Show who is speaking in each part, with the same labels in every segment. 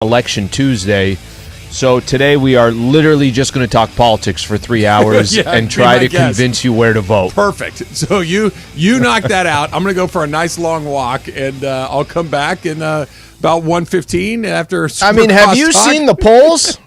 Speaker 1: Election Tuesday. So today we are literally just going to talk politics for 3 hours and try to convince you where to vote.
Speaker 2: Perfect. So you knock that out. I'm going to go for a nice long walk, and I'll come back in about 1:15 after.
Speaker 1: Have you seen the polls?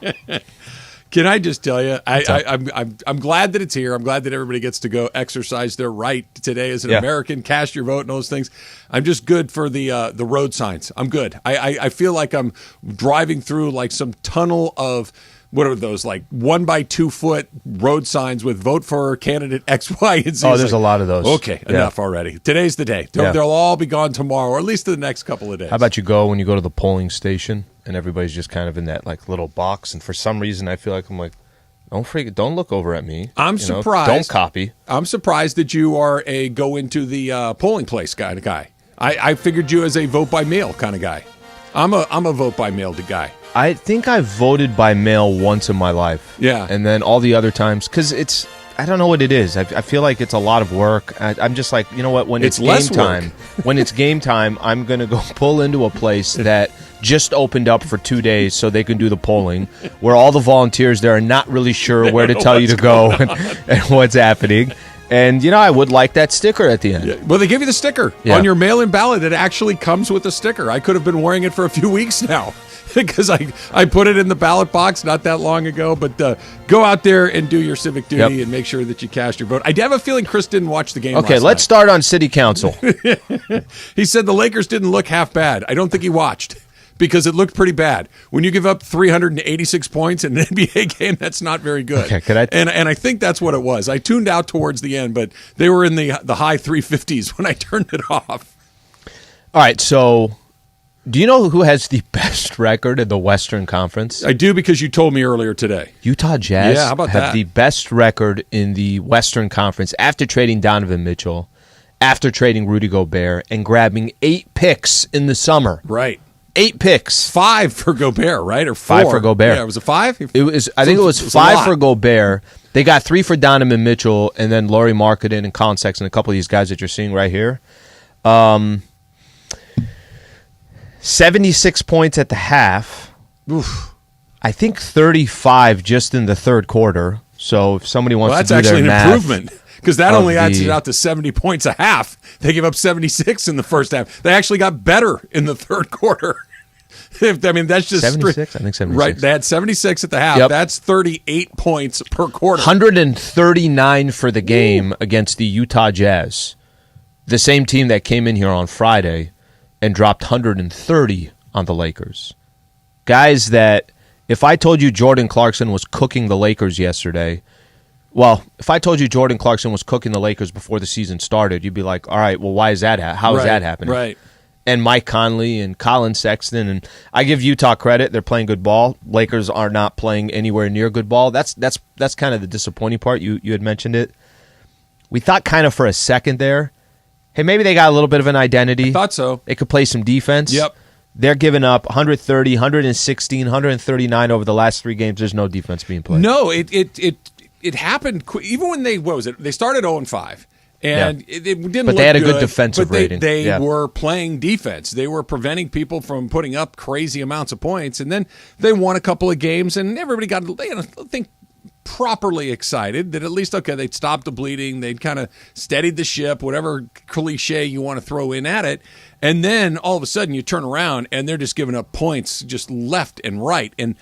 Speaker 2: Can I just tell you, I'm glad that it's here. I'm glad that everybody gets to go exercise their right today as an American, cast your vote and those things. I'm just good for the road signs. I'm good. I feel like I'm driving through like some tunnel of, what are those, like 1 by 2 foot road signs with vote for candidate X, Y, and Z.
Speaker 1: Oh, there's a lot of those.
Speaker 2: Okay, enough already. Today's the day. They'll all be gone tomorrow, or at least the next couple of days.
Speaker 1: How about when you go to the polling station and everybody's just kind of in that like little box, and for some reason I feel like I'm like, don't look over at me.
Speaker 2: I'm surprised.
Speaker 1: Don't copy.
Speaker 2: I'm surprised that you are a go into the polling place kind of guy. I figured you as a vote by mail kind of guy. I'm a vote by mail guy.
Speaker 1: I think I voted by mail once in my life.
Speaker 2: Yeah.
Speaker 1: And then all the other times, because I don't know what it is. I feel like it's a lot of work. I'm just like, you know what? When it's game time, I'm going to go pull into a place that just opened up for 2 days so they can do the polling, where all the volunteers there are not really sure where to tell you to go and what's happening. And, I would like that sticker at the end.
Speaker 2: Yeah. Well, they give you the sticker on your mail-in ballot. It actually comes with a sticker. I could have been wearing it for a few weeks now because I put it in the ballot box not that long ago. But go out there and do your civic duty and make sure that you cast your vote. I have a feeling Chris didn't watch the game last night.
Speaker 1: Let's start on city council.
Speaker 2: He said the Lakers didn't look half bad. I don't think he watched, because it looked pretty bad. When you give up 386 points in an NBA game, that's not very good.
Speaker 1: Okay,
Speaker 2: and I think that's what it was. I tuned out towards the end, but they were in the high 350s when I turned it off.
Speaker 1: All right, so do you know who has the best record in the Western Conference?
Speaker 2: I do, because you told me earlier today.
Speaker 1: Utah Jazz
Speaker 2: how about
Speaker 1: have the best record in the Western Conference after trading Donovan Mitchell, after trading Rudy Gobert, and grabbing 8 picks in the summer.
Speaker 2: Right.
Speaker 1: 8 picks.
Speaker 2: 5 for Gobert, right? Or 4?
Speaker 1: 5 for Gobert.
Speaker 2: Yeah, was it 5?
Speaker 1: I think it was 5 for Gobert. They got 3 for Donovan Mitchell, and then Lauri Markkanen and Colin Sexton, a couple of these guys that you're seeing right here. 76 points at the half.
Speaker 2: Oof.
Speaker 1: I think 35 just in the third quarter. So if somebody wants to do their math.
Speaker 2: That's actually an improvement, because that only adds it out to 70 points a half. They gave up 76 in the first half. They actually got better in the third quarter. That's just
Speaker 1: 76. I think 76.
Speaker 2: Right, they had 76 at the half.
Speaker 1: Yep.
Speaker 2: That's 38 points per quarter.
Speaker 1: 139 for the game against the Utah Jazz, the same team that came in here on Friday and dropped 130 on the Lakers. Guys that, if I told you Jordan Clarkson was cooking the Lakers yesterday, if I told you Jordan Clarkson was cooking the Lakers before the season started, you'd be like, all right, well, why is that? How is that happening?
Speaker 2: Right.
Speaker 1: And Mike Conley and Colin Sexton, and I give Utah credit. They're playing good ball. Lakers are not playing anywhere near good ball. That's kind of the disappointing part. You had mentioned it. We thought kind of for a second there, hey, maybe they got a little bit of an identity.
Speaker 2: I thought so.
Speaker 1: They could play some defense.
Speaker 2: Yep.
Speaker 1: They're giving up 130, 116, 139 over the last 3 games. There's no defense being played.
Speaker 2: No, it happened even when they started 0-5. And it didn't look good.
Speaker 1: But they had a good defensive rating.
Speaker 2: They were playing defense. They were preventing people from putting up crazy amounts of points. And then they won a couple of games, and everybody got, I think, properly excited that at least, they'd stopped the bleeding. They'd kind of steadied the ship, whatever cliche you want to throw in at it. And then all of a sudden you turn around, and they're just giving up points just left and right. And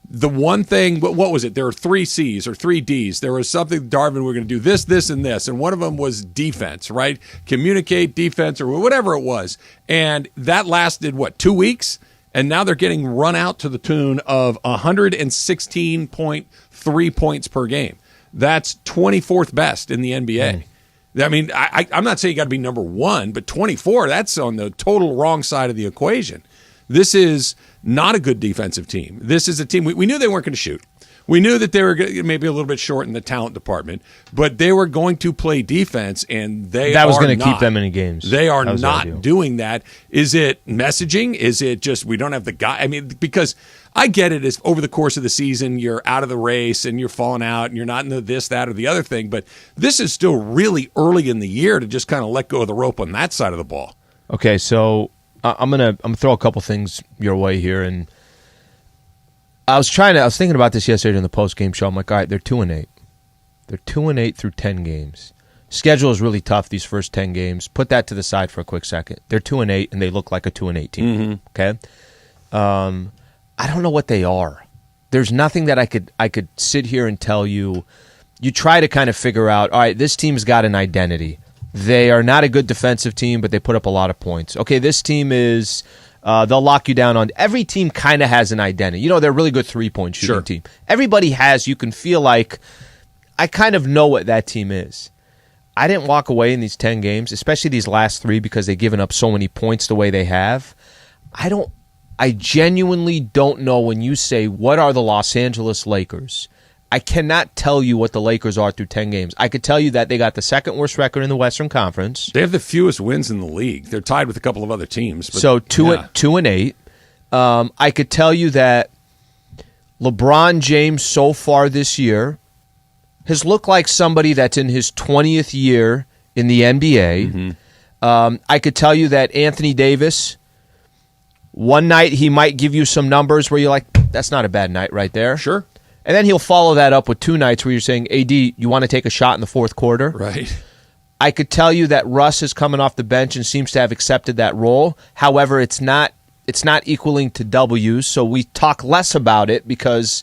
Speaker 2: the one thing, what was it? There were 3 C's or 3 D's. There was something, Darvin, we're going to do this, this, and this. And one of them was defense, right? Communicate, defense, or whatever it was. And that lasted, 2 weeks? And now they're getting run out to the tune of 116.3 points per game. That's 24th best in the NBA. I mean, I'm not saying you got to be number 1, but 24, that's on the total wrong side of the equation. This is not a good defensive team. This is a team, we knew they weren't going to shoot. We knew that they were maybe a little bit short in the talent department, but they were going to play defense, and that was going
Speaker 1: to keep them in games.
Speaker 2: They are not doing that. Is it messaging? Is it just we don't have the guy? I mean, because I get it as over the course of the season, you're out of the race and you're falling out and you're not in the this, that, or the other thing, but this is still really early in the year to just kind of let go of the rope on that side of the ball.
Speaker 1: Okay, so I'm gonna throw a couple things your way here, and I was thinking about this yesterday in the post-game show. I'm like, all right, they're 2-8. They're 2-8 through 10 games. Schedule is really tough, these first 10 games. Put that to the side for a quick second. They're 2-8, and they look like a 2-8 team. Okay? I don't know what they are. There's nothing that I could sit here and tell you. You try to kind of figure out, all right, this team's got an identity. They are not a good defensive team, but they put up a lot of points. Okay, this team is, they'll lock you down on. Every team kind of has an identity. They're a really good three-point shooting team. Everybody has, you can feel like, I kind of know what that team is. I didn't walk away in these 10 games, especially these last 3, because they've given up so many points the way they have. I genuinely don't know when you say, what are the Los Angeles Lakers? I cannot tell you what the Lakers are through 10 games. I could tell you that they got the second worst record in the Western Conference.
Speaker 2: They have the fewest wins in the league. They're tied with a couple of other teams. But,
Speaker 1: so 2-8. I could tell you that LeBron James so far this year has looked like somebody that's in his 20th year in the NBA. I could tell you that Anthony Davis, one night he might give you some numbers where you're like, that's not a bad night right there.
Speaker 2: Sure.
Speaker 1: And then he'll follow that up with 2 nights where you're saying, AD, you want to take a shot in the fourth quarter?
Speaker 2: Right.
Speaker 1: I could tell you that Russ is coming off the bench and seems to have accepted that role. However, it's not equaling to W's, so we talk less about it because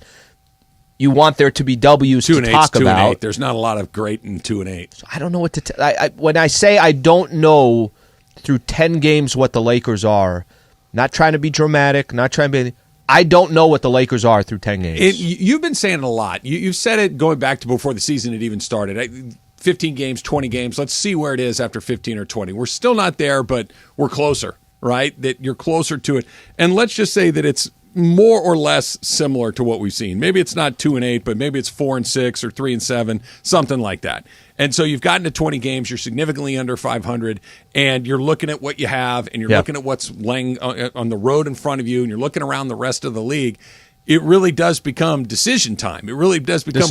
Speaker 1: you want there to be W's to talk about.
Speaker 2: 2-8. There's not a lot of great in 2-8.
Speaker 1: So I don't know what to tell. When I say I don't know through 10 games what the Lakers are, not trying to be dramatic, not trying to be... I don't know what the Lakers are through 10 games.
Speaker 2: You've been saying it a lot. You've said it going back to before the season had even started. 15 games, 20 games. Let's see where it is after 15 or 20. We're still not there, but we're closer, right? That you're closer to it. And let's just say that it's more or less similar to what we've seen. Maybe it's not 2-8, but maybe it's 4-6 or 3-7, something like that. And so you've gotten to 20 games, you're significantly under 500, and you're looking at what you have, and you're looking at what's laying on the road in front of you, and you're looking around the rest of the league. It really does become decision time. It really does become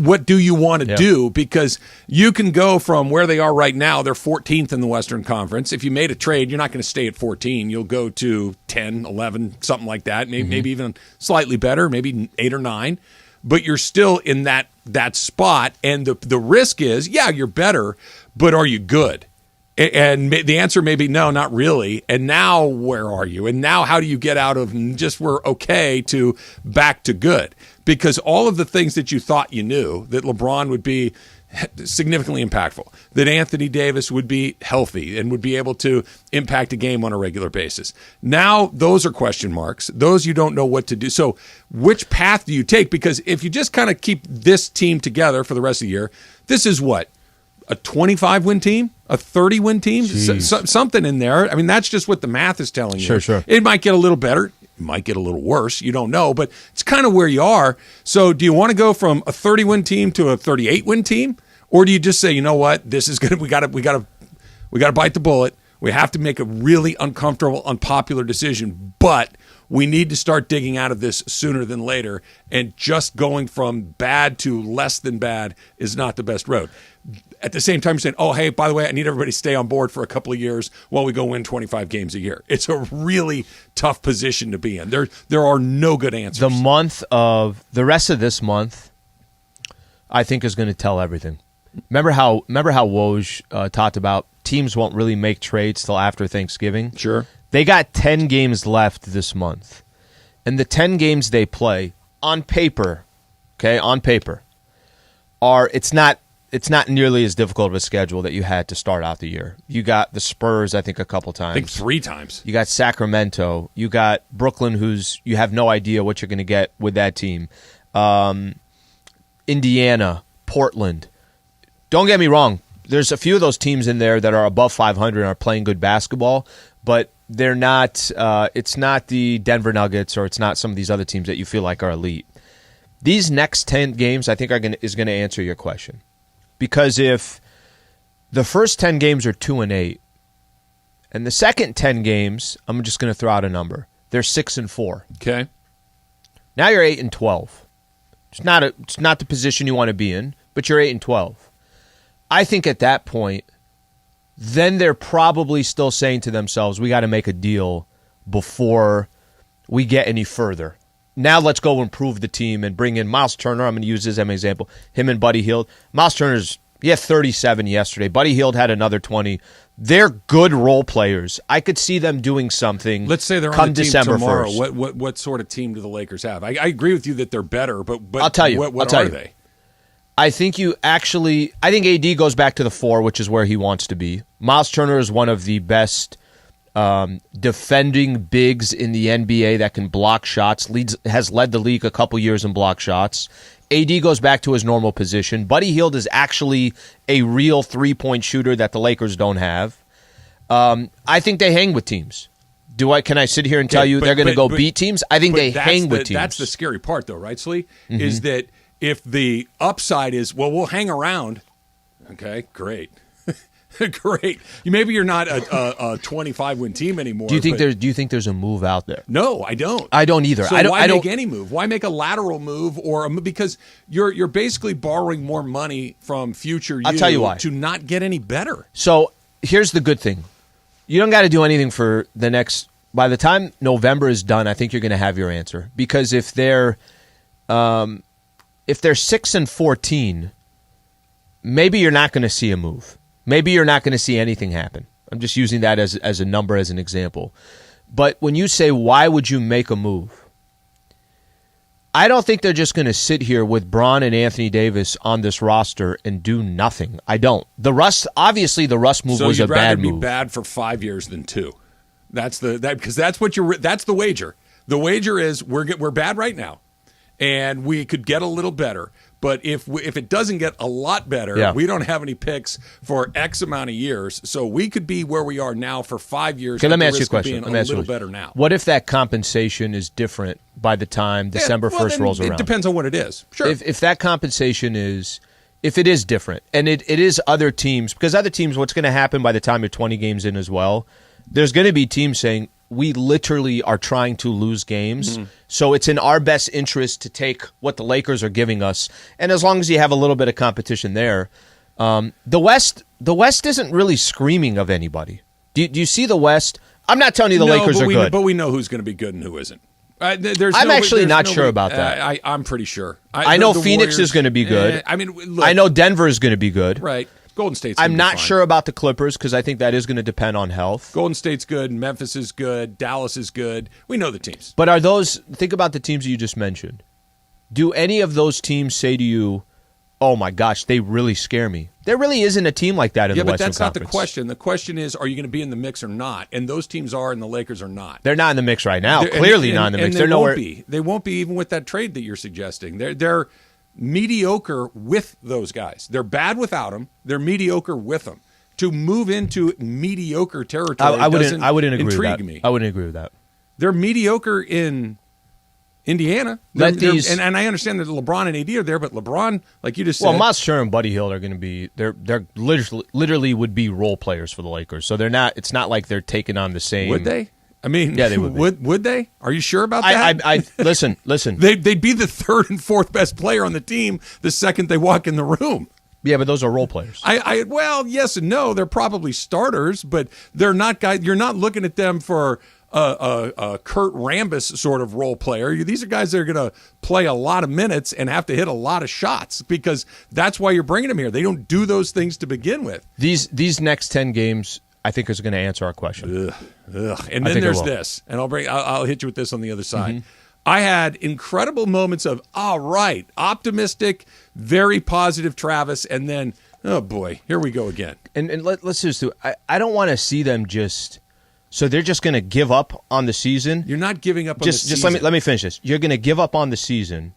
Speaker 2: what do you want to do? Because you can go from where they are right now, they're 14th in the Western Conference. If you made a trade, you're not going to stay at 14. You'll go to 10, 11, something like that, maybe even slightly better, maybe 8 or 9. But you're still in that spot, and the risk is, you're better, but are you good? And the answer may be no, not really. And now where are you? And now how do you get out of just we're okay to back to good? Because all of the things that you thought you knew, that LeBron would be significantly impactful, that Anthony Davis would be healthy and would be able to impact a game on a regular basis. Now those are question marks. Those you don't know what to do. So which path do you take? Because if you just kind of keep this team together for the rest of the year, this is what? A 25-win team? A 30-win team? Something in there. I mean, that's just what the math is telling you.
Speaker 1: Sure.
Speaker 2: It might get a little better. It might get a little worse. You don't know, but it's kind of where you are. So do you want to go from a 30-win team to a 38-win team? Or do you just say, you know what, this is good. We got to bite the bullet. We have to make a really uncomfortable, unpopular decision, but we need to start digging out of this sooner than later, and just going from bad to less than bad is not the best road. At the same time, you're saying, oh, hey, by the way, I need everybody to stay on board for a couple of years while we go win 25 games a year. It's a really tough position to be in. There are no good answers.
Speaker 1: The rest of this month, I think, is going to tell everything. Remember how Woj talked about teams won't really make trades till after Thanksgiving?
Speaker 2: Sure.
Speaker 1: They got 10 games left this month. And the 10 games they play, on paper, it's not nearly as difficult of a schedule that you had to start out the year. You got the Spurs, I think, a couple times.
Speaker 2: I think 3 times.
Speaker 1: You got Sacramento. You got Brooklyn, you have no idea what you're going to get with that team. Indiana, Portland. Don't get me wrong. There's a few of those teams in there that are above 500 and are playing good basketball, but they're not. It's not the Denver Nuggets, or it's not some of these other teams that you feel like are elite. These next 10 games, I think, is going to answer your question. Because if the first 10 games are 2-8, and the second 10 games, I'm just going to throw out a number. They're 6-4.
Speaker 2: Okay.
Speaker 1: Now you're 8-12. It's not the position you want to be in, but you're 8-12. I think at that point, then they're probably still saying to themselves, we got to make a deal before we get any further. now let's go improve the team and bring in Miles Turner. I'm going to use this as an example. Him and Buddy Hield. Miles Turner's, he had 37 yesterday. Buddy Hield had another 20. They're good role players. I could see them doing something.
Speaker 2: Let's say they're
Speaker 1: come
Speaker 2: on the team
Speaker 1: December
Speaker 2: tomorrow.
Speaker 1: 1st.
Speaker 2: What sort of team do the Lakers have? I agree with you that they're better, but
Speaker 1: I'll tell you.
Speaker 2: What are they?
Speaker 1: I think AD goes back to the 4, which is where he wants to be. Miles Turner is one of the best defending bigs in the NBA that can block shots, has led the league a couple years in block shots. AD goes back to his normal position. Buddy Hield is actually a real three-point shooter that the Lakers don't have. I think they hang with teams. Can I sit here and tell you they're going to go beat teams? I think they hang with teams.
Speaker 2: That's the scary part, though, right, Slee? Mm-hmm. Is that if the upside is, we'll hang around. Okay, great. Great. Maybe you're not a 25-win team anymore.
Speaker 1: Do you think there's a move out there?
Speaker 2: No, I don't.
Speaker 1: I don't either.
Speaker 2: So why make any move? Why make a lateral move because you're basically borrowing more money from future you.
Speaker 1: I'll tell you why.
Speaker 2: To not get any better.
Speaker 1: So here's the good thing. You don't got to do anything for the next. By the time November is done, I think you're going to have your answer. Because if they're 6-14, maybe you're not going to see a move. Maybe you're not going to see anything happen. I'm just using that as a number, as an example. But when you say, why would you make a move? I don't think they're just going to sit here with Bron and Anthony Davis on this roster and do nothing. I don't. Obviously the Russ move was a bad move.
Speaker 2: So you'd rather be bad for 5 years than 2. Because that's the wager. The wager is we're bad right now, and we could get a little better. But if it doesn't get a lot better, we don't have any picks for X amount of years. So we could be where we are now for 5 years.
Speaker 1: Okay, let me ask you a question.
Speaker 2: Being a little better now.
Speaker 1: What if that compensation is different by the time December 1st rolls around?
Speaker 2: It depends on what it is. Sure.
Speaker 1: If that compensation is, if it is different, and it is other teams, because other teams, what's going to happen by the time you're 20 games in as well, there's going to be teams saying, we literally are trying to lose games, so it's in our best interest to take what the Lakers are giving us. And as long as you have a little bit of competition there, the West isn't really screaming of anybody. Do you see the West? I'm not telling you the Lakers are good,
Speaker 2: but we know who's going to be good and who isn't.
Speaker 1: I'm actually not sure about that.
Speaker 2: I'm pretty sure.
Speaker 1: I know Phoenix is going to be good.
Speaker 2: Look,
Speaker 1: I know Denver is going to be good.
Speaker 2: Right. Golden State's
Speaker 1: I'm not sure about the Clippers because I think that is going to depend on health.
Speaker 2: Golden State's good. Memphis is good. Dallas is good. We know the teams.
Speaker 1: But think about the teams that you just mentioned. Do any of those teams say to you, oh my gosh, they really scare me? There really isn't a team like that in the Western Conference.
Speaker 2: Yeah, but that's not the question. The question is, are you going to be in the mix or not? And those teams are, and the Lakers are not.
Speaker 1: They're not in the mix right now. Clearly not in the mix.
Speaker 2: They're nowhere. They won't be even with that trade that you're suggesting. They're mediocre with those guys. They're bad without them. They're mediocre with them. To move into mediocre territory
Speaker 1: I wouldn't agree
Speaker 2: intrigue
Speaker 1: with that.
Speaker 2: me.
Speaker 1: I wouldn't agree with that.
Speaker 2: They're mediocre in Indiana. And I understand that LeBron and AD are there, but LeBron, like you just said.
Speaker 1: Well, Miles Turner and Buddy Hield are going to be they're literally would be role players for the Lakers. So they're not. It's not like they're taking on the same.
Speaker 2: Would they? I mean,
Speaker 1: yeah, they would.
Speaker 2: Would they? Are you sure about that?
Speaker 1: I listen.
Speaker 2: They'd be the third and fourth best player on the team the second they walk in the room.
Speaker 1: Yeah, but those are role players.
Speaker 2: Well, yes and no. They're probably starters, but they're not guys. You're not looking at them for a Kurt Rambis sort of role player. These are guys that are going to play a lot of minutes and have to hit a lot of shots because that's why you're bringing them here. They don't do those things to begin with.
Speaker 1: These next 10 games, I think, is going to answer our question.
Speaker 2: And then there's this, and I'll hit you with this on the other side. Mm-hmm. I had incredible moments of, all right, optimistic, very positive Travis, and then, oh boy, here we go again.
Speaker 1: And let's just do it. I don't want to see them just, so they're just going to give up on the season.
Speaker 2: You're not giving up on the season.
Speaker 1: Just let me finish this. You're going to give up on the season,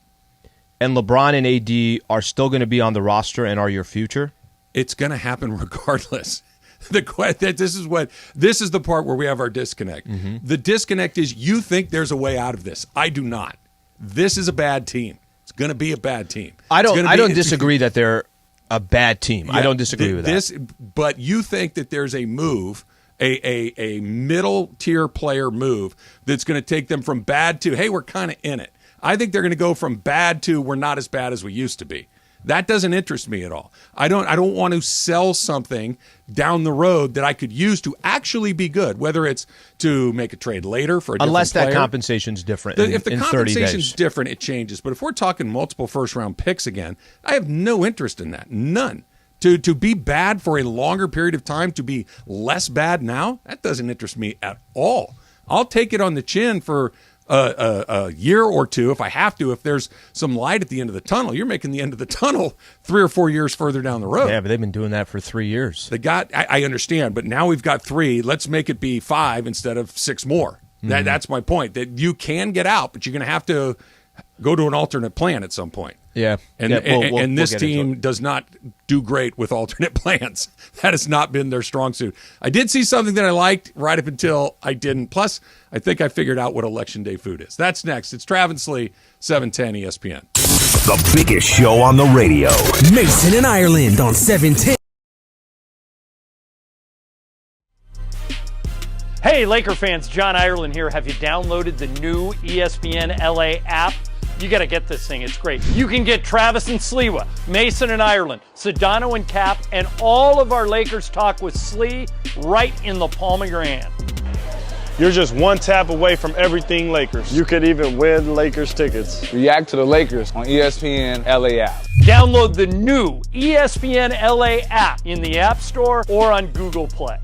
Speaker 1: and LeBron and AD are still going to be on the roster and are your future?
Speaker 2: It's going to happen regardless. This is the part where we have our disconnect. Mm-hmm. The disconnect is you think there's a way out of this. I do not. This is a bad team. It's going to be a bad team.
Speaker 1: I don't disagree that they're a bad team. Yeah, I don't disagree with that.
Speaker 2: But you think that there's a move, a middle tier player move that's going to take them from bad to, hey, we're kind of in it. I think they're going to go from bad to we're not as bad as we used to be. That doesn't interest me at all. I don't want to sell something down the road that I could use to actually be good, whether it's to make a trade later for a different
Speaker 1: Unless that
Speaker 2: player.
Speaker 1: compensation's different
Speaker 2: If the
Speaker 1: in 30
Speaker 2: compensation's
Speaker 1: days.
Speaker 2: different, it changes. But if we're talking multiple first-round picks again, I have no interest in that. None. To be bad for a longer period of time, to be less bad now, that doesn't interest me at all. I'll take it on the chin for a year or two if I have to, if there's some light at the end of the tunnel. You're making the end of the tunnel 3 or 4 years further down the road.
Speaker 1: Yeah, but they've been doing that for 3 years.
Speaker 2: I understand, but now we've got 3. Let's make it be 5 instead of 6 more. That's my point, that you can get out, but you're going to have to go to an alternate plan at some point.
Speaker 1: Yeah.
Speaker 2: And this
Speaker 1: we'll
Speaker 2: team does not do great with alternate plans. That has not been their strong suit. I did see something that I liked right up until I didn't. Plus, I think I figured out what Election Day food is. That's next. It's Travis Lee, 710 ESPN.
Speaker 3: The biggest show on the radio.
Speaker 4: Mason and Ireland on 710.
Speaker 5: Hey, Laker fans, John Ireland here. Have you downloaded the new ESPNLA app? You got to get this thing. It's great. You can get Travis and Sliwa, Mason and Ireland, Sedano and Cap, and all of our Lakers talk with Slee right in the palm of your hand.
Speaker 6: You're just one tap away from everything Lakers. You could even win Lakers tickets.
Speaker 7: React to the Lakers on ESPNLA app.
Speaker 5: Download the new ESPNLA app in the App Store or on Google Play.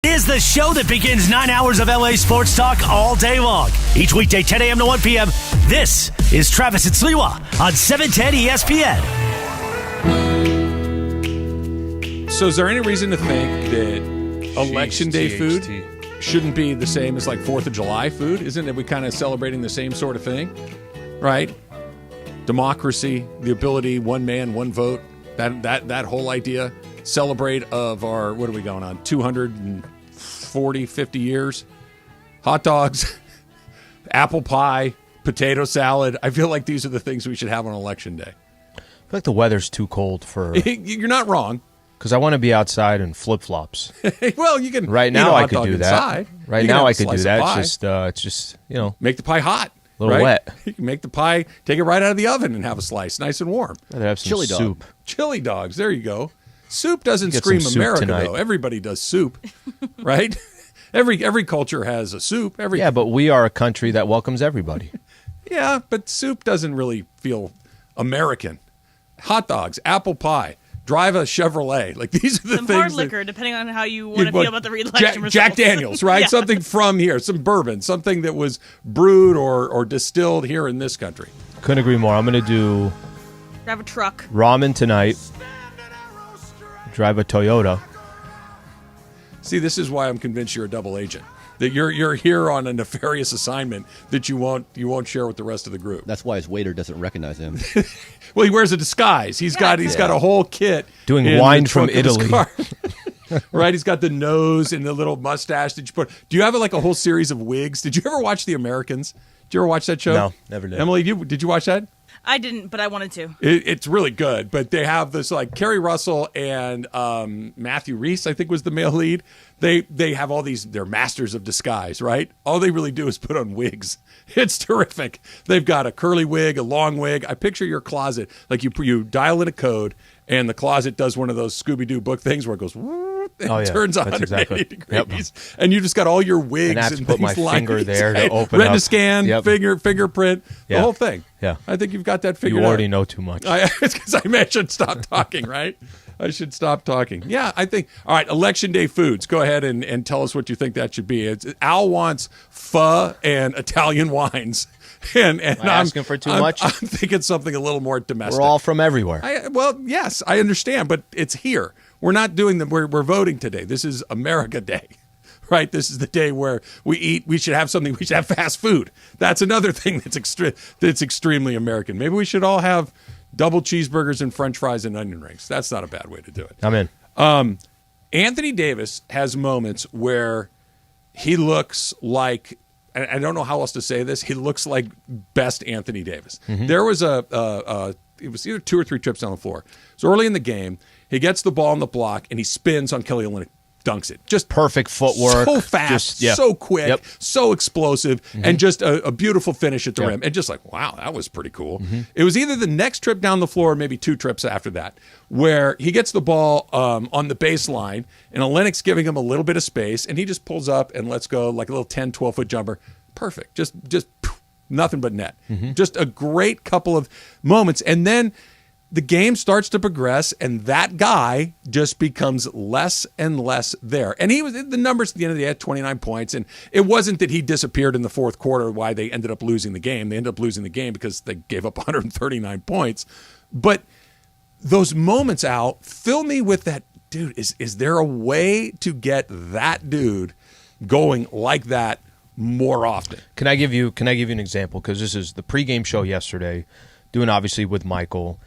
Speaker 4: Is the show that begins 9 hours of LA sports talk all day long. Each weekday, 10 a.m. to 1 p.m. This is Travis and Sliwa on 710 ESPN.
Speaker 2: So is there any reason to think that Election Day food shouldn't be the same as like 4th of July food? Isn't it we kind of celebrating the same sort of thing? Right? Democracy, the ability, one man, one vote, that whole idea. Celebrate of our, what are we going on, 240, 50 years? Hot dogs, apple pie, potato salad. I feel like these are the things we should have on Election Day.
Speaker 1: I feel like the weather's too cold for...
Speaker 2: You're not wrong.
Speaker 1: Because I want to be outside in flip-flops.
Speaker 2: Well, you can
Speaker 1: right now I could do that. Right now I could do that. It's just,
Speaker 2: make the pie hot.
Speaker 1: A little wet.
Speaker 2: You can make the pie, take it right out of the oven and have a slice, nice and warm.
Speaker 1: I'd have some
Speaker 8: chili
Speaker 1: soup.
Speaker 2: Chili dogs, there you go. Soup doesn't
Speaker 1: Get
Speaker 2: scream
Speaker 1: some soup
Speaker 2: America,
Speaker 1: tonight.
Speaker 2: though. Everybody does soup, right? Every culture has a soup.
Speaker 1: Yeah, but we are a country that welcomes everybody.
Speaker 2: Yeah, but soup doesn't really feel American. Hot dogs, apple pie, drive a Chevrolet. Like these are the
Speaker 9: some
Speaker 2: things.
Speaker 9: Hard liquor, depending on how you want to feel about the re-election results.
Speaker 2: Jack Daniels, right?
Speaker 9: Yeah.
Speaker 2: Something from here, some bourbon, something that was brewed or distilled here in this country.
Speaker 1: Couldn't agree more. I'm going to do
Speaker 9: Drive a truck.
Speaker 1: ramen tonight. Drive a Toyota.
Speaker 2: See, this is why I'm convinced you're a double agent. That you're here on a nefarious assignment that you won't share with the rest of the group.
Speaker 8: That's why his waiter doesn't recognize him.
Speaker 2: Well, he wears a disguise. He's got a whole kit
Speaker 1: doing wine from Italy.
Speaker 2: Right, he's got the nose and the little mustache that you put. Do you have like a whole series of wigs? Did you ever watch The Americans? Did you ever watch that show?
Speaker 1: No, never did.
Speaker 2: Emily, did you watch that?
Speaker 9: I didn't, but I wanted to.
Speaker 2: It's really good, but they have this like Kerry Russell and Matthew Rhys, I think was the male lead. They have all these, they're masters of disguise, right? All they really do is put on wigs. It's terrific. They've got a curly wig, a long wig. I picture your closet, like you dial in a code and the closet does one of those Scooby-Doo book things where it goes and turns 180 degrees. Yep. And you just got all your wigs
Speaker 1: and I have to
Speaker 2: and
Speaker 1: put my finger there to open
Speaker 2: retina
Speaker 1: up.
Speaker 2: scan, fingerprint, the whole thing.
Speaker 1: Yeah.
Speaker 2: I think you've got that figured out.
Speaker 1: You already know too much.
Speaker 2: It's because I should stop talking, right? I should stop talking. Yeah, I think. All right, Election Day foods. Go ahead and tell us what you think that should be. Al wants pho and Italian wines. And
Speaker 1: Am I asking for too much?
Speaker 2: I'm thinking something a little more domestic.
Speaker 1: We're all from everywhere.
Speaker 2: Well, yes, I understand, but it's here. We're not doing them. We're voting today. This is America Day. Right, this is the day where we eat. We should have something. We should have fast food. That's another thing that's extremely American. Maybe we should all have double cheeseburgers and French fries and onion rings. That's not a bad way to do it.
Speaker 1: I'm in.
Speaker 2: Anthony Davis has moments where he looks like, and I don't know how else to say this, he looks like best Anthony Davis. Mm-hmm. There was it was either 2 or 3 trips down the floor. So early in the game, he gets the ball on the block and he spins on Kelly Olynyk. Dunks it. Just
Speaker 1: perfect footwork.
Speaker 2: So fast, so quick, so explosive, and just a beautiful finish at the rim. And just like, wow, that was pretty cool. Mm-hmm. It was either the next trip down the floor, or maybe 2 trips after that, where he gets the ball on the baseline, and Olynyk's giving him a little bit of space, and he just pulls up and lets go like a little 10, 12-foot jumper. Perfect. Just nothing but net. Mm-hmm. Just a great couple of moments. And then the game starts to progress, and that guy just becomes less and less there. And he was the numbers at the end of the day at 29 points, and it wasn't that he disappeared in the fourth quarter why they ended up losing the game. They ended up losing the game because they gave up 139 points. But those moments out, fill me with that, dude, is there a way to get that dude going like that more often?
Speaker 1: Can I give you an example? Because this is the pregame show yesterday, doing obviously with Michael.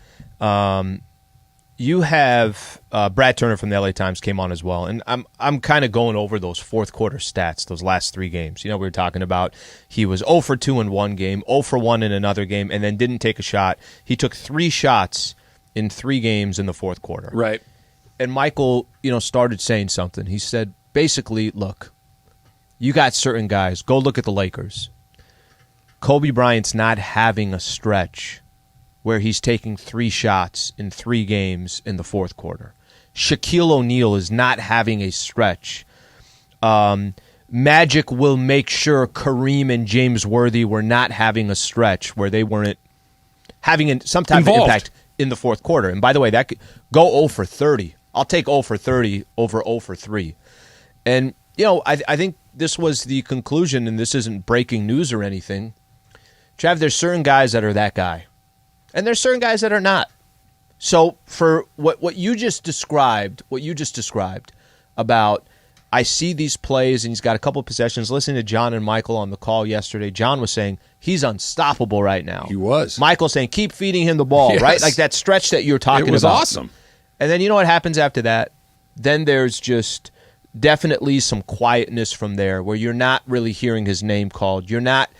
Speaker 1: You have Brad Turner from the LA Times came on as well, and I'm kind of going over those fourth quarter stats, those last 3 games. You know, we were talking about he was 0 for 2 in one game, 0 for 1 in another game, and then didn't take a shot. He took 3 shots in 3 games in the fourth quarter.
Speaker 2: Right.
Speaker 1: And Michael, started saying something. He said, basically, look, you got certain guys. Go look at the Lakers. Kobe Bryant's not having a stretch where he's taking 3 shots in 3 games in the fourth quarter. Shaquille O'Neal is not having a stretch. Magic will make sure Kareem and James Worthy were not having a stretch where they weren't having some type of impact in the fourth quarter. And by the way, that could go 0 for 30. I'll take 0 for 30 over 0 for 3. And, I think this was the conclusion, and this isn't breaking news or anything. Trav, there's certain guys that are that guy. And there's certain guys that are not. So for what you just described about, I see these plays and he's got a couple of possessions. Listening to John and Michael on the call yesterday, John was saying he's unstoppable right now.
Speaker 2: He was.
Speaker 1: Michael saying keep feeding him the ball, right? Like that stretch that you're talking about.
Speaker 2: It was awesome.
Speaker 1: And then you know what happens after that? Then there's just definitely some quietness from there where you're not really hearing his name called. You're not.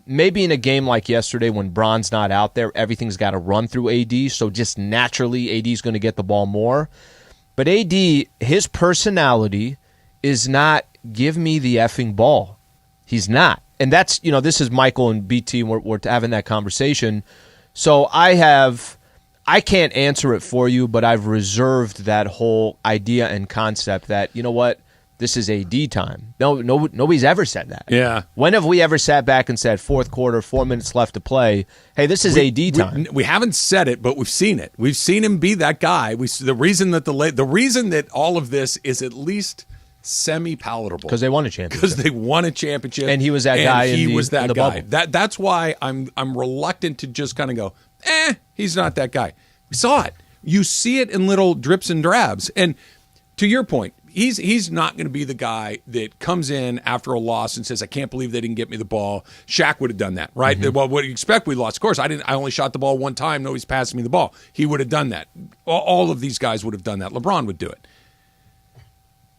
Speaker 1: Maybe in a game like yesterday when Bron's not out there, everything's got to run through AD, so just naturally AD's going to get the ball more. But AD, his personality is not give me the effing ball. He's not. And that's, this is Michael and BT, and we're having that conversation. So I can't answer it for you, but I've reserved that whole idea and concept that, you know what? This is AD time. No, nobody's ever said that.
Speaker 2: Yeah.
Speaker 1: When have we ever sat back and said, fourth quarter, 4 minutes left to play, hey, this is AD time?
Speaker 2: We haven't said it, but we've seen it. We've seen him be that guy. The reason that all of this is at least semi-palatable.
Speaker 1: Because they won a championship.
Speaker 2: And
Speaker 1: he was that guy
Speaker 2: he was that guy.
Speaker 1: Bubble.
Speaker 2: That's why I'm reluctant to just kind of go, he's not that guy. We saw it. You see it in little drips and drabs. And to your point, he's not going to be the guy that comes in after a loss and says, I can't believe they didn't get me the ball. Shaq would have done that, right? Well, what do you expect? We lost. Of course, I only shot the ball one time. Nobody's passing me the ball. He would have done that. All of these guys would have done that. LeBron would do it.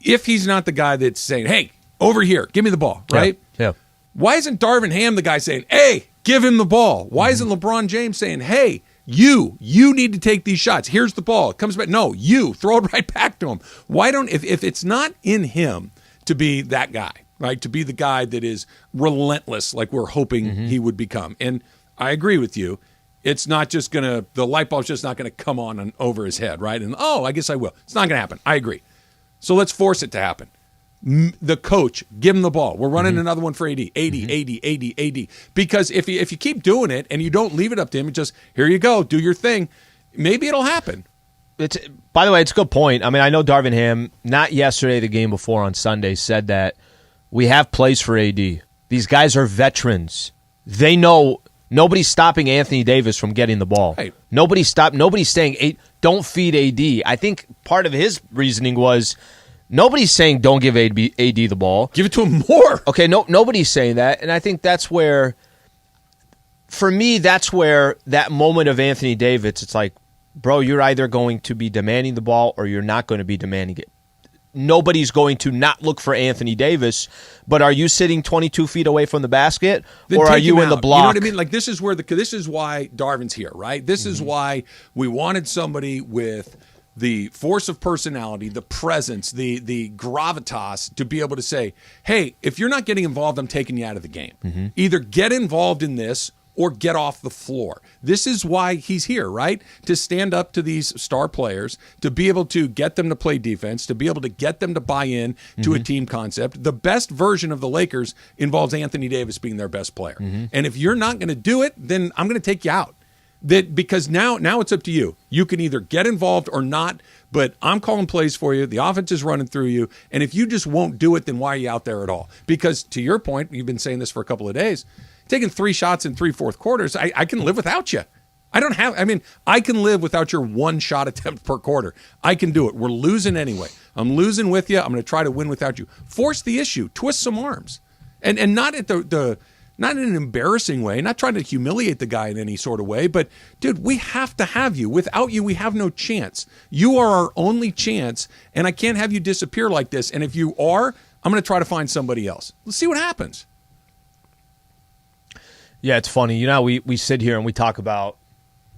Speaker 2: If he's not the guy that's saying, hey, over here, give me the ball, right?
Speaker 1: Yeah.
Speaker 2: Why isn't Darvin Ham the guy saying, hey, give him the ball? Why isn't LeBron James saying, hey, you need to take these shots. Here's the ball. It comes back. No, you throw it right back to him. Why don't, if it's not in him to be that guy, right? To be the guy that is relentless like we're hoping he would become. And I agree with you. It's not just going to, the light bulb's just not going to come on and over his head, right? And, I guess I will. It's not going to happen. I agree. So let's force it to happen. The coach, give him the ball. We're running another one for AD. AD. Because if you keep doing it and you don't leave it up to him, just, here you go, do your thing, maybe it'll happen.
Speaker 1: By the way, it's a good point. I mean, I know Darvin Ham, not yesterday, the game before on Sunday, said that we have plays for AD. These guys are veterans. They know nobody's stopping Anthony Davis from getting the ball.
Speaker 2: Right.
Speaker 1: Nobody's saying, don't feed AD. I think part of his reasoning was, nobody's saying don't give AD the ball.
Speaker 2: Give it to him more.
Speaker 1: Okay, nobody's saying that. And I think that's where, for me, that's where that moment of Anthony Davis, it's like, bro, you're either going to be demanding the ball or you're not going to be demanding it. Nobody's going to not look for Anthony Davis, but are you sitting 22 feet away from the basket, or are you in the block?
Speaker 2: You know what I mean? Like, this is why Darvin's here, right? This is why we wanted somebody with the force of personality, the presence, the gravitas to be able to say, hey, if you're not getting involved, I'm taking you out of the game. Either get involved in this or get off the floor. This is why he's here, right? To stand up to these star players, to be able to get them to play defense, to be able to get them to buy in to a team concept. The best version of the Lakers involves Anthony Davis being their best player. And if you're not going to do it, then I'm going to take you out. Because now it's up to you. You can either get involved or not, but I'm calling plays for you. The offense is running through you. And if you just won't do it, then why are you out there at all? Because to your point, you've been saying this for a couple of days, taking 3 shots in 3 fourth quarters, I can live without you. I can live without your 1 shot attempt per quarter. I can do it. We're losing anyway. I'm losing with you. I'm going to try to win without you. Force the issue. Twist some arms. And not at not in an embarrassing way, not trying to humiliate the guy in any sort of way, but, dude, we have to have you. Without you, we have no chance. You are our only chance, and I can't have you disappear like this. And if you are, I'm going to try to find somebody else. Let's see what happens.
Speaker 1: Yeah, it's funny. You know, we sit here and we talk about,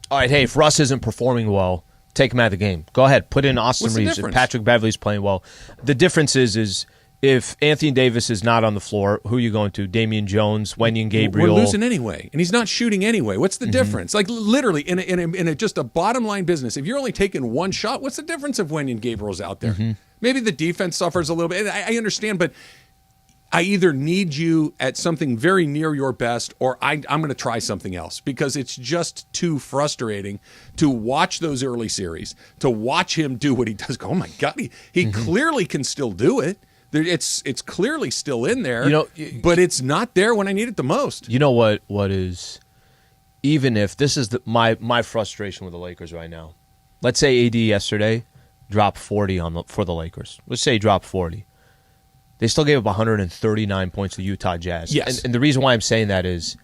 Speaker 1: all right, hey, if Russ isn't performing well, take him out of the game. Go ahead, put in Austin Reeves. If Patrick Beverley's playing well. The difference is if Anthony Davis is not on the floor, who are you going to? Damian Jones, Wenyen Gabriel.
Speaker 2: We're losing anyway, and he's not shooting anyway. What's the difference? Like, literally, in a just a bottom line business, if you're only taking 1 shot, what's the difference if Wenyen Gabriel's out there? Maybe the defense suffers a little bit. I understand, but I either need you at something very near your best, or I'm going to try something else, because it's just too frustrating to watch those early series, to watch him do what he does. Go, oh my God, he clearly can still do it. It's clearly still in there, but it's not there when I need it the most.
Speaker 1: You know what is, even if this is my frustration with the Lakers right now. Let's say AD yesterday dropped 40 for the Lakers. Let's say he dropped 40. They still gave up 139 points to the Utah Jazz.
Speaker 2: Yes.
Speaker 1: And the reason why I'm saying that is,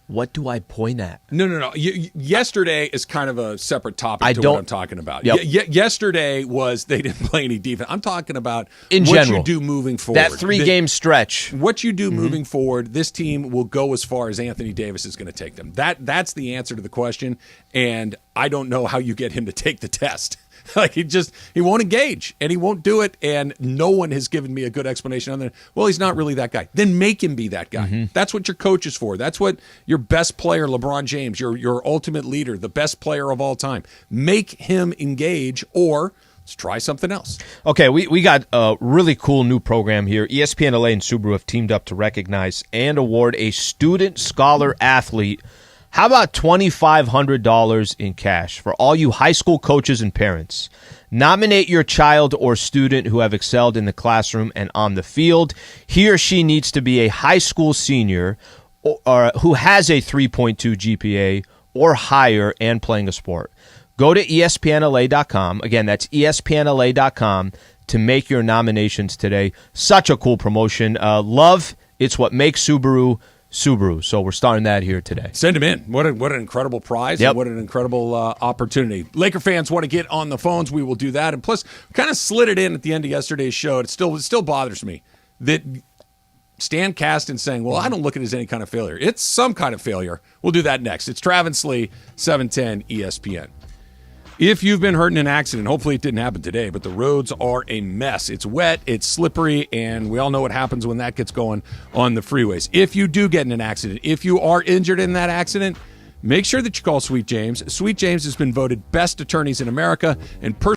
Speaker 1: what do I point at?
Speaker 2: No. Yesterday is kind of a separate topic what I'm talking about.
Speaker 1: Yep.
Speaker 2: Yesterday was they didn't play any defense. I'm talking about
Speaker 1: in
Speaker 2: what
Speaker 1: general,
Speaker 2: you do moving forward.
Speaker 1: That 3-game stretch.
Speaker 2: What you do moving forward, this team will go as far as Anthony Davis is going to take them. That's the answer to the question, and I don't know how you get him to take the test. Like, he won't engage, and he won't do it, and no one has given me a good explanation on that. Well, he's not really that guy. Then make him be that guy. That's what your coach is for. That's what your best player, LeBron James, your ultimate leader, the best player of all time. Make him engage, or let's try something else.
Speaker 1: Okay, we got a really cool new program here. ESPNLA and Subaru have teamed up to recognize and award a student scholar athlete. How about $2,500 in cash for all you high school coaches and parents? Nominate your child or student who have excelled in the classroom and on the field. He or she needs to be a high school senior or who has a 3.2 GPA or higher and playing a sport. Go to ESPNLA.com. Again, that's ESPNLA.com to make your nominations today. Such a cool promotion. Love, it's what makes Subaru. So we're starting that here today.
Speaker 2: Send them in. What an incredible prize.
Speaker 1: Yep.
Speaker 2: And what an incredible opportunity. Laker fans want to get on the phones. We will do that. And plus, kind of slid it in at the end of yesterday's show. It still bothers me that Stan Kasten saying, well, I don't look at it as any kind of failure. It's some kind of failure. We'll do that next. It's Travis Slee, 710 ESPN. If you've been hurt in an accident, hopefully it didn't happen today, but the roads are a mess. It's wet, it's slippery, and we all know what happens when that gets going on the freeways. If you do get in an accident, if you are injured in that accident, make sure that you call Sweet James. Sweet James has been voted best attorneys in America and
Speaker 4: .710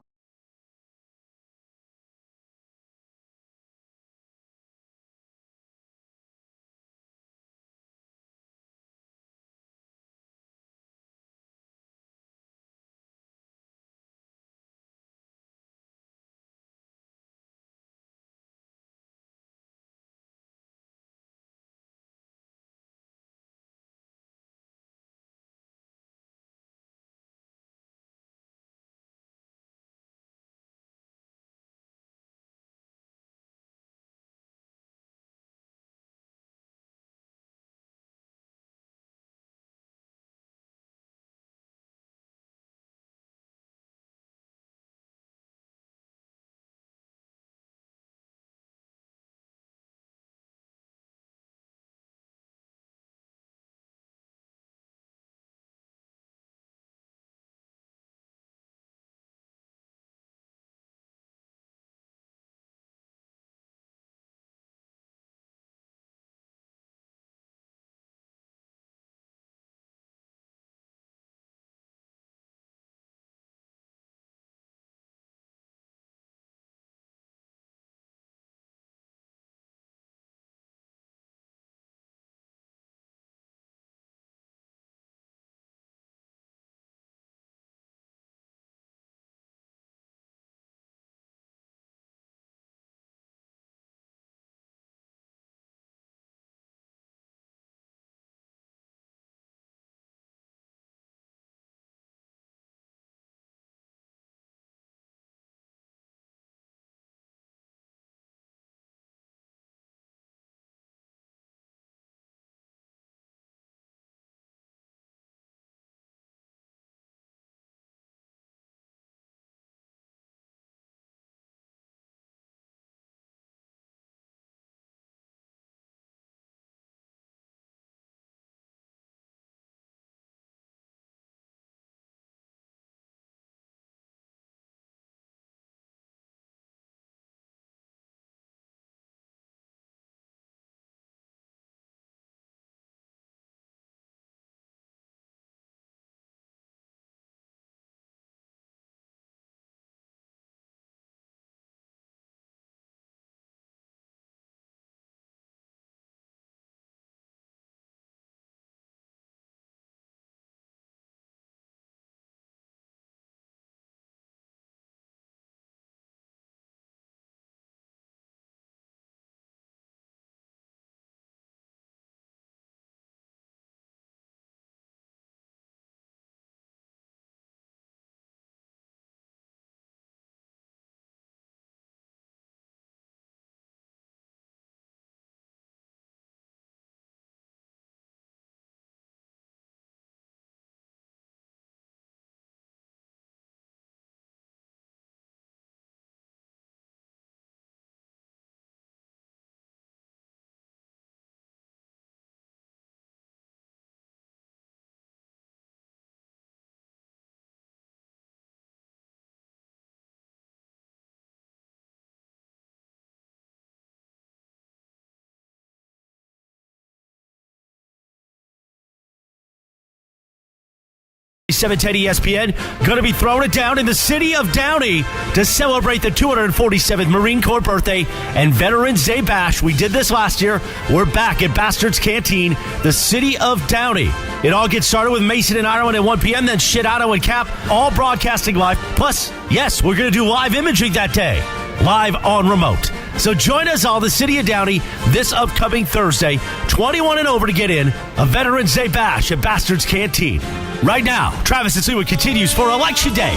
Speaker 4: ESPN, going to be throwing it down in the city of Downey to celebrate the 247th Marine Corps birthday and Veterans Day Bash. We did this last year. We're back at Bastard's Canteen, the city of Downey. It all gets started with Mason and Ireland at 1 p.m., then Shidano and Cap, all broadcasting live. Plus, yes, we're going to do live imaging that day, live on remote. So join us all, the city of Downey, this upcoming Thursday, 21 and over to get in, a Veterans Day Bash at Bastard's Canteen. right now. Travis and Sliwa continues for Election Day.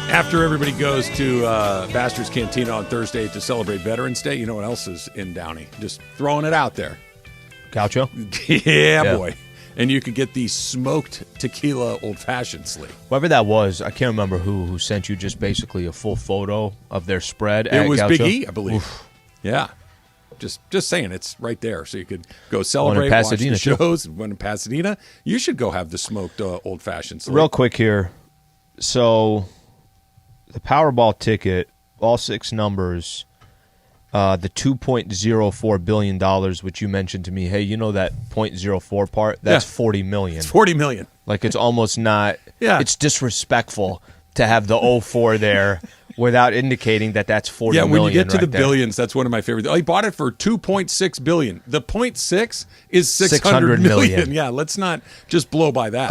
Speaker 2: After everybody goes to Bastards Cantina on Thursday to celebrate Veterans Day, you know what else is in Downey? Just throwing it out there.
Speaker 1: Gaucho?
Speaker 2: yeah, boy. And you could get the smoked tequila old-fashioned sleeve.
Speaker 1: Whoever that was, I can't remember who sent you just basically a full photo of their spread.
Speaker 2: It was
Speaker 1: Gaucho.
Speaker 2: Big E, I believe. Oof. Yeah. Just saying, it's right there. So you could go celebrate, watch the shows. When in Pasadena, you should go have the smoked old-fashioned sleeve.
Speaker 1: Real quick here. So the Powerball ticket, all 6 numbers, the $2.04 billion, which you mentioned to me, hey, you know that 0.04 part? That's $40 million.
Speaker 2: It's $40 million.
Speaker 1: Like, it's almost not,
Speaker 2: it's
Speaker 1: disrespectful to have the 04 there without indicating that that's $40 million.
Speaker 2: Yeah, when you get to
Speaker 1: right
Speaker 2: the
Speaker 1: there.
Speaker 2: billions, that's one of my favorites. He bought it for $2.6 billion. The 0.6 is $600 million. Yeah, let's not just blow by that.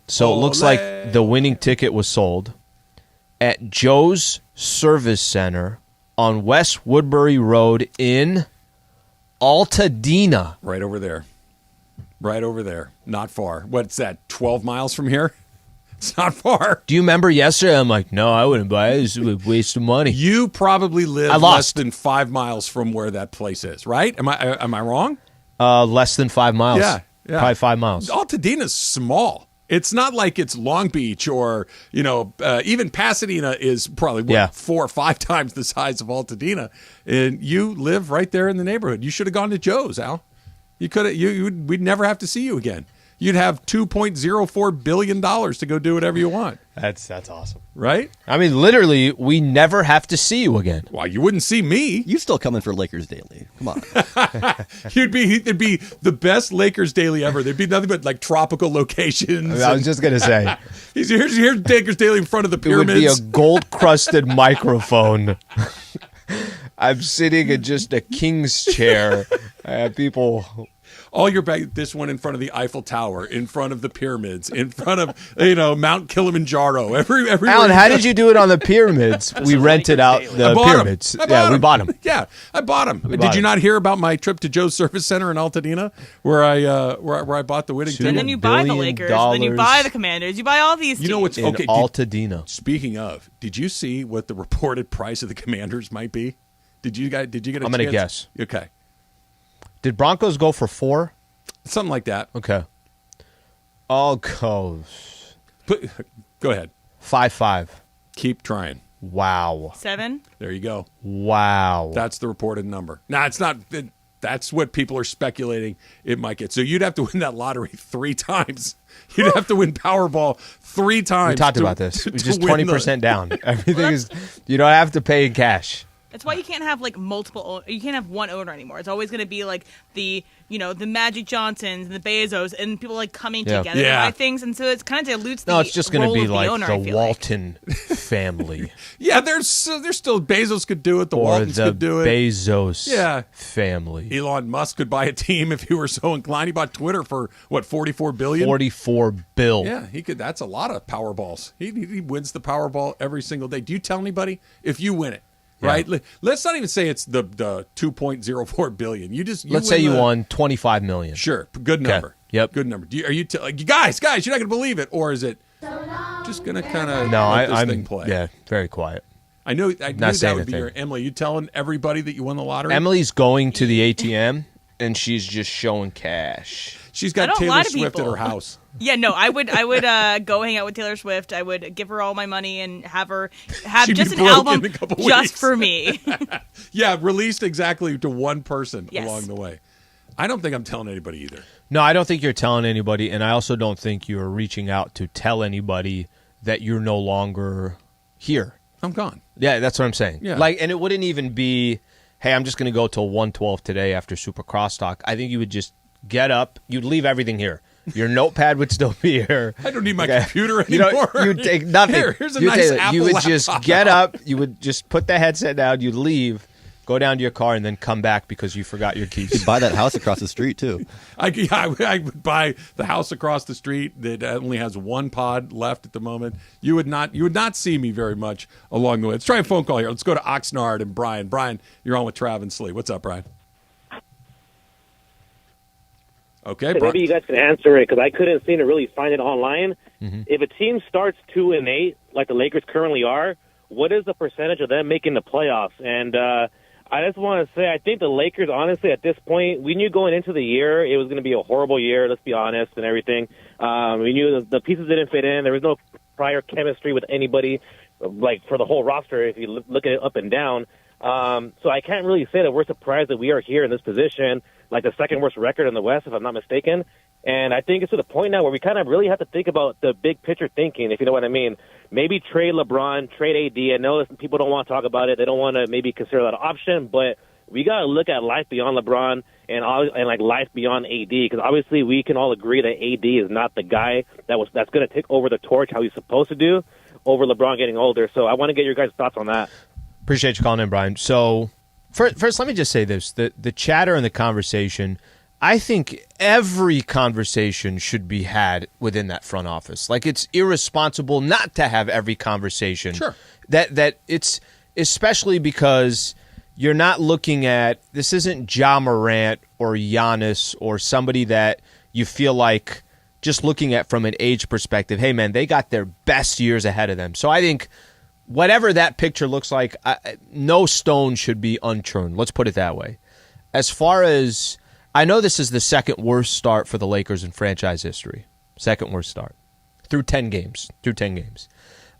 Speaker 1: So it looks like the winning ticket was sold at Joe's Service Center on West Woodbury Road in Altadena.
Speaker 2: Right over there. Right over there. Not far. What's that, 12 miles from here? It's not far.
Speaker 1: Do you remember yesterday? I'm like, no, I wouldn't buy it. It's a waste of money.
Speaker 2: You probably live less than 5 miles from where that place is, right? Am I wrong?
Speaker 1: Less than 5 miles.
Speaker 2: Yeah.
Speaker 1: Probably 5 miles.
Speaker 2: Altadena's small. It's not like it's Long Beach or, even Pasadena is probably 4 or 5 times the size of Altadena. And you live right there in the neighborhood. You should have gone to Joe's, Al. You could have. We'd never have to see you again. You'd have $2.04 billion to go do whatever you want.
Speaker 1: That's awesome.
Speaker 2: Right?
Speaker 1: I mean, literally, we never have to see you again.
Speaker 2: Well, you wouldn't see me.
Speaker 8: You still coming for Lakers Daily. Come on.
Speaker 2: It'd be the best Lakers Daily ever. There'd be nothing but like tropical locations.
Speaker 1: I was just going to say.
Speaker 2: Here's Lakers Daily in front of the pyramids.
Speaker 1: It would be a gold-crusted microphone. I'm sitting in just a king's chair. People...
Speaker 2: All your this one in front of the Eiffel Tower, in front of the pyramids, in front of Mount Kilimanjaro. Everywhere.
Speaker 1: Alan, how did you do it on the pyramids? We rented out the pyramids. We bought them.
Speaker 2: Yeah, I bought them. Did you not hear about my trip to Joe's Service Center in Altadena, where I bought the winning ticket?
Speaker 9: And then you buy the Lakers, then you buy the Commanders, you buy all these teams.
Speaker 2: You know what's okay?
Speaker 1: Altadena.
Speaker 2: Speaking of, did you see what the reported price of the Commanders might be? Did you get a chance?
Speaker 1: I'm going to guess.
Speaker 2: Okay.
Speaker 1: Did Broncos go for 4?
Speaker 2: Something like that.
Speaker 1: Okay. I'll go.
Speaker 2: Go ahead.
Speaker 1: 5-5.
Speaker 2: Keep trying.
Speaker 1: Wow.
Speaker 9: 7.
Speaker 2: There you go.
Speaker 1: Wow.
Speaker 2: That's the reported number. Now, it's not. That's what people are speculating it might get. So you'd have to win that lottery 3 times. You'd have to win Powerball 3 times.
Speaker 1: We talked about this. We're just 20% down. Everything is. You don't have to pay in cash.
Speaker 9: That's why you can't have like multiple. You can't have one owner anymore. It's always going to be like the Magic Johnsons and the Bezos and people like coming together to buy things, and so it's kind of dilutes the.
Speaker 1: No, it's just going to be like
Speaker 9: owner,
Speaker 1: the Walton family.
Speaker 2: Yeah, there's still Bezos could do it. The Waltons could do it.
Speaker 1: Bezos family.
Speaker 2: Elon Musk could buy a team if he were so inclined. He bought Twitter for what, $44 billion?
Speaker 1: $44 billion.
Speaker 2: Yeah, he could. That's a lot of Powerballs. He wins the Powerball every single day. Do you tell anybody if you win it?
Speaker 1: Yeah.
Speaker 2: Right. Let's not even say it's the $2.04 billion.
Speaker 1: Let's say you won $25 million.
Speaker 2: Sure, good number.
Speaker 1: Okay. Yep,
Speaker 2: good number. Are you guys? You're not going to believe it, or is it just going to kind of let this thing play?
Speaker 1: Yeah, very quiet.
Speaker 2: I knew that would be your Emily. You telling everybody that you won the lottery?
Speaker 1: Emily's going to the ATM and she's just showing cash.
Speaker 2: She's got Taylor Swift at her house.
Speaker 9: Yeah, no, I would go hang out with Taylor Swift. I would give her all my money and have just an album just for me.
Speaker 2: Yeah, released exactly to one person along the way. I don't think I'm telling anybody either.
Speaker 1: No, I don't think you're telling anybody, and I also don't think you're reaching out to tell anybody that you're no longer here.
Speaker 2: I'm gone.
Speaker 1: Yeah, that's what I'm saying.
Speaker 2: Yeah.
Speaker 1: And it wouldn't even be, hey, I'm just going to go till 1:12 today after Super Crosstalk. I think you would just get up. You'd leave everything here. Your notepad would still be here.
Speaker 2: I don't need my computer anymore.
Speaker 1: You'd take nothing.
Speaker 2: Here's a nice Apple
Speaker 1: You would
Speaker 2: laptop.
Speaker 1: just get up. You would just put the headset down. You'd leave, go down to your car, and then come back because you forgot your keys.
Speaker 8: You could buy that house across the street, too.
Speaker 2: I would buy the house across the street that only has one pod left at the moment. You would not see me very much along the way. Let's try a phone call here. Let's go to Oxnard and Brian. Brian, you're on with Trav and Slee. What's up, Brian? Okay,
Speaker 10: maybe you guys can answer it because I couldn't seem to really find it online. If a team starts 2-8, like the Lakers currently are, what is the percentage of them making the playoffs? And I just want to say, I think the Lakers, honestly, at this point, we knew going into the year it was going to be a horrible year, let's be honest, and everything. We knew the pieces didn't fit in. There was no prior chemistry with anybody, like, for the whole roster, if you look at it up and down. So I can't really say that we're surprised that we are here in this position, like the second worst record in the West, if I'm not mistaken. And I think it's to the point now where we kind of really have to think about the big picture thinking, if you know what I mean. Maybe trade LeBron, trade AD. I know people don't want to talk about it. They don't want to maybe consider that an option, but we got to look at life beyond LeBron and like life beyond AD, because obviously we can all agree that AD is not the guy that's going to take over the torch how he's supposed to do over LeBron getting older. So I want to get your guys' thoughts on that.
Speaker 1: Appreciate you calling in, Brian. So first, let me just say this. The chatter and the conversation, I think every conversation should be had within that front office. Like, it's irresponsible not to have every conversation.
Speaker 2: Sure.
Speaker 1: That it's especially because you're not looking at, this isn't Ja Morant or Giannis or somebody that you feel like just looking at from an age perspective, hey, man, they got their best years ahead of them. So I think whatever that picture looks like, no stone should be unturned. Let's put it that way. As far as, I know this is the second worst start for the Lakers in franchise history. Second worst start. Through 10 games.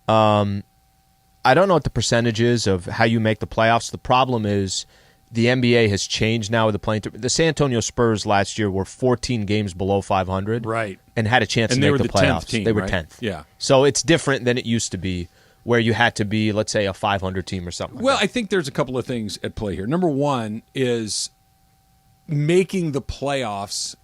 Speaker 1: I don't know what the percentage is of how you make the playoffs. The problem is the NBA has changed now with the playing. The San Antonio Spurs last year were 14 games below 500.
Speaker 2: Right.
Speaker 1: And had a chance to make the playoffs.
Speaker 2: 10th team,
Speaker 1: they were
Speaker 2: right?
Speaker 1: 10th.
Speaker 2: Yeah.
Speaker 1: So it's different than it used to be, where you had to be, let's say, a 500 team or something.
Speaker 2: Well, I think there's a couple of things at play here. Number one is making the playoffs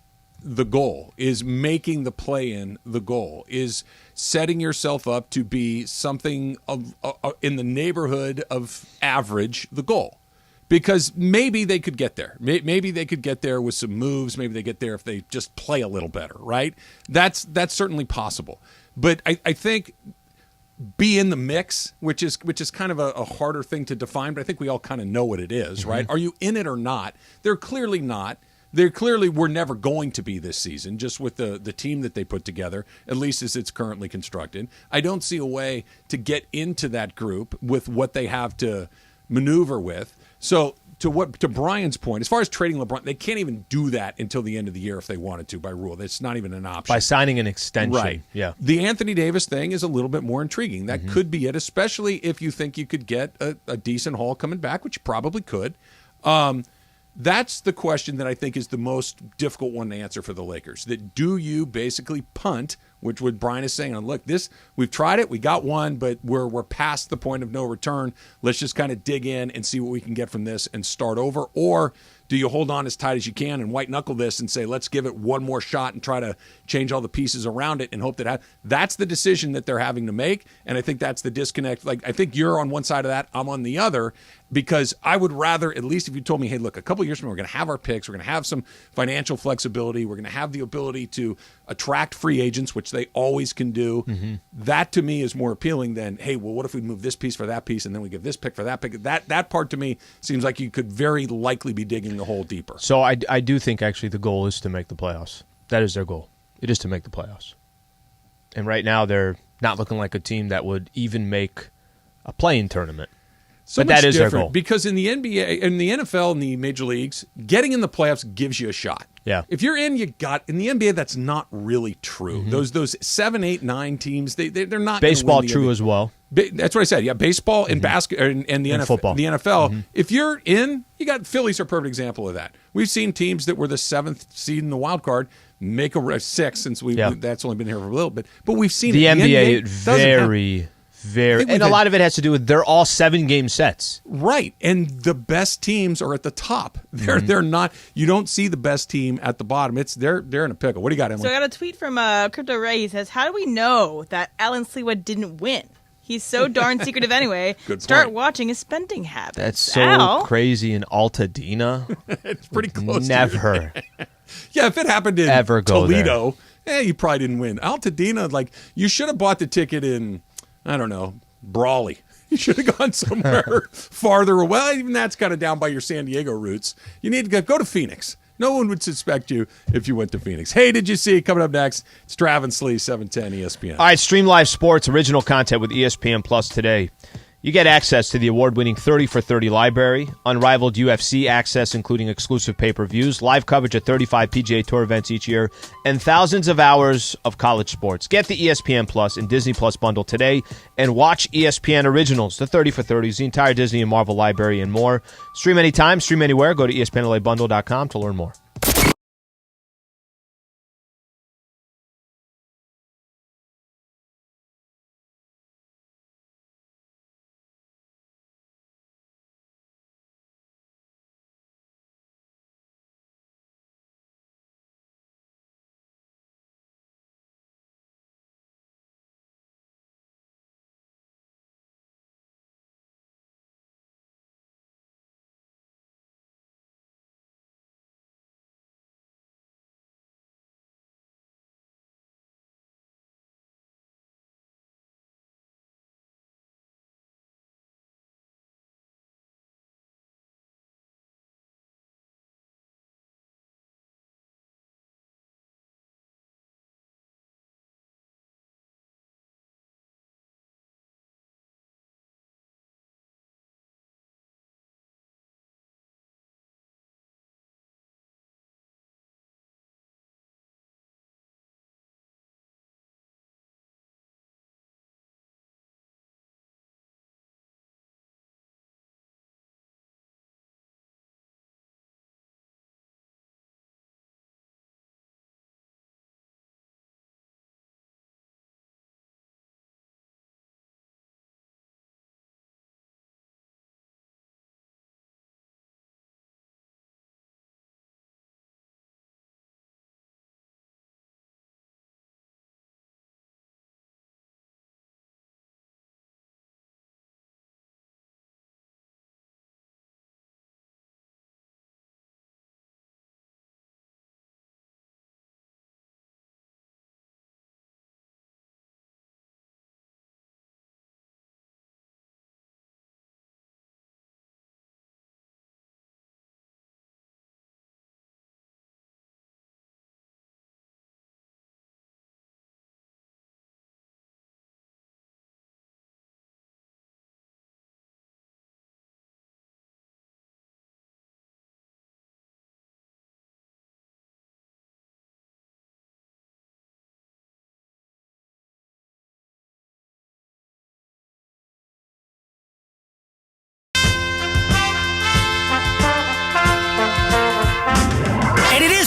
Speaker 2: the goal, is making the play-in the goal, is setting yourself up to be something of in the neighborhood of average the goal. Because maybe they could get there. Maybe they could get there with some moves. Maybe they get there if they just play a little better, right? That's certainly possible. But I think be in the mix, which is kind of a harder thing to define, but I think we all kind of know what it is, right? Are you in it or not? They're clearly not. They're clearly were never going to be this season, just with the team that they put together, at least as it's currently constructed. I don't see a way to get into that group with what they have to maneuver with. So to Brian's point, as far as trading LeBron, they can't even do that until the end of the year if they wanted to by rule. That's not even an option.
Speaker 1: By signing an extension.
Speaker 2: Right.
Speaker 1: Yeah.
Speaker 2: The Anthony Davis thing is a little bit more intriguing. That could be it, especially if you think you could get a decent haul coming back, which you probably could. That's the question that I think is the most difficult one to answer for the Lakers. That do you basically punt, which what Brian is saying, look, this we've tried it, we got one, but we're past the point of no return. Let's just kind of dig in and see what we can get from this and start over. Or do you hold on as tight as you can and white knuckle this and say, let's give it one more shot and try to change all the pieces around it and hope that that's the decision that they're having to make. And I think that's the disconnect. Like, I think you're on one side of that, I'm on the other, because I would rather, at least if you told me, hey, look, a couple of years from now, we're going to have our picks, we're going to have some financial flexibility, we're going to have the ability to attract free agents, which they always can do. That to me is more appealing than, hey, well, what if we move this piece for that piece and then we give this pick for that pick? That part to me seems like you could very likely be digging the hole deeper.
Speaker 1: So I do think actually the goal is to make the playoffs. That is their goal. It is to make the playoffs. And right now they're not looking like a team that would even make a play-in tournament.
Speaker 2: So
Speaker 1: but
Speaker 2: much
Speaker 1: that is their
Speaker 2: different
Speaker 1: goal.
Speaker 2: because in the NBA, in the NFL, and the major leagues, getting in the playoffs gives you a shot.
Speaker 1: Yeah.
Speaker 2: If you're in, you got. In the NBA, that's not really true. Those 7, 8, 9 teams, they're not.
Speaker 1: Baseball
Speaker 2: gonna win the
Speaker 1: true
Speaker 2: NBA.
Speaker 1: as well.
Speaker 2: That's what I said. Yeah, baseball and basketball and the NFL.
Speaker 1: Football.
Speaker 2: The NFL. If you're in, you got Phillies are a perfect example of that. We've seen teams that were the 7th seed in the wild card make a 6 since that's only been here for a little bit. But we've seen
Speaker 1: the
Speaker 2: it.
Speaker 1: NBA
Speaker 2: NBA
Speaker 1: very, and a lot of it has to do with they're all 7-game sets.
Speaker 2: Right, and the best teams are at the top. They're not. You don't see the best team at the bottom. They're in a pickle. What do you got, Emily?
Speaker 9: So I got a tweet from Crypto Ray. He says, "How do we know that Alan Sliwa didn't win? He's so darn secretive anyway.
Speaker 2: Good
Speaker 9: Start
Speaker 2: point.
Speaker 9: watching his spending habits."
Speaker 1: That's so
Speaker 9: Al?
Speaker 1: crazy in Altadena.
Speaker 2: It's pretty close.
Speaker 1: Never.
Speaker 2: Yeah, if it happened in
Speaker 1: Ever go
Speaker 2: Toledo, you probably didn't win. Altadena, like you should have bought the ticket in, I don't know, Brawley. You should have gone somewhere farther away. Well, even that's kind of down by your San Diego roots. You need to go to Phoenix. No one would suspect you if you went to Phoenix. Hey, did you see? Coming up next, it's Trav and Slee, 710 ESPN.
Speaker 1: All right, Stream Live Sports, original content with ESPN Plus today. You get access to the award-winning 30 for 30 library, unrivaled UFC access, including exclusive pay-per-views, live coverage at 35 PGA Tour events each year, and thousands of hours of college sports. Get the ESPN Plus and Disney Plus bundle today and watch ESPN Originals, the 30 for 30s, the entire Disney and Marvel library, and more. Stream anytime, stream anywhere. Go to ESPNLABundle.com to learn more.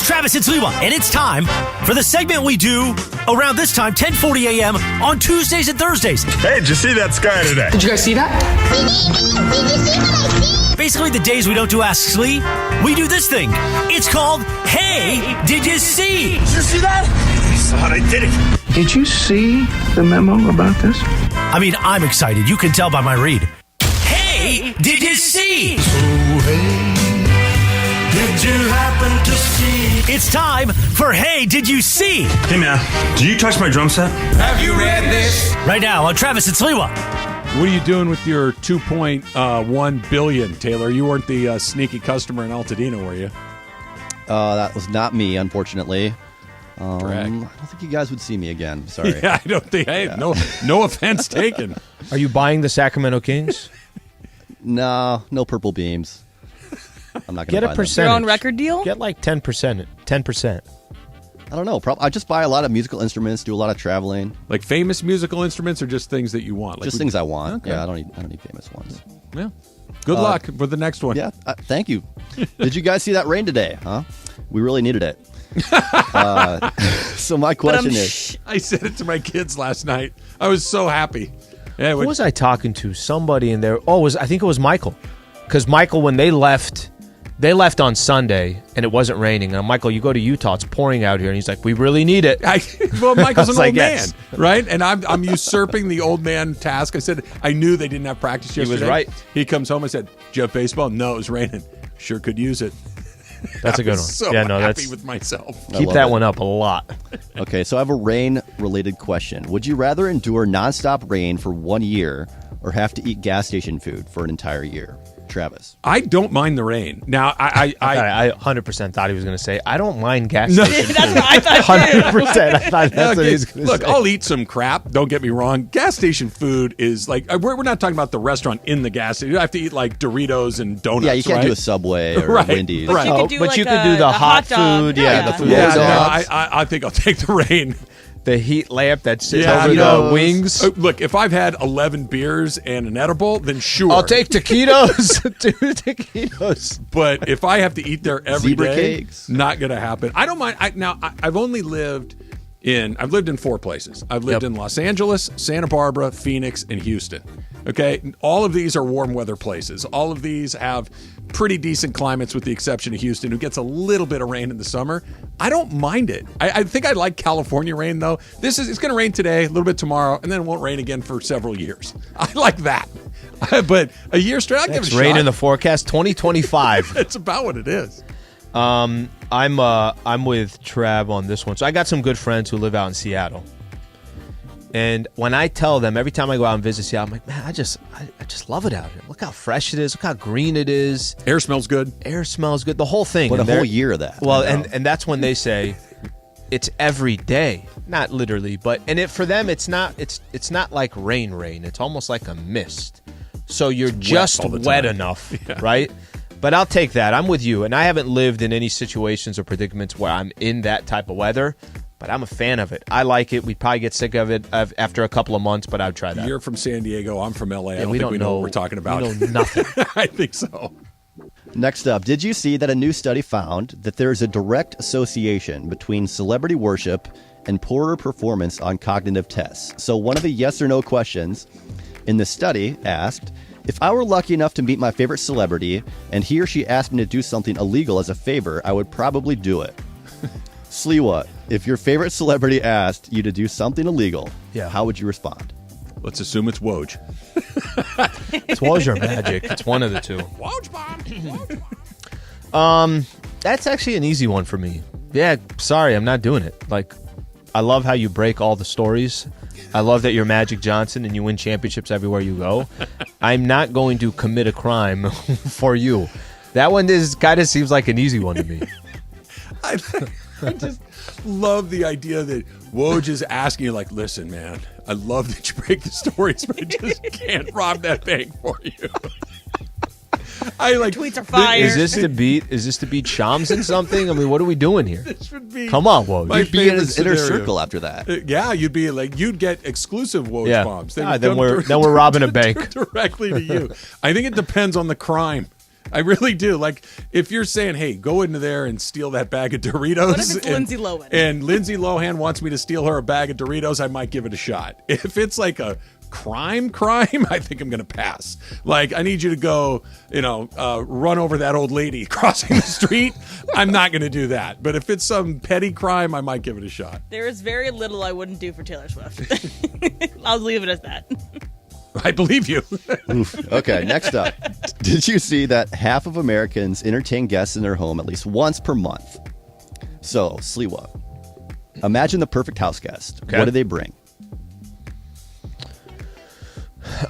Speaker 4: Travis and Sliwa, and it's time for the segment we do around this time, 10:40 a.m. on Tuesdays and Thursdays.
Speaker 3: Hey, did you see that sky today?
Speaker 11: Did you guys see that?
Speaker 4: Basically, the days we don't do Ask Slee, we do this thing. It's called Hey, Did You See?
Speaker 3: Did you see that? I saw it, I did it.
Speaker 11: Did you see the memo about this?
Speaker 4: I mean, I'm excited. You can tell by my read. Hey, did you see?
Speaker 12: So hey, did you happen to see?
Speaker 4: It's time for Hey, Did You See?
Speaker 13: Hey, man, did you touch my drum set?
Speaker 12: Have you read this?
Speaker 4: Right now on Travis and Sliwa.
Speaker 2: What are you doing with your $2.1 billion, Taylor? You weren't the sneaky customer in Altadena, were you?
Speaker 8: That was not me, unfortunately.
Speaker 2: Drag.
Speaker 8: I don't think you guys would see me again. Sorry.
Speaker 2: Yeah, I don't think. Hey, no offense taken.
Speaker 1: Are you buying the Sacramento Kings?
Speaker 8: No purple beams. I'm not going to
Speaker 1: get
Speaker 8: buy
Speaker 1: a percentage.
Speaker 9: Your own record deal?
Speaker 1: Get like 10%. 10%.
Speaker 8: I don't know. I just buy a lot of musical instruments, do a lot of traveling.
Speaker 2: Like famous musical instruments, or just things that you want?
Speaker 8: Just things I want.
Speaker 2: Okay.
Speaker 8: Yeah, I don't need famous ones.
Speaker 2: Yeah. Good luck with the next one.
Speaker 8: Yeah. Thank you. Did you guys see that rain today? Huh? We really needed it. So my question is,
Speaker 2: I said it to my kids last night. I was so happy. Yeah,
Speaker 1: who was I talking to? Somebody in there. Oh, I think it was Michael. Because Michael, when they left on Sunday and it wasn't raining. And Michael, you go to Utah, it's pouring out here, and he's like, "We really need it."
Speaker 2: Well, Michael's an old man,
Speaker 1: yes.
Speaker 2: right? And I'm usurping the old man task. I said I knew they didn't have practice yesterday.
Speaker 1: He was right.
Speaker 2: He comes home and said, "Do you have baseball?" No, it was raining. Sure could use it.
Speaker 1: That's a good one.
Speaker 2: So happy with myself.
Speaker 1: Keep that one up a lot.
Speaker 8: Okay, so I have a rain-related question. Would you rather endure nonstop rain for 1 year or have to eat gas station food for an entire year? Travis.
Speaker 2: I don't mind the rain. Now, I
Speaker 1: 100% thought he was going to say, I don't mind gas station.
Speaker 9: That's what I thought.
Speaker 1: 100%. I thought that's what he was going to say.
Speaker 2: Look, I'll eat some crap. Don't get me wrong. Gas station food is like, we're not talking about the restaurant in the gas station. You have to eat like Doritos and donuts.
Speaker 8: Yeah, you can't
Speaker 2: right?
Speaker 8: do a Subway or
Speaker 2: Right.
Speaker 8: Wendy's.
Speaker 9: But you could do,
Speaker 1: the hot food.
Speaker 9: Yeah,
Speaker 1: the food.
Speaker 2: Yeah, no,
Speaker 1: dogs.
Speaker 2: I think I'll take the rain.
Speaker 1: The heat lamp that sits
Speaker 2: Yeah,
Speaker 1: over
Speaker 2: no.
Speaker 1: the wings.
Speaker 2: Look, if I've had 11 beers and an edible, then sure.
Speaker 1: I'll take taquitos. 2 taquitos.
Speaker 2: But if I have to eat there every
Speaker 8: Zebra
Speaker 2: day,
Speaker 8: cakes.
Speaker 2: not going to happen. I don't mind. I've only lived in 4 places. I've lived in Los Angeles, Santa Barbara, Phoenix, and Houston. Okay? All of these are warm weather places. All of these have pretty decent climates with the exception of Houston, who gets a little bit of rain in the summer. I don't mind it. I think I like California rain, though. It's going to rain today, a little bit tomorrow, and then it won't rain again for several years. I like that. But a year straight, I'll give it a shot.
Speaker 1: Rain in the forecast 2025.
Speaker 2: It's about what it is.
Speaker 1: I'm with Trav on this one. So I got some good friends who live out in Seattle. And when I tell them, every time I go out and visit Seattle, I'm like, man, I just love it out here. Look how fresh it is. Look how green it is.
Speaker 2: Air smells good.
Speaker 1: Air smells good. The whole thing.
Speaker 8: But a whole year of that.
Speaker 1: Well, and that's when they say it's every day. Not literally, but for them it's not like rain. It's almost like a mist. So you're just wet enough, right? But I'll take that. I'm with you. And I haven't lived in any situations or predicaments where I'm in that type of weather. But I'm a fan of it. I like it. We'd probably get sick of it after a couple of months, but I'd try that.
Speaker 2: You're from San Diego. I'm from LA.
Speaker 1: Yeah,
Speaker 2: I don't think we know what we're talking about.
Speaker 1: We know nothing.
Speaker 2: I think so.
Speaker 8: Next up, did you see that a new study found that there is a direct association between celebrity worship and poorer performance on cognitive tests? So one of the yes or no questions in the study asked, if I were lucky enough to meet my favorite celebrity and he or she asked me to do something illegal as a favor, I would probably do it. Sliwa, if your favorite celebrity asked you to do something illegal, how would you respond?
Speaker 2: Let's assume it's Woj.
Speaker 1: It's Woj or Magic. It's one of the two.
Speaker 2: Woj bomb.
Speaker 1: That's actually an easy one for me. Yeah, sorry, I'm not doing it. Like, I love how you break all the stories. I love that you're Magic Johnson and you win championships everywhere you go. I'm not going to commit a crime for you. That one kind of seems like an easy one to me.
Speaker 2: I just love the idea that Woj is asking you, like, listen, man, I love that you break the stories, but I just can't rob that bank for you.
Speaker 9: Tweets are fire.
Speaker 1: Is this to beat Shams in something? I mean, what are we doing here?
Speaker 2: This would be
Speaker 1: Come on, Woj.
Speaker 8: You'd be in his inner circle after that.
Speaker 2: Yeah, you'd get exclusive Woj bombs.
Speaker 1: Then we're robbing a bank
Speaker 2: directly to you. I think it depends on the crime. I really do. Like, if you're saying, hey, go into there and steal that bag of Doritos.
Speaker 9: What if it's Lindsay Lohan?
Speaker 2: And Lindsay Lohan wants me to steal her a bag of Doritos, I might give it a shot. If it's like a crime, I think I'm going to pass. Like, I need you to go, run over that old lady crossing the street. I'm not going to do that. But if it's some petty crime, I might give it a shot.
Speaker 9: There is very little I wouldn't do for Taylor Swift. I'll leave it as that.
Speaker 2: I believe you.
Speaker 8: Oof. Okay, next up. Did you see that half of Americans entertain guests in their home at least once per month? So, Sliwa, imagine the perfect house guest. Okay. What do they bring?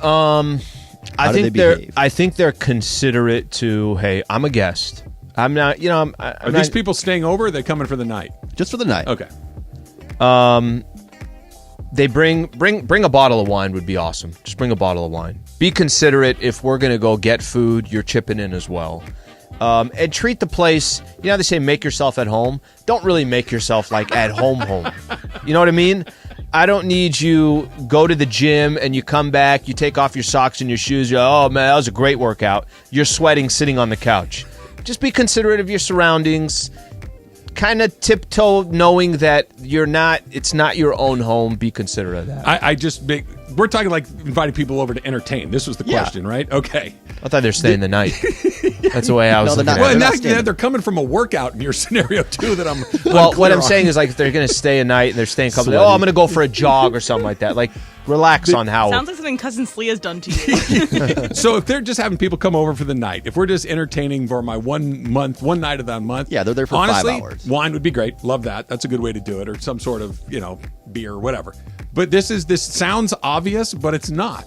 Speaker 1: I think they're considerate to, hey, I'm a guest. I'm not,
Speaker 2: Are these people staying over, or are they coming for the night?
Speaker 8: Just for the night.
Speaker 2: Okay.
Speaker 1: They bring a bottle of wine would be awesome. Just bring a bottle of wine. Be considerate. If we're going to go get food, you're chipping in as well. And treat the place, they say make yourself at home. Don't really make yourself like at home. You know what I mean? I don't need you go to the gym and you come back, you take off your socks and your shoes. You're, oh, man, that was a great workout. You're sweating sitting on the couch. Just be considerate of your surroundings. Kind of tiptoe, knowing that it's not your own home. Be considerate of that.
Speaker 2: We're talking like inviting people over to entertain. This was the question, right? Okay.
Speaker 1: I thought they're staying the night. That's the way I was looking at it.
Speaker 2: Well, they're coming from a workout in your scenario too. That I'm.
Speaker 1: Well, what I'm saying is, like, if they're going to stay a night and they're staying a couple days, I'm going to go for a jog or something like that. Like, relax on how.
Speaker 9: Sounds like something Cousin Slia's done to you.
Speaker 2: So if they're just having people come over for the night, if we're just entertaining for my 1 night of that month,
Speaker 8: they're there for
Speaker 2: honestly,
Speaker 8: 5 hours.
Speaker 2: Wine would be great. Love that. That's a good way to do it, or some sort of beer or whatever. But this sounds obvious, but it's not.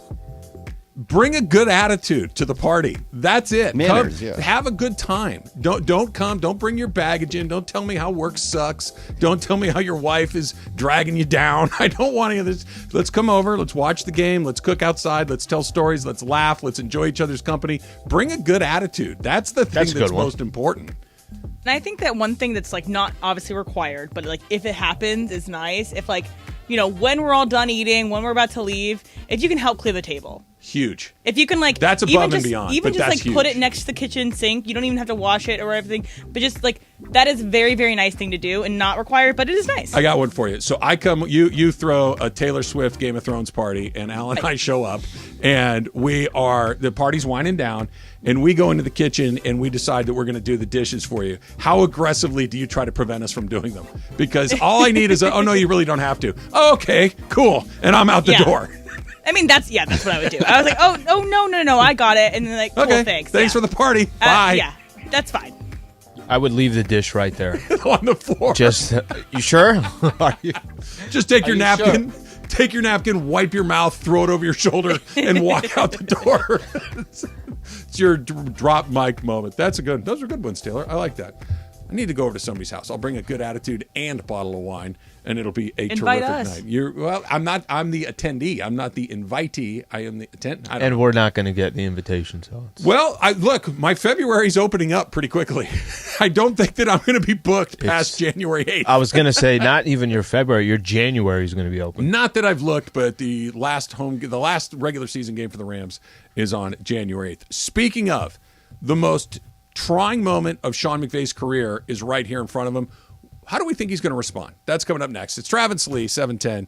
Speaker 2: bring a good attitude to the party. That's it.
Speaker 8: Manners,
Speaker 2: Have a good time. Don't come. Don't bring your baggage in. Don't tell me how work sucks. Don't tell me how your wife is dragging you down. I don't want any of this. Let's come over. Let's watch the game. Let's cook outside. Let's tell stories. Let's laugh. Let's enjoy each other's company. Bring a good attitude. That's the thing that's most important.
Speaker 9: And I think that one thing that's like not obviously required, but like if it happens is nice. If like, when we're all done eating, when we're about to leave, if you can help clear the table.
Speaker 2: Huge.
Speaker 9: If you can
Speaker 2: that's above and beyond.
Speaker 9: Even just like
Speaker 2: huge.
Speaker 9: put it next to the kitchen sink. You don't even have to wash it or everything. But just like that is a very, very nice thing to do and not required, but it is nice.
Speaker 2: I got one for you. So I come, you throw a Taylor Swift Game of Thrones party, and Al and I show up, and the party's winding down, and we go into the kitchen and we decide that we're going to do the dishes for you. How aggressively do you try to prevent us from doing them? Because all I need is oh no, you really don't have to. Oh, okay, cool. And I'm out the door.
Speaker 9: I mean, that's what I would do. I was like, oh no, I got it. And then like, cool,
Speaker 2: okay,
Speaker 9: thanks.
Speaker 2: Thanks for the party. Bye.
Speaker 9: Yeah, that's fine.
Speaker 1: I would leave the dish right there.
Speaker 2: On the floor.
Speaker 1: Just, you sure?
Speaker 2: Just take your napkin. Sure? Take your napkin, wipe your mouth, throw it over your shoulder, and walk out the door. It's your drop mic moment. Those are good ones, Taylor. I like that. I need to go over to somebody's house. I'll bring a good attitude and a bottle of wine, and it'll be a
Speaker 9: Invite
Speaker 2: terrific
Speaker 9: us.
Speaker 2: night. I'm the attendee. I'm not the invitee. I am the attendant.
Speaker 1: And we're not going to get the invitation.
Speaker 2: Well, look, my February's opening up pretty quickly. I don't think that I'm going to be booked past January 8th.
Speaker 1: I was going to say, not even your February. Your January is going to be open.
Speaker 2: Not that I've looked, but the last regular season game for the Rams is on January 8th. Speaking of, the most trying moment of Sean McVay's career is right here in front of him. How do we think he's going to respond? That's coming up next. It's Travis Lee, 710.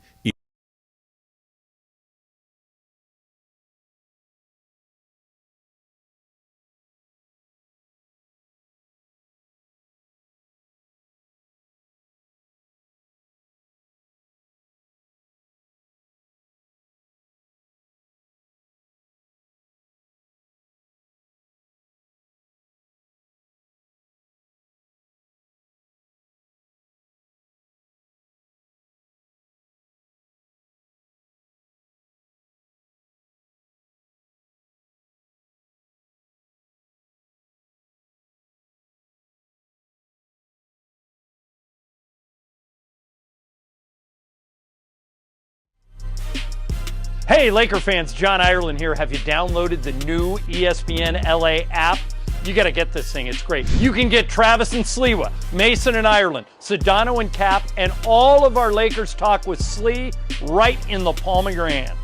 Speaker 5: Hey, Laker fans, John Ireland here. Have you downloaded the new ESPNLA app? You got to get this thing. It's great. You can get Travis and Sliwa, Mason and Ireland, Sedano and Cap, and all of our Lakers talk with Slee right in the palm of your hand.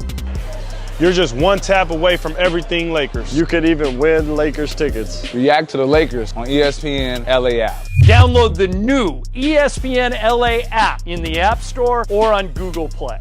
Speaker 6: You're just one tap away from everything Lakers. You could even win Lakers tickets.
Speaker 7: React to the Lakers on ESPNLA app.
Speaker 5: Download the new ESPNLA app in the App Store or on Google Play.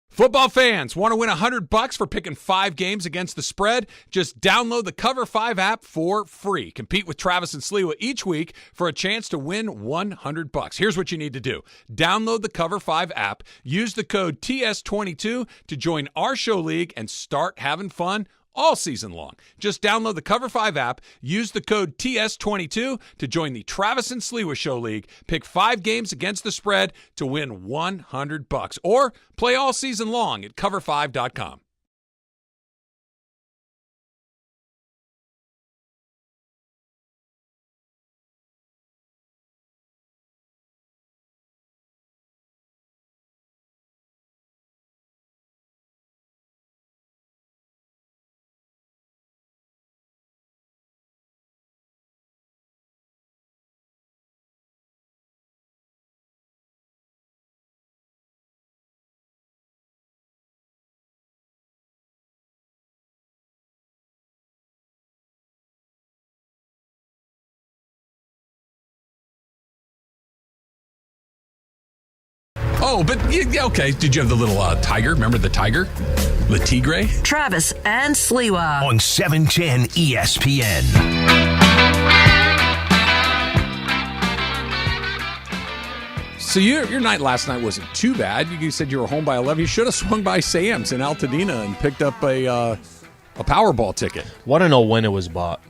Speaker 2: Football fans, want to win $100 for picking 5 games against the spread? Just download the Cover 5 app for free. Compete with Travis and Sliwa each week for a chance to win $100. Here's what you need to do. Download the Cover 5 app, use the code TS22 to join our show league and start having fun all season long. Just download the Cover 5 app, use the code TS22 to join the Travis and Sliwa Show League, pick 5 games against the spread to win $100, or play all season long at cover5.com. Oh, but okay. Did you have the little tiger? Remember the tiger? The tigre?
Speaker 14: Travis and Sliwa
Speaker 4: on 710 ESPN.
Speaker 2: So your night last night wasn't too bad. You said you were home by 11. You should have swung by Sam's in Altadena and picked up a Powerball ticket.
Speaker 1: Want to know when it was bought?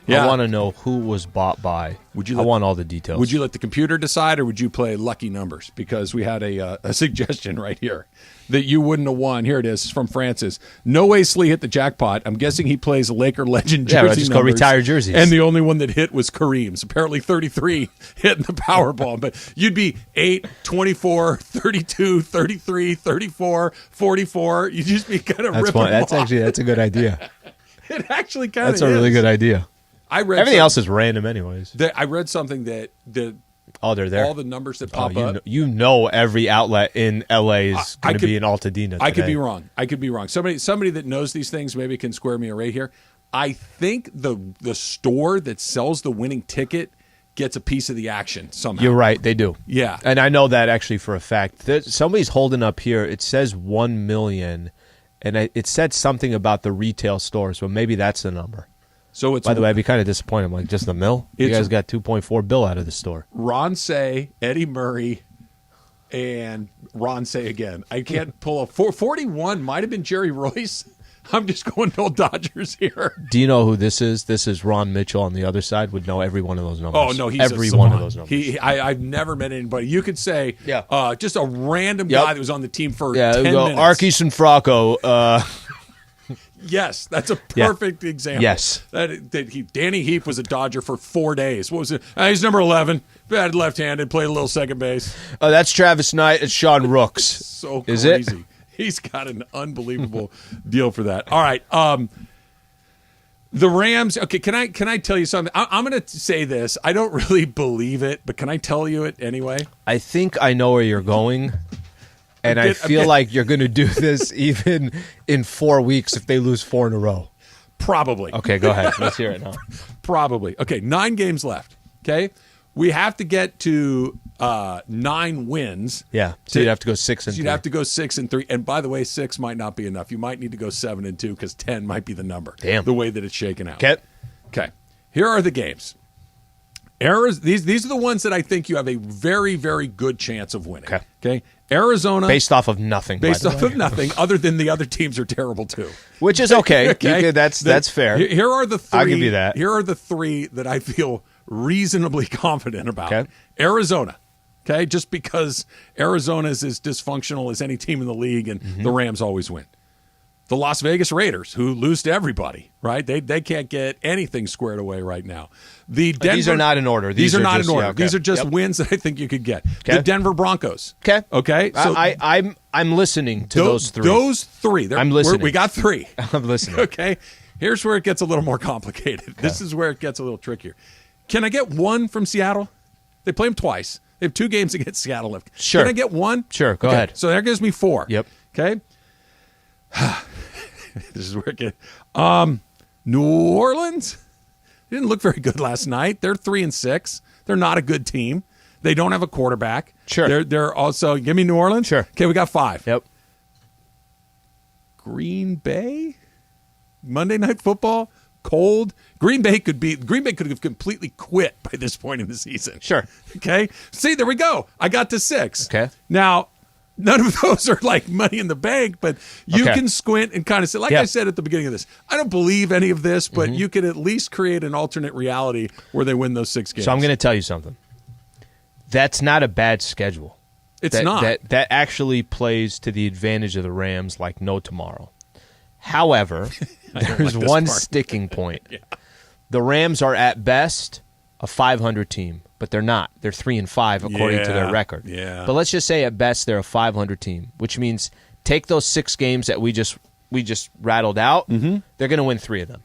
Speaker 2: Yeah.
Speaker 1: I want to know who was bought by. I want all the details.
Speaker 2: Would you let the computer decide, or would you play lucky numbers? Because we had a suggestion right here that you wouldn't have won. Here it is. It's from Francis. No way Slee hit the jackpot. I'm guessing he plays Laker legend jersey
Speaker 1: just
Speaker 2: numbers.
Speaker 1: go retire jerseys.
Speaker 2: And the only one that hit was Kareem's. Apparently 33 hitting the Powerball. But you'd be 8, 24, 32, 33, 34, 44. You'd just be kind of ripping them off.
Speaker 1: That's a good idea.
Speaker 2: It actually kind of is.
Speaker 1: That's a really good idea.
Speaker 2: Everything
Speaker 1: else is random anyways.
Speaker 2: I read something that
Speaker 1: they're there.
Speaker 2: All the numbers that pop up.
Speaker 1: You know every outlet in LA is going to be in Altadena today.
Speaker 2: I could be wrong. Somebody that knows these things maybe can square me away here. I think the store that sells the winning ticket gets a piece of the action somehow.
Speaker 1: You're right. They do.
Speaker 2: Yeah.
Speaker 1: And I know that actually for a fact. Somebody's holding up here. It says 1 million, and it said something about the retail stores, but maybe that's the number.
Speaker 2: So it's,
Speaker 1: by the way, I'd be kind of disappointed. I'm like, just the mill? You guys got 2.4 bill out of the store.
Speaker 2: Ron Say, Eddie Murray, and Ron Say again. I can't pull a 41. Might have been Jerry Royce. I'm just going to old Dodgers here.
Speaker 1: Do you know who this is? This is Ron Mitchell on the other side. Would know every one of those numbers.
Speaker 2: Oh no, he's
Speaker 1: every one of those numbers.
Speaker 2: I've never met anybody. You could say, just a random guy that was on the team for 10 minutes.
Speaker 1: Arquis and Fracco.
Speaker 2: Yes, that's a perfect example.
Speaker 1: Yes.
Speaker 2: Danny Heap was a Dodger for 4 days. What was it? He's number 11. Bad left-handed, played a little second base.
Speaker 1: Oh, that's Travis Knight. It's Sean Rooks.
Speaker 2: So
Speaker 1: Is
Speaker 2: crazy.
Speaker 1: It?
Speaker 2: He's got an unbelievable deal for that. All right. The Rams. Okay, can I tell you something? I'm going to say this. I don't really believe it, but can I tell you it anyway?
Speaker 1: I think I know where you're going. And I feel like you're going to do this even in 4 weeks if they lose 4 in a row.
Speaker 2: Probably.
Speaker 1: Okay, go ahead. Let's hear it now.
Speaker 2: Probably. Okay, 9 games left. Okay? We have to get to 9 wins.
Speaker 1: Yeah, so you'd have to go 6 and 3.
Speaker 2: You'd have to go 6 and 3. And by the way, 6 might not be enough. You might need to go 7 and 2 because 10 might be the number.
Speaker 1: Damn.
Speaker 2: The way that it's shaken out.
Speaker 1: Okay.
Speaker 2: Here are the games. These are the ones that I think you have a very, very good chance of winning. Okay. Arizona.
Speaker 1: Based off of nothing.
Speaker 2: Other than the other teams are terrible too.
Speaker 1: Which is okay. That's fair.
Speaker 2: Here are the 3.
Speaker 1: I'll give you that.
Speaker 2: Here are the 3 that I feel reasonably confident about.
Speaker 1: Okay.
Speaker 2: Arizona. Okay. Just because Arizona is as dysfunctional as any team in the league and the Rams always win. The Las Vegas Raiders, who lose to everybody, right? They can't get anything squared away right now.
Speaker 1: These are not in order.
Speaker 2: These are not
Speaker 1: just,
Speaker 2: in order.
Speaker 1: Yeah, okay.
Speaker 2: These are just wins that I think you could get. The Denver Broncos. Okay.
Speaker 1: So I'm listening to those 3.
Speaker 2: Those 3.
Speaker 1: I'm listening.
Speaker 2: We got 3.
Speaker 1: I'm listening.
Speaker 2: Okay. Here's where it gets a little more complicated. Okay. This is where it gets a little trickier. Can I get 1 from Seattle? They play them twice. They have 2 games against Seattle left.
Speaker 1: Sure.
Speaker 2: Can I get 1?
Speaker 1: Sure. Go ahead.
Speaker 2: So that gives me 4.
Speaker 1: Yep.
Speaker 2: Okay. This is where it gets. New Orleans didn't look very good last night. They're 3-6. They're not a good team. They don't have a quarterback.
Speaker 1: Sure.
Speaker 2: They're also. Give me New Orleans.
Speaker 1: Sure.
Speaker 2: Okay, we got 5.
Speaker 1: Yep.
Speaker 2: Green Bay, Monday Night Football, cold. Green Bay could have completely quit by this point in the season.
Speaker 1: Sure.
Speaker 2: Okay. See, there we go. I got to 6.
Speaker 1: Okay.
Speaker 2: Now. None of those are like money in the bank, but you can squint and kind of say, I said at the beginning of this, I don't believe any of this, but you could at least create an alternate reality where they win those 6 games.
Speaker 1: So I'm going to tell you something. That's not a bad schedule.
Speaker 2: It's not.
Speaker 1: That actually plays to the advantage of the Rams like no tomorrow. However, there's one sticking point.
Speaker 2: Yeah.
Speaker 1: The Rams are at best a 500 team. But they're not. They're 3-5 according to their record.
Speaker 2: Yeah.
Speaker 1: But let's just say at best they're a 500 team, which means take those 6 games that we just rattled out. Mm-hmm. They're going to win 3 of them.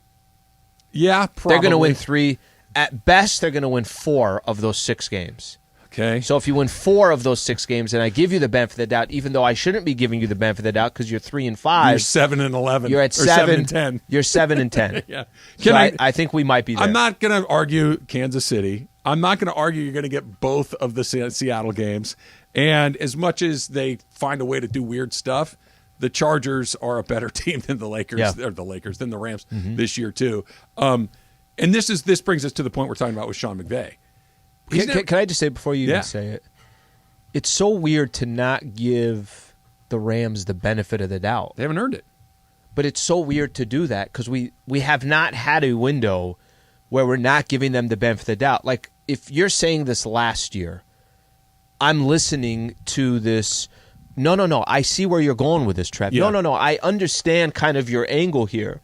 Speaker 2: Yeah, probably.
Speaker 1: They're going to win 3. At best, they're going to win 4 of those 6 games.
Speaker 2: Okay.
Speaker 1: So if you win 4 of those 6 games, and I give you the benefit of the doubt, even though I shouldn't be giving you the benefit of the doubt because you're 3-5.
Speaker 2: You're 7-11.
Speaker 1: You're at
Speaker 2: 7-10.
Speaker 1: You're 7-10.
Speaker 2: Yeah.
Speaker 1: So I think we might be there.
Speaker 2: I'm not going to argue Kansas City. I'm not going to argue you're going to get both of the Seattle games. And as much as they find a way to do weird stuff, the Chargers are a better team than the Lakers, or than the Rams this year too. And this brings us to the point we're talking about with Sean McVay.
Speaker 1: Can I just say before you even say it, It's so weird to not give the Rams the benefit of the doubt.
Speaker 2: They haven't earned it.
Speaker 1: But it's so weird to do that because we have not had a window where we're not giving them the benefit of the doubt. Like, if you're saying this last year, I'm listening to this. No, I see where you're going with this, Trev.
Speaker 2: Yeah.
Speaker 1: No, I understand kind of your angle here.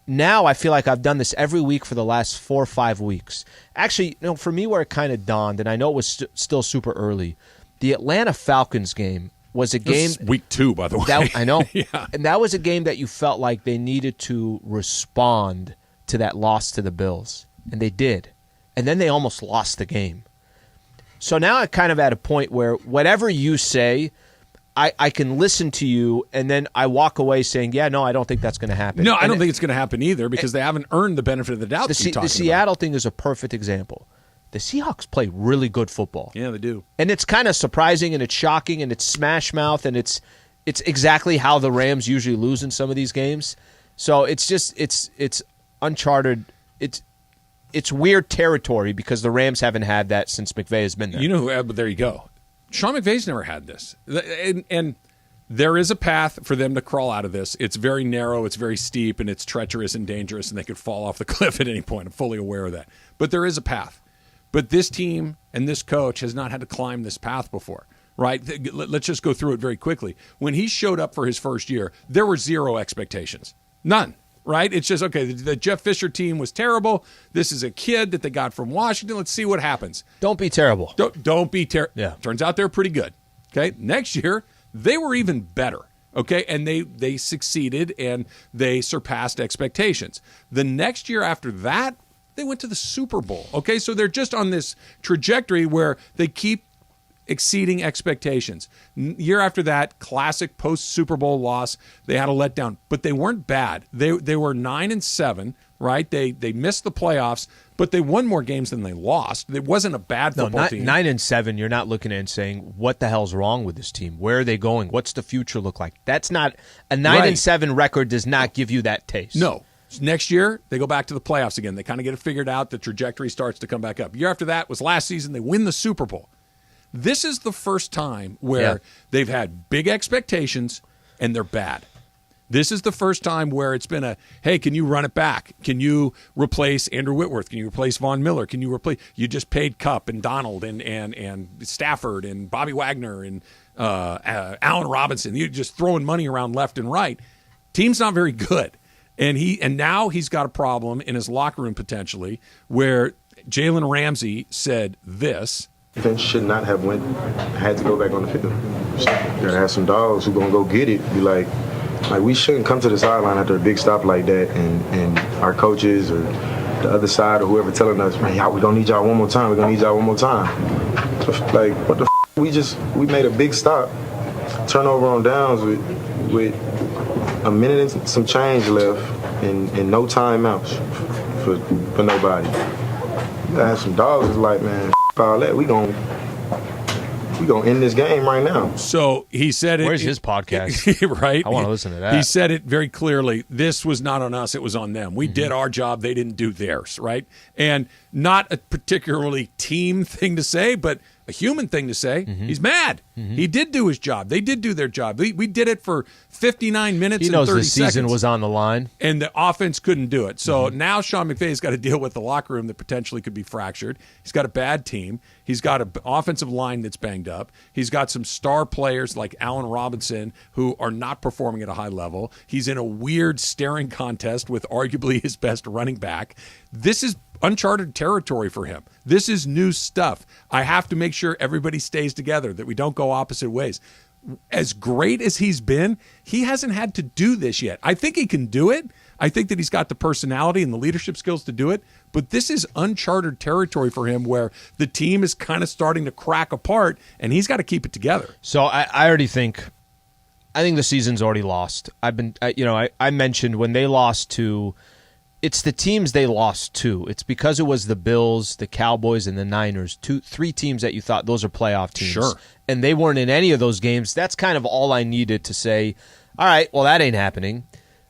Speaker 1: Now I feel like I've done this every week for the last 4 or 5 weeks. Actually, for me where it kind of dawned, and I know it was still super early, the Atlanta Falcons game was a game.
Speaker 2: This is week 2, by the way.
Speaker 1: I know.
Speaker 2: Yeah.
Speaker 1: And that was a game that you felt like they needed to respond to that loss to the Bills. And they did. And then they almost lost the game. So now I'm kind of at a point where whatever you say, I can listen to you, and then I walk away saying, yeah, no, I don't think that's going to happen.
Speaker 2: No, I don't think it's going to happen either because they haven't earned the benefit of the doubt that you're talking
Speaker 1: The Seattle thing is a perfect example. The Seahawks play really good football.
Speaker 2: Yeah, they do.
Speaker 1: And it's kind of surprising, and it's shocking, and it's smash mouth, and it's exactly how the Rams usually lose in some of these games. So it's just it's uncharted. It's weird territory because the Rams haven't had that since McVay has been there.
Speaker 2: You know who? But there you go. Sean McVay's never had this, and there is a path for them to crawl out of this. It's very narrow, it's very steep, and it's treacherous and dangerous, and they could fall off the cliff at any point. I'm fully aware of that. But there is a path. But this team and this coach has not had to climb this path before, right? Let's just go through it very quickly. When he showed up for his first year, there were zero expectations. None, right? It's just, okay, the Jeff Fisher team was terrible. This is a kid that they got from Washington. Let's see what happens.
Speaker 1: Don't be terrible.
Speaker 2: Don't be terrible.
Speaker 1: Yeah.
Speaker 2: Turns out they're pretty good. Okay, next year, they were even better. Okay, and they succeeded and they surpassed expectations. The next year after that, they went to the Super Bowl. Okay, so they're just on this trajectory where they keep exceeding expectations. Year after that, classic post-Super Bowl loss. They had a letdown, but they weren't bad. They were 9-7, right? They missed the playoffs, but they won more games than they lost. It wasn't a bad football team.
Speaker 1: 9-7, you're not looking at it and saying, what the hell's wrong with this team? Where are they going? What's the future look like? That's not a 9-7 record does not give you that taste.
Speaker 2: No. Next year, they go back to the playoffs again. They kind of get it figured out. The trajectory starts to come back up. Year after that was last season. They win the Super Bowl. This is the first time where they've had big expectations and they're bad. This is the first time where it's been hey, can you run it back? Can you replace Andrew Whitworth? Can you replace Von Miller? Can you replace? You just paid Kupp and Donald and Stafford and Bobby Wagner and Allen Robinson. You're just throwing money around left and right. Team's not very good. And now he's got a problem in his locker room potentially where Jalen Ramsey said this.
Speaker 15: Defense should not have had to go back on the field. You gotta have some dogs who gonna go get it. Be like we shouldn't come to the sideline after a big stop like that, and our coaches or the other side or whoever telling us, man, we're gonna need y'all one more time. We're gonna need y'all one more time. Like what the? We made a big stop, turnover on downs with a minute and some change left, and no timeouts for nobody. You gotta have some dogs. It's like, man, all that. We gonna end this game right now.
Speaker 2: So he said it.
Speaker 1: Where's his podcast?
Speaker 2: Right?
Speaker 1: I want to listen to that.
Speaker 2: He said it very clearly. This was not on us. It was on them. We did our job. They didn't do theirs, right? And not a particularly team thing to say, but a human thing to say. He's mad. He did do his job. They did do their job. We did it for 59 minutes and 30 seconds.
Speaker 1: He knows the season was on the line.
Speaker 2: And the offense couldn't do it. So now Sean McVay's got to deal with the locker room that potentially could be fractured. He's got a bad team. He's got an offensive line that's banged up. He's got some star players like Allen Robinson who are not performing at a high level. He's in a weird staring contest with arguably his best running back. This is uncharted territory for him. This is new stuff. I have to make sure everybody stays together, that we don't go opposite ways. As great as he's been, he hasn't had to do this yet. I think he can do it. I think that he's got the personality and the leadership skills to do it. But this is uncharted territory for him where the team is kind of starting to crack apart, and he's got to keep it together.
Speaker 1: So I already think the season's already lost. I mentioned when they lost to – it's the teams they lost to. It's because it was the Bills, the Cowboys, and the Niners, 3 teams that you thought those are playoff teams.
Speaker 2: Sure.
Speaker 1: And they weren't in any of those games. That's kind of all I needed to say, all right, well, that ain't happening.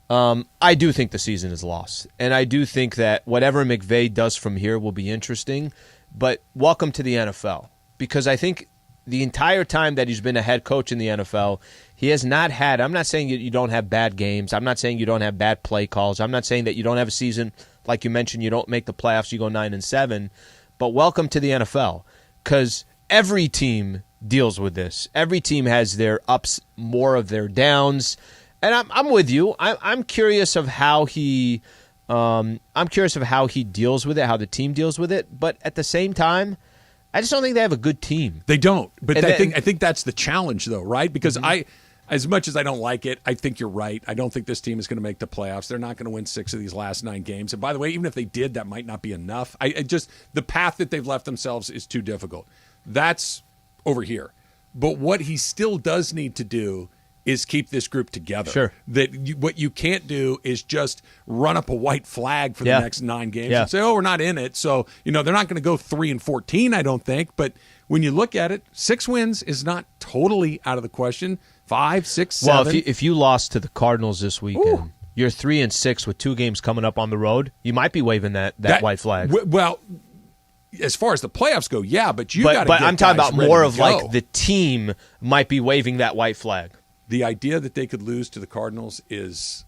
Speaker 1: I do think the season is lost. And I do think that whatever McVay does from here will be interesting. But welcome to the NFL. Because I think the entire time that he's been a head coach in the NFL, he has not had, I'm not saying you don't have bad games. I'm not saying you don't have bad play calls. I'm not saying that you don't have a season, like you mentioned, you don't make the playoffs, you go 9-7. But welcome to the NFL, because every team deals with this. Every team has their ups, more of their downs. And I'm with you. I'm curious of how he deals with it, how the team deals with it. But at the same time, I just don't think they have a good team.
Speaker 2: They don't. But I think that's the challenge, though, right? Because as much as I don't like it, I think you're right. I don't think this team is going to make the playoffs. They're not going to win 6 of these last 9 games. And by the way, even if they did, that might not be enough. The path that they've left themselves is too difficult. That's over here. But what he still does need to do is keep this group together.
Speaker 1: Sure.
Speaker 2: What you can't do is just run up a white flag for the next 9 games and say, we're not in it. So, they're not going to go 3-14, I don't think. But when you look at it, 6 wins is not totally out of the question. 5, 6, 7.
Speaker 1: Well, if you lost to the Cardinals this weekend, you're 3-6 with 2 games coming up on the road. You might be waving that white flag.
Speaker 2: Well, as far as the playoffs go, yeah, but you got to.
Speaker 1: But I'm talking about more of like the team might be waving that white flag.
Speaker 2: The idea that they could lose to the Cardinals is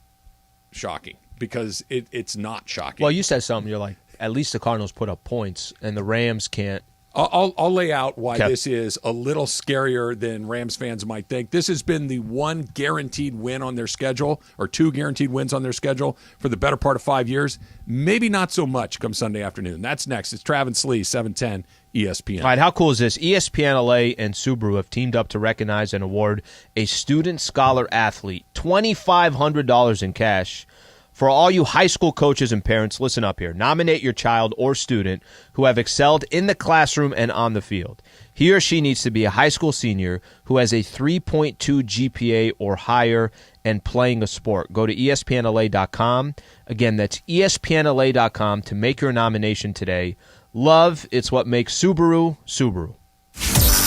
Speaker 2: shocking because it's not shocking.
Speaker 1: Well, you said something. You're like, at least the Cardinals put up points, and the Rams can't.
Speaker 2: I'll lay out why this is a little scarier than Rams fans might think. This has been the one guaranteed win on their schedule, or 2 guaranteed wins on their schedule for the better part of 5 years. Maybe not so much come Sunday afternoon. That's next. It's Trav and Slee, 710 ESPN.
Speaker 1: All right, how cool is this? ESPNLA and Subaru have teamed up to recognize and award a student scholar athlete $2,500 in cash. For all you high school coaches and parents, listen up here. Nominate your child or student who have excelled in the classroom and on the field. He or she needs to be a high school senior who has a 3.2 GPA or higher and playing a sport. Go to ESPNLA.com. Again, that's ESPNLA.com to make your nomination today. Love, it's what makes Subaru, Subaru.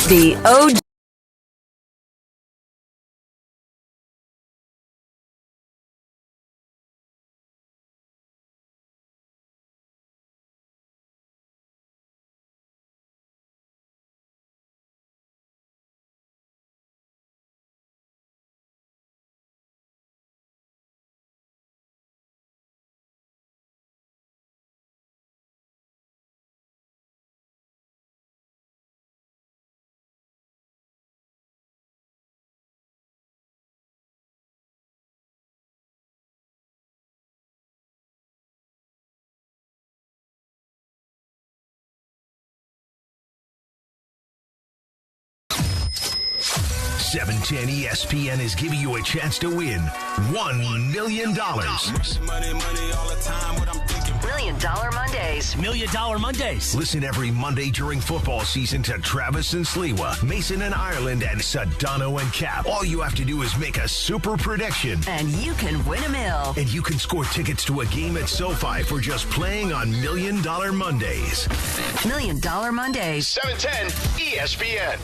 Speaker 14: The OG.
Speaker 16: $710 ESPN is giving you a chance to win $1 million.
Speaker 14: $1 Million Mondays.
Speaker 4: $1 Million Mondays.
Speaker 16: Listen every Monday during football season to Travis and Sliwa, Mason and Ireland, and Sedano and Cap. All you have to do is make a super prediction.
Speaker 14: And you can win $1 million.
Speaker 16: And you can score tickets to a game at SoFi for just playing on $1 Million Mondays.
Speaker 14: $1 Million Mondays.
Speaker 16: 710 ESPN.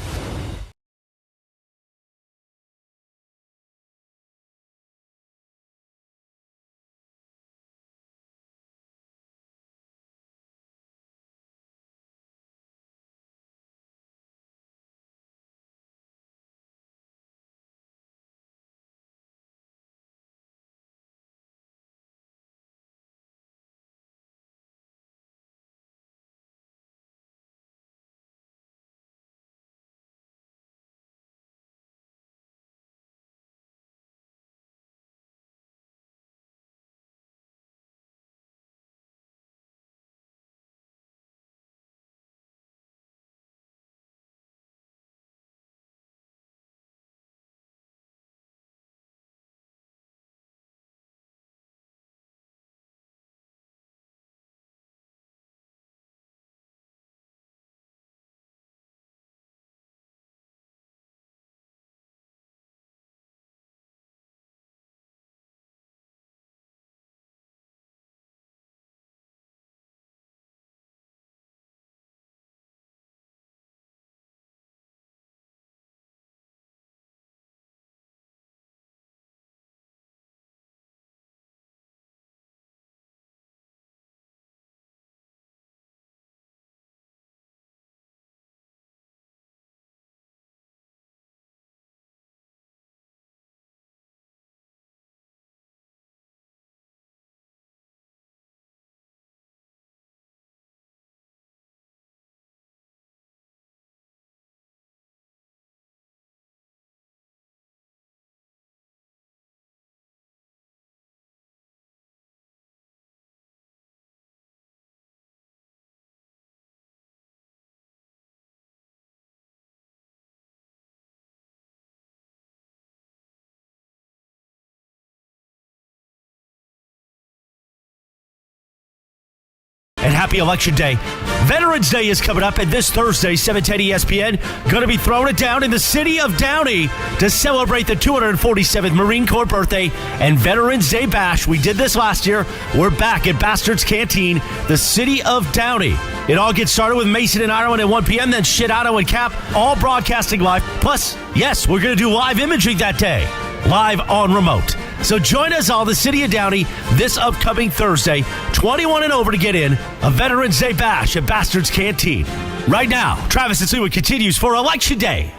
Speaker 4: happy Election Day. Veterans Day is coming up, and this Thursday, 710 ESPN, going to be throwing it down in the city of Downey to celebrate the 247th Marine Corps birthday and Veterans Day Bash. We did this last year. We're back at Bastard's Canteen, the city of Downey. It all gets started with Mason and Ireland at 1 p.m., then Shidano and Cap, all broadcasting live. Plus, yes, we're going to do live imaging that day, live on remote. So join us all, the city of Downey, this upcoming Thursday, 21 and over to get in, a Veterans Day Bash at Bastard's Canteen. Right now, Travis and Sliwa continues for Election Day.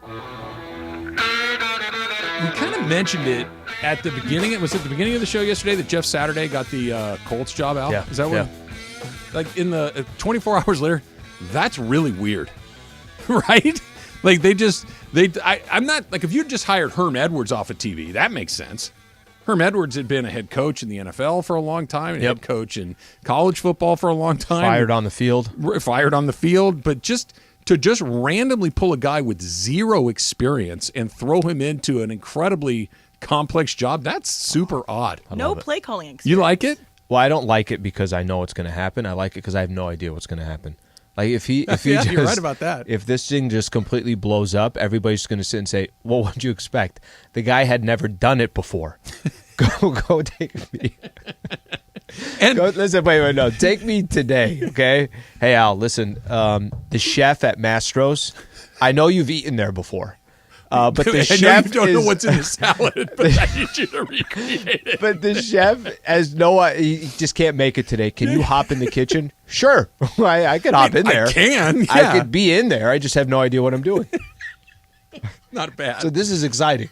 Speaker 2: We kind of mentioned it at the beginning. It was at the beginning of the show yesterday that Jeff Saturday got the Colts job out.
Speaker 1: Yeah.
Speaker 2: Is that what?
Speaker 1: Yeah.
Speaker 2: Like in the 24 hours later, that's really weird, right? Like I'm not like if you just hired Herm Edwards off of TV, that makes sense. Herm Edwards had been a head coach in the NFL for a long time, and head coach in college football for a long time.
Speaker 1: Fired on the field,
Speaker 2: but to randomly pull a guy with zero experience and throw him into an incredibly complex job, that's super odd.
Speaker 9: No play calling experience.
Speaker 2: You like it?
Speaker 1: Well, I don't like it because I know what's going to happen. I like it because I have no idea what's going to happen. Like if he
Speaker 2: yeah,
Speaker 1: just,
Speaker 2: you're right about that.
Speaker 1: If this thing just completely blows up, everybody's going to sit and say, "Well, what'd you expect?" The guy had never done it before. Go take me. And listen, wait, no, take me today, okay? Hey, Al, listen. The chef at Mastro's, I know you've eaten there before. But the chef
Speaker 2: you don't know what's in the salad, but I need you to recreate it.
Speaker 1: But the chef has he just can't make it today. Can you hop in the kitchen? Sure, I could hop in there.
Speaker 2: I can. Yeah.
Speaker 1: I could be in there. I just have no idea what I'm doing.
Speaker 2: Not bad.
Speaker 1: So this is exciting.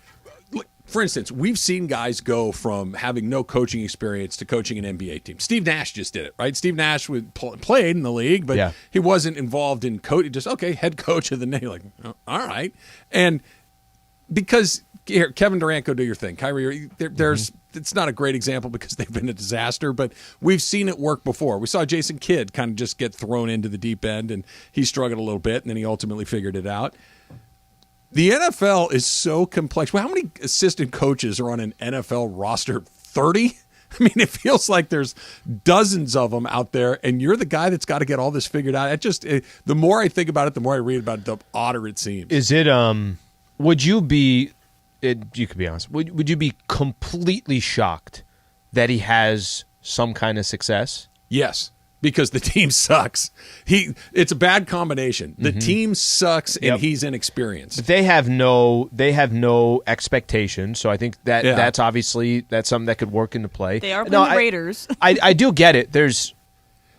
Speaker 2: For instance, we've seen guys go from having no coaching experience to coaching an NBA team. Steve Nash just did it, right? Steve Nash played in the league, but he wasn't involved in coaching. Just, head coach of the name. Like, oh, all right. And because here, Kevin Durant, go do your thing. Kyrie, it's not a great example because they've been a disaster, but we've seen it work before. We saw Jason Kidd kind of just get thrown into the deep end, and he struggled a little bit, and then he ultimately figured it out. The NFL is so complex. Well, how many assistant coaches are on an NFL roster? 30? I mean, it feels like there's dozens of them out there, and you're the guy that's got to get all this figured out. The more I think about it, the more I read about it, the odder it seems.
Speaker 1: Is it, would you be, you could be honest, would you be completely shocked that he has some kind of success?
Speaker 2: Yes. Because the team sucks. It's a bad combination. The team sucks and he's inexperienced.
Speaker 1: But they have no expectations, so I think that's obviously something that could work into play.
Speaker 9: They are playing the Raiders.
Speaker 1: I do get it.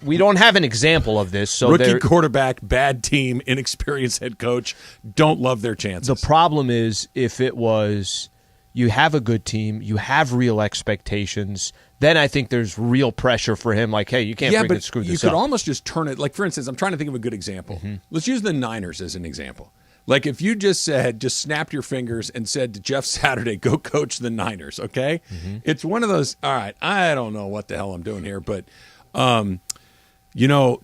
Speaker 1: We don't have an example of this. So
Speaker 2: rookie quarterback, bad team, inexperienced head coach, don't love their chances.
Speaker 1: The problem is if it was you have a good team, you have real expectations, then I think there's real pressure for him. Like, hey, you can't freaking screw this up.
Speaker 2: You could almost just turn it. Like, for instance, I'm trying to think of a good example. Let's use the Niners as an example. Like, if you just snapped your fingers and said to Jeff Saturday, go coach the Niners, okay? It's one of those, all right, I don't know what the hell I'm doing here, but,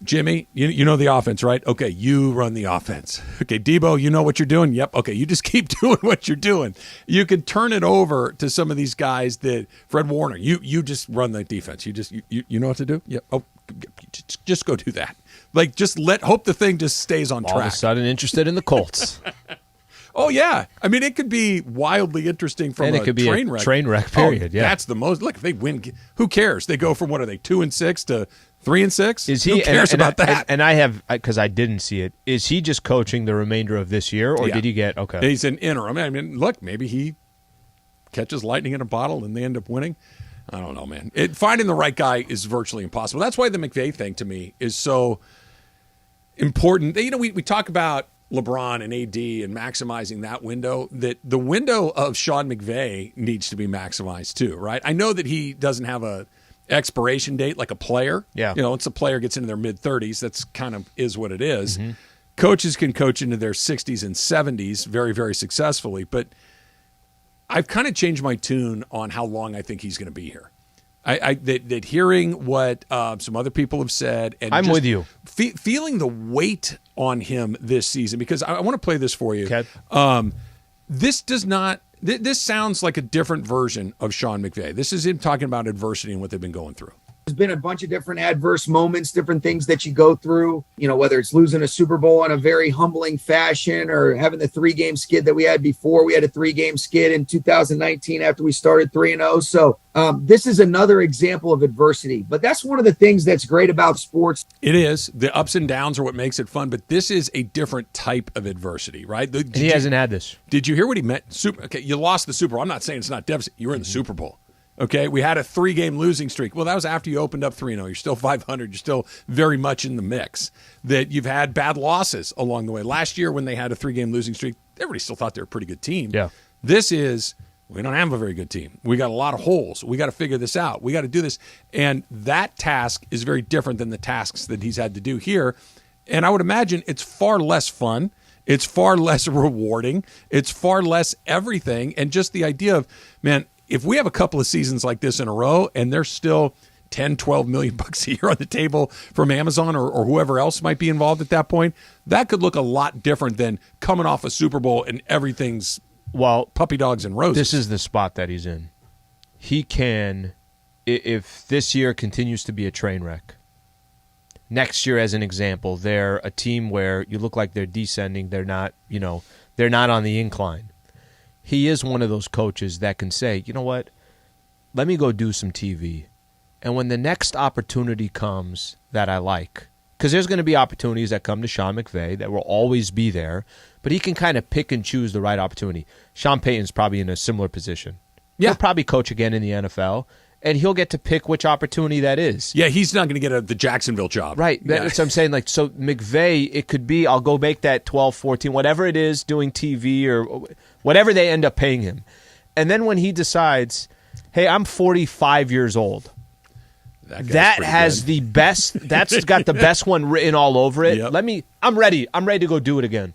Speaker 2: Jimmy, you know the offense, right? Okay, you run the offense. Okay, Debo, you know what you're doing? Yep. Okay, you just keep doing what you're doing. You could turn it over to some of these guys that Fred Warner. You just run the defense. You know what to do? Yep. Oh, just go do that. Like, just hope the thing just stays on track.
Speaker 1: All of a sudden interested in the Colts.
Speaker 2: Oh, yeah. I mean, it could be wildly interesting from
Speaker 1: and it could be
Speaker 2: train
Speaker 1: a
Speaker 2: wreck.
Speaker 1: Train wreck, period.
Speaker 2: Oh, that's the most. Look, if they win, who cares? They go from, 2-6 to 3-6?
Speaker 1: Is he?
Speaker 2: Who cares about that?
Speaker 1: And I have, because I didn't see it, is he just coaching the remainder of this year, or did he get, okay.
Speaker 2: He's an interim. I mean, look, maybe he catches lightning in a bottle and they end up winning. I don't know, man. Finding the right guy is virtually impossible. That's why the McVay thing to me is so important. We talk about LeBron and AD and maximizing that window, that the window of Sean McVay needs to be maximized too, right? I know that he doesn't have a expiration date like a player.
Speaker 1: Yeah.
Speaker 2: Once a player gets into their mid-30s, that's kind of is what it is. Coaches can coach into their 60s and 70s very, very successfully, but I've kind of changed my tune on how long I think he's going to be here. That hearing what some other people have said, and
Speaker 1: I'm with you.
Speaker 2: Feeling the weight on him this season, because I want to play this for you.
Speaker 1: Okay.
Speaker 2: This sounds like a different version of Sean McVay. This is him talking about adversity and what they've been going through.
Speaker 17: There's been a bunch of different adverse moments, different things that you go through, whether it's losing a Super Bowl in a very humbling fashion or having the 3-game skid that we had before. We had a 3-game skid in 2019 after we started 3-0. So this is another example of adversity. But that's one of the things that's great about sports.
Speaker 2: It is. The ups and downs are what makes it fun. But this is a different type of adversity, right?
Speaker 1: He hasn't had this.
Speaker 2: Did you hear what he meant? Okay, you lost the Super Bowl. I'm not saying it's not devastating. You were in the Super Bowl. Okay, we had a 3-game losing streak. Well, that was after you opened up 3-0. You're still 500. You're still very much in the mix. That you've had bad losses along the way. Last year when they had a 3-game losing streak, everybody still thought they were a pretty good team.
Speaker 1: Yeah.
Speaker 2: This is, we don't have a very good team. We got a lot of holes. We got to figure this out. We got to do this. And that task is very different than the tasks that he's had to do here. And I would imagine it's far less fun. It's far less rewarding. It's far less everything. And just the idea of, man, if we have a couple of seasons like this in a row and there's still 10, 12 million bucks a year on the table from Amazon or whoever else might be involved at that point, that could look a lot different than coming off a Super Bowl and everything's puppy dogs and roses.
Speaker 1: This is the spot that he's in. He can, if this year continues to be a train wreck, next year, as an example, they're a team where you look like they're descending. They're not, they're not on the incline. He is one of those coaches that can say, you know what, let me go do some TV. And when the next opportunity comes that I like, because there's going to be opportunities that come to Sean McVay that will always be there, but he can kind of pick and choose the right opportunity. Sean Payton's probably in a similar position. Yeah. He'll probably coach again in the NFL, and he'll get to pick which opportunity that is.
Speaker 2: Yeah, he's not going to get the Jacksonville job.
Speaker 1: Right. Yeah. That's what I'm saying. Like, so McVay, it could be, I'll go make that 12, 14, whatever it is, doing TV or whatever they end up paying him. And then when he decides, hey, I'm 45 years old, that has good. The best, that's got the best one written all over it. Yep. I'm ready. I'm ready to go do it again.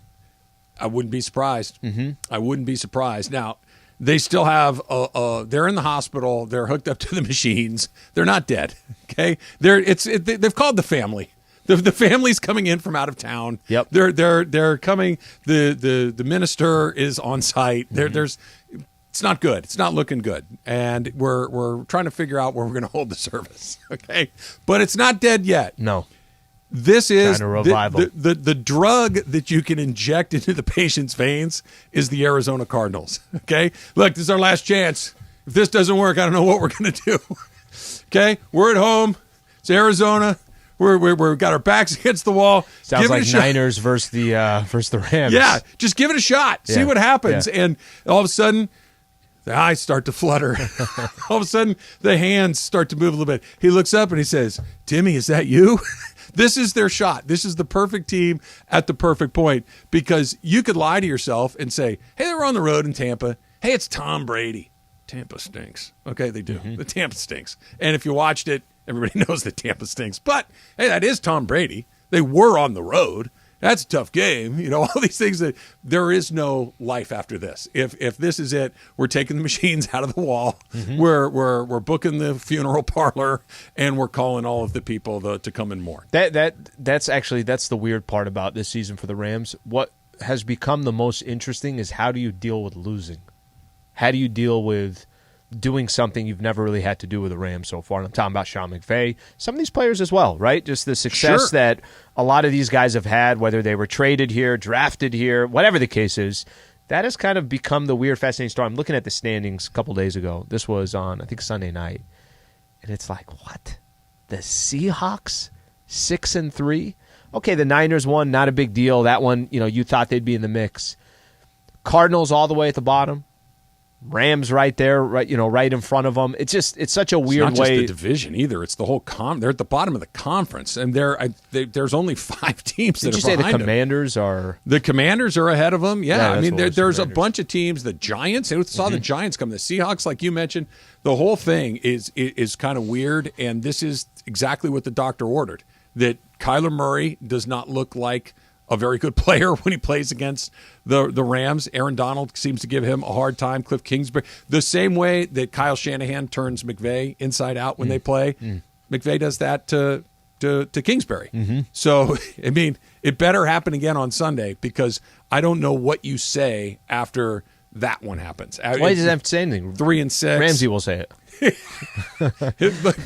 Speaker 2: I wouldn't be surprised. Mm-hmm. I wouldn't be surprised. Now, they still have, they're in the hospital. They're hooked up to the machines. They're not dead, okay? They've called the family. The family's coming in from out of town.
Speaker 1: Yep.
Speaker 2: They're coming. The minister is on site. Mm-hmm. It's not good. It's not looking good. And we're trying to figure out where we're going to hold the service, okay? But it's not dead yet.
Speaker 1: No.
Speaker 2: This is the drug that you can inject into the patient's veins is the Arizona Cardinals. Okay, look, this is our last chance. If this doesn't work, I don't know what we're going to do. Okay, we're at home. It's Arizona. We've got our backs against the wall.
Speaker 1: Sounds like Niners versus the Rams.
Speaker 2: Yeah, just give it a shot. See what happens. Yeah. And all of a sudden, the eyes start to flutter. All of a sudden, the hands start to move a little bit. He looks up and he says, "Timmy, is that you?" This is their shot. This is the perfect team at the perfect point, because you could lie to yourself and say, hey, they were on the road in Tampa. Hey, it's Tom Brady. Tampa stinks. Okay, they do. Mm-hmm. The Tampa stinks. And if you watched it, everybody knows that Tampa stinks. But, hey, that is Tom Brady. They were on the road. That's a tough game. All these things that there is no life after this. If this is it, we're taking the machines out of the wall. Mm-hmm. We're booking the funeral parlor, and we're calling all of the people to come and mourn.
Speaker 1: That's the weird part about this season for the Rams. What has become the most interesting is how do you deal with losing? How do you deal with doing something you've never really had to do with the Rams so far? And I'm talking about Sean McVay, some of these players as well, right? Just the success that a lot of these guys have had, whether they were traded here, drafted here, whatever the case is, that has kind of become the weird, fascinating story. I'm looking at the standings a couple days ago. This was on, I think, Sunday night. And it's like, what? The Seahawks, 6-3? Okay, the Niners won, not a big deal. That one, you thought they'd be in the mix. Cardinals all the way at the bottom. Rams right there, right in front of them. It's such a weird way.
Speaker 2: It's not just the division either. It's the whole they're at the bottom of the conference, and there's only 5 teams that are behind them. Did you say
Speaker 1: the Commanders are?
Speaker 2: The Commanders are ahead of them. Yeah, I mean there's a bunch of teams. The Giants. I saw the Giants come. The Seahawks, like you mentioned, the whole thing is kind of weird. And this is exactly what the doctor ordered. That Kyler Murray does not look like a very good player when he plays against the Rams. Aaron Donald seems to give him a hard time. Cliff Kingsbury. The same way that Kyle Shanahan turns McVay inside out when they play, McVay does that to Kingsbury. Mm-hmm. So, I mean, it better happen again on Sunday, because I don't know what you say after that one happens.
Speaker 1: Why does he have to say anything?
Speaker 2: 3-6.
Speaker 1: Ramsey will say it.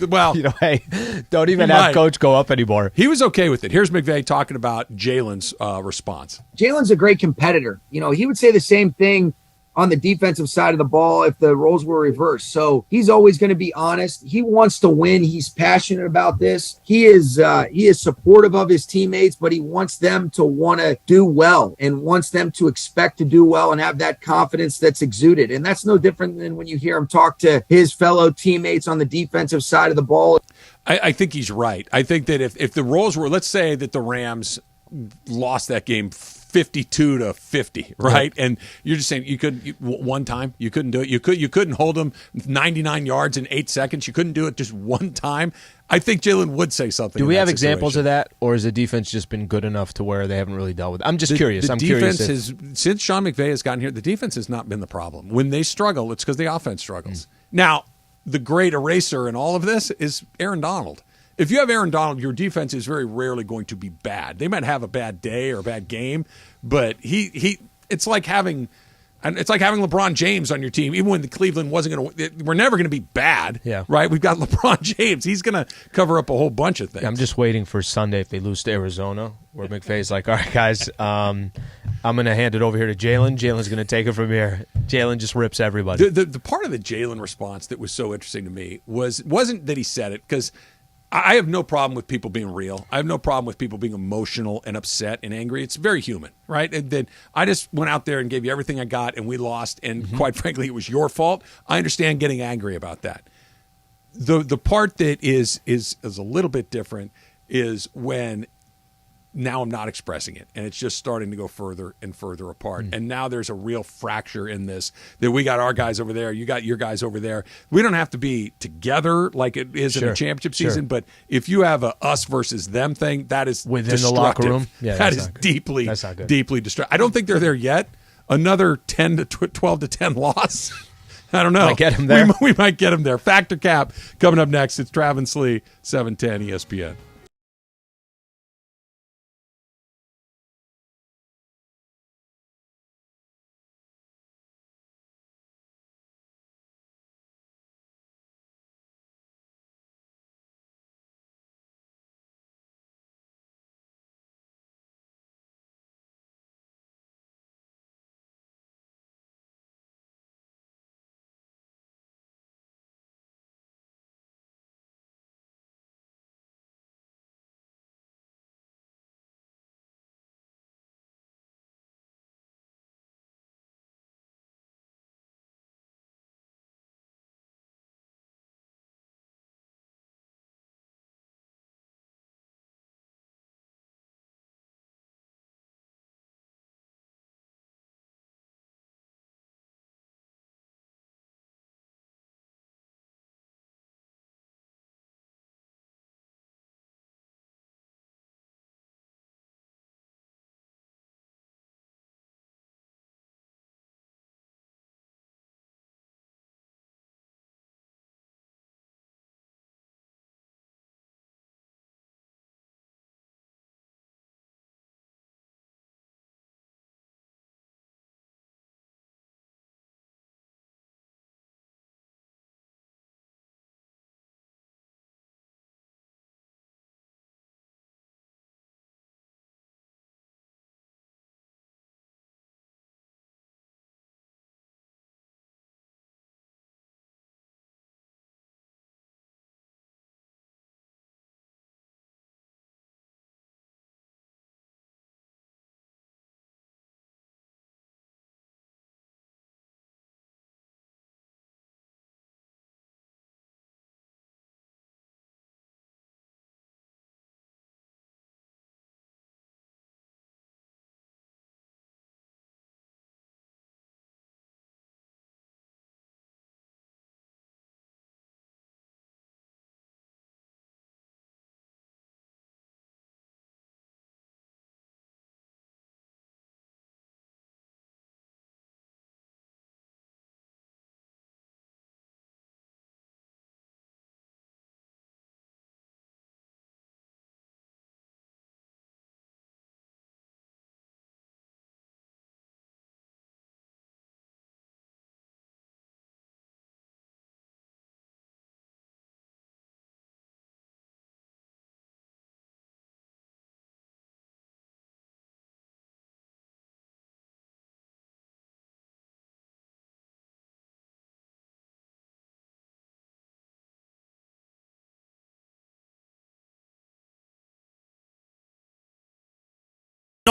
Speaker 2: Well,
Speaker 1: hey, don't even have Coach go up anymore.
Speaker 2: He was okay with it. Here's McVay talking about Jalen's response.
Speaker 17: Jalen's a great competitor. He would say the same thing on the defensive side of the ball if the roles were reversed. So he's always going to be honest. He wants to win. He's passionate about this. He is supportive of his teammates, but he wants them to want to do well and wants them to expect to do well and have that confidence that's exuded. And that's no different than when you hear him talk to his fellow teammates on the defensive side of the ball.
Speaker 2: I think he's right. I think that if the roles were, let's say that the Rams lost that game 52-50, right? And you're just saying one time you couldn't do it. You couldn't hold them 99 yards in 8 seconds. You couldn't do it just one time. I think Jalen would say something.
Speaker 1: Do we have examples of that, or has the defense just been good enough to where they haven't really dealt with it? I'm just curious.
Speaker 2: The defense has, since Sean McVay has gotten here, the defense has not been the problem. When they struggle, it's because the offense struggles. Now, the great eraser in all of this is Aaron Donald. If you have Aaron Donald, your defense is very rarely going to be bad. They might have a bad day or a bad game, but it's like having LeBron James on your team. Even when the Cleveland wasn't going to, we're never going to be bad.
Speaker 1: Yeah.
Speaker 2: Right. We've got LeBron James. He's going to cover up a whole bunch of things.
Speaker 1: I'm just waiting for Sunday if they lose to Arizona, where McVay's like, all right, guys, I'm going to hand it over here to Jalen. Jalen's going to take it from here. Jalen just rips everybody.
Speaker 2: The part of the Jalen response that was so interesting to me wasn't that he said it, because I have no problem with people being real. I have no problem with people being emotional and upset and angry. It's very human, right? And then I just went out there and gave you everything I got, and we lost, and quite frankly, it was your fault. I understand getting angry about that. The part that is a little bit different is when now I'm not expressing it, and it's just starting to go further and further apart. And now there's a real fracture in this, that we got our guys over there, you got your guys over there. We don't have to be together like it is in a championship season, but if you have a us versus them thing, that is
Speaker 1: within the locker room.
Speaker 2: Yeah, that is deeply destructive. I don't think they're there yet. Another 12 to 10 loss. I don't know.
Speaker 1: Might get him there.
Speaker 2: We might get him there. Factor Cap coming up next. It's Travis Lee, 710 ESPN.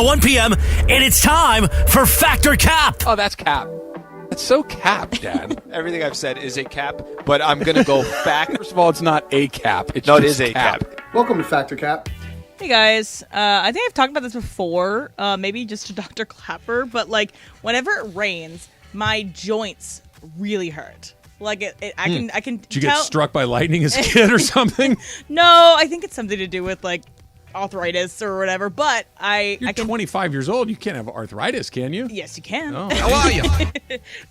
Speaker 4: 1 p.m., and it's time for Factor Cap.
Speaker 18: Oh, that's cap.
Speaker 2: That's so cap, Dad.
Speaker 18: Everything I've said is a cap, but I'm going to go back.
Speaker 2: First of all, it's not a cap. It's
Speaker 18: no, it
Speaker 2: just
Speaker 18: is a cap.
Speaker 19: Welcome to Factor Cap.
Speaker 9: Hey guys, I think I've talked about this before, maybe just to Dr. Clapper, but like whenever it rains, my joints really hurt. Like I can.
Speaker 2: Did you get struck by lightning as a kid or something?
Speaker 9: No, I think it's something to do with like arthritis or whatever. But
Speaker 2: You're 25 years old. You can't have arthritis, can you?
Speaker 9: Yes, you can.
Speaker 2: Oh, how are you?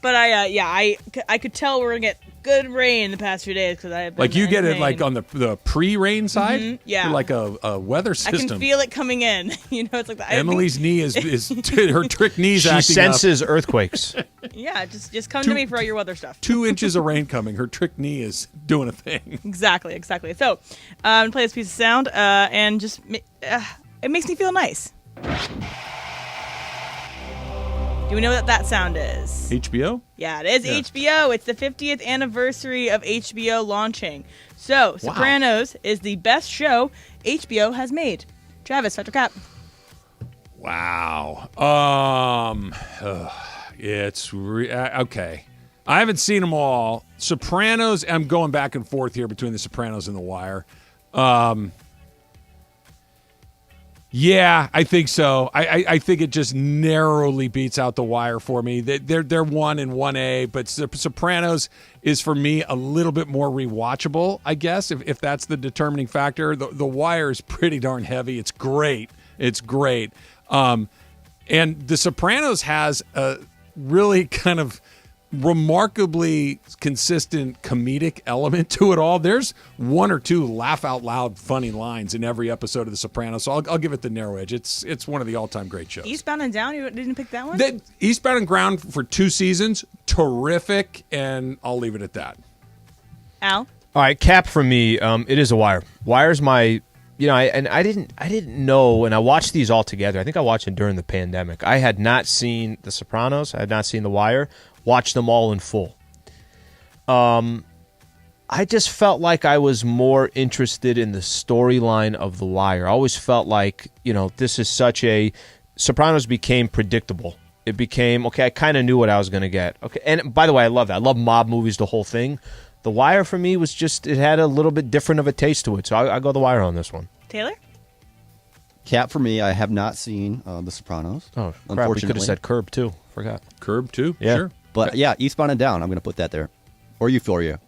Speaker 9: But I could tell we're gonna get good rain the past few days because I have been
Speaker 2: Like you get
Speaker 9: rain.
Speaker 2: it like on the pre-rain side.
Speaker 9: Yeah,
Speaker 2: you're like a weather system.
Speaker 9: I can feel it coming in. You know, it's like
Speaker 2: Emily's knee is her trick knee's acting up.
Speaker 1: She senses earthquakes.
Speaker 9: Yeah, just come to me for all your weather stuff.
Speaker 2: 2 inches of rain coming. Her trick knee is doing a thing.
Speaker 9: Exactly. So, I'm gonna play this piece of sound, and just it makes me feel nice. Do we know what that sound is?
Speaker 2: HBO?
Speaker 9: Yeah, it is HBO. It's the 50th anniversary of HBO launching. So, Sopranos is the best show HBO has made. Travis, Factor Cap.
Speaker 2: Wow. It's okay. I haven't seen them all. Sopranos, I'm going back and forth here between The Sopranos and The Wire. Yeah, I think so. I think it just narrowly beats out The Wire for me. They're 1 and 1A, but Sopranos is for me a little bit more rewatchable, I guess, if that's the determining factor. The Wire is pretty darn heavy. It's great. And The Sopranos has a really kind of remarkably consistent comedic element to it all. There's 1 or 2 laugh out loud funny lines in every episode of The Sopranos, so I'll give it the narrow edge. It's one of the all-time great shows.
Speaker 9: Eastbound and Down, you didn't pick that one?
Speaker 2: Eastbound and Ground for 2 seasons, terrific, and I'll leave it at that.
Speaker 9: Al?
Speaker 1: All right, Cap for me, it is a Wire. Wire's my, I didn't know, and I watched these all together. I think I watched it during the pandemic. I had not seen The Sopranos. I had not seen The Wire. Watched them all in full. I just felt like I was more interested in the storyline of The Wire. I always felt like, this is such a... Sopranos became predictable. It became, okay, I kind of knew what I was going to get. Okay, and by the way, I love that. I love mob movies, the whole thing. The Wire for me was just, it had a little bit different of a taste to it. So I go The Wire on this one.
Speaker 9: Taylor?
Speaker 8: Cap for me, I have not seen The Sopranos.
Speaker 1: Oh, crap,
Speaker 8: unfortunately.
Speaker 1: we could have said Curb too. Forgot.
Speaker 2: Curb too?
Speaker 1: Yeah.
Speaker 2: Sure.
Speaker 8: But yeah, Eastbound and Down, I'm going to put that there. Or Euphoria.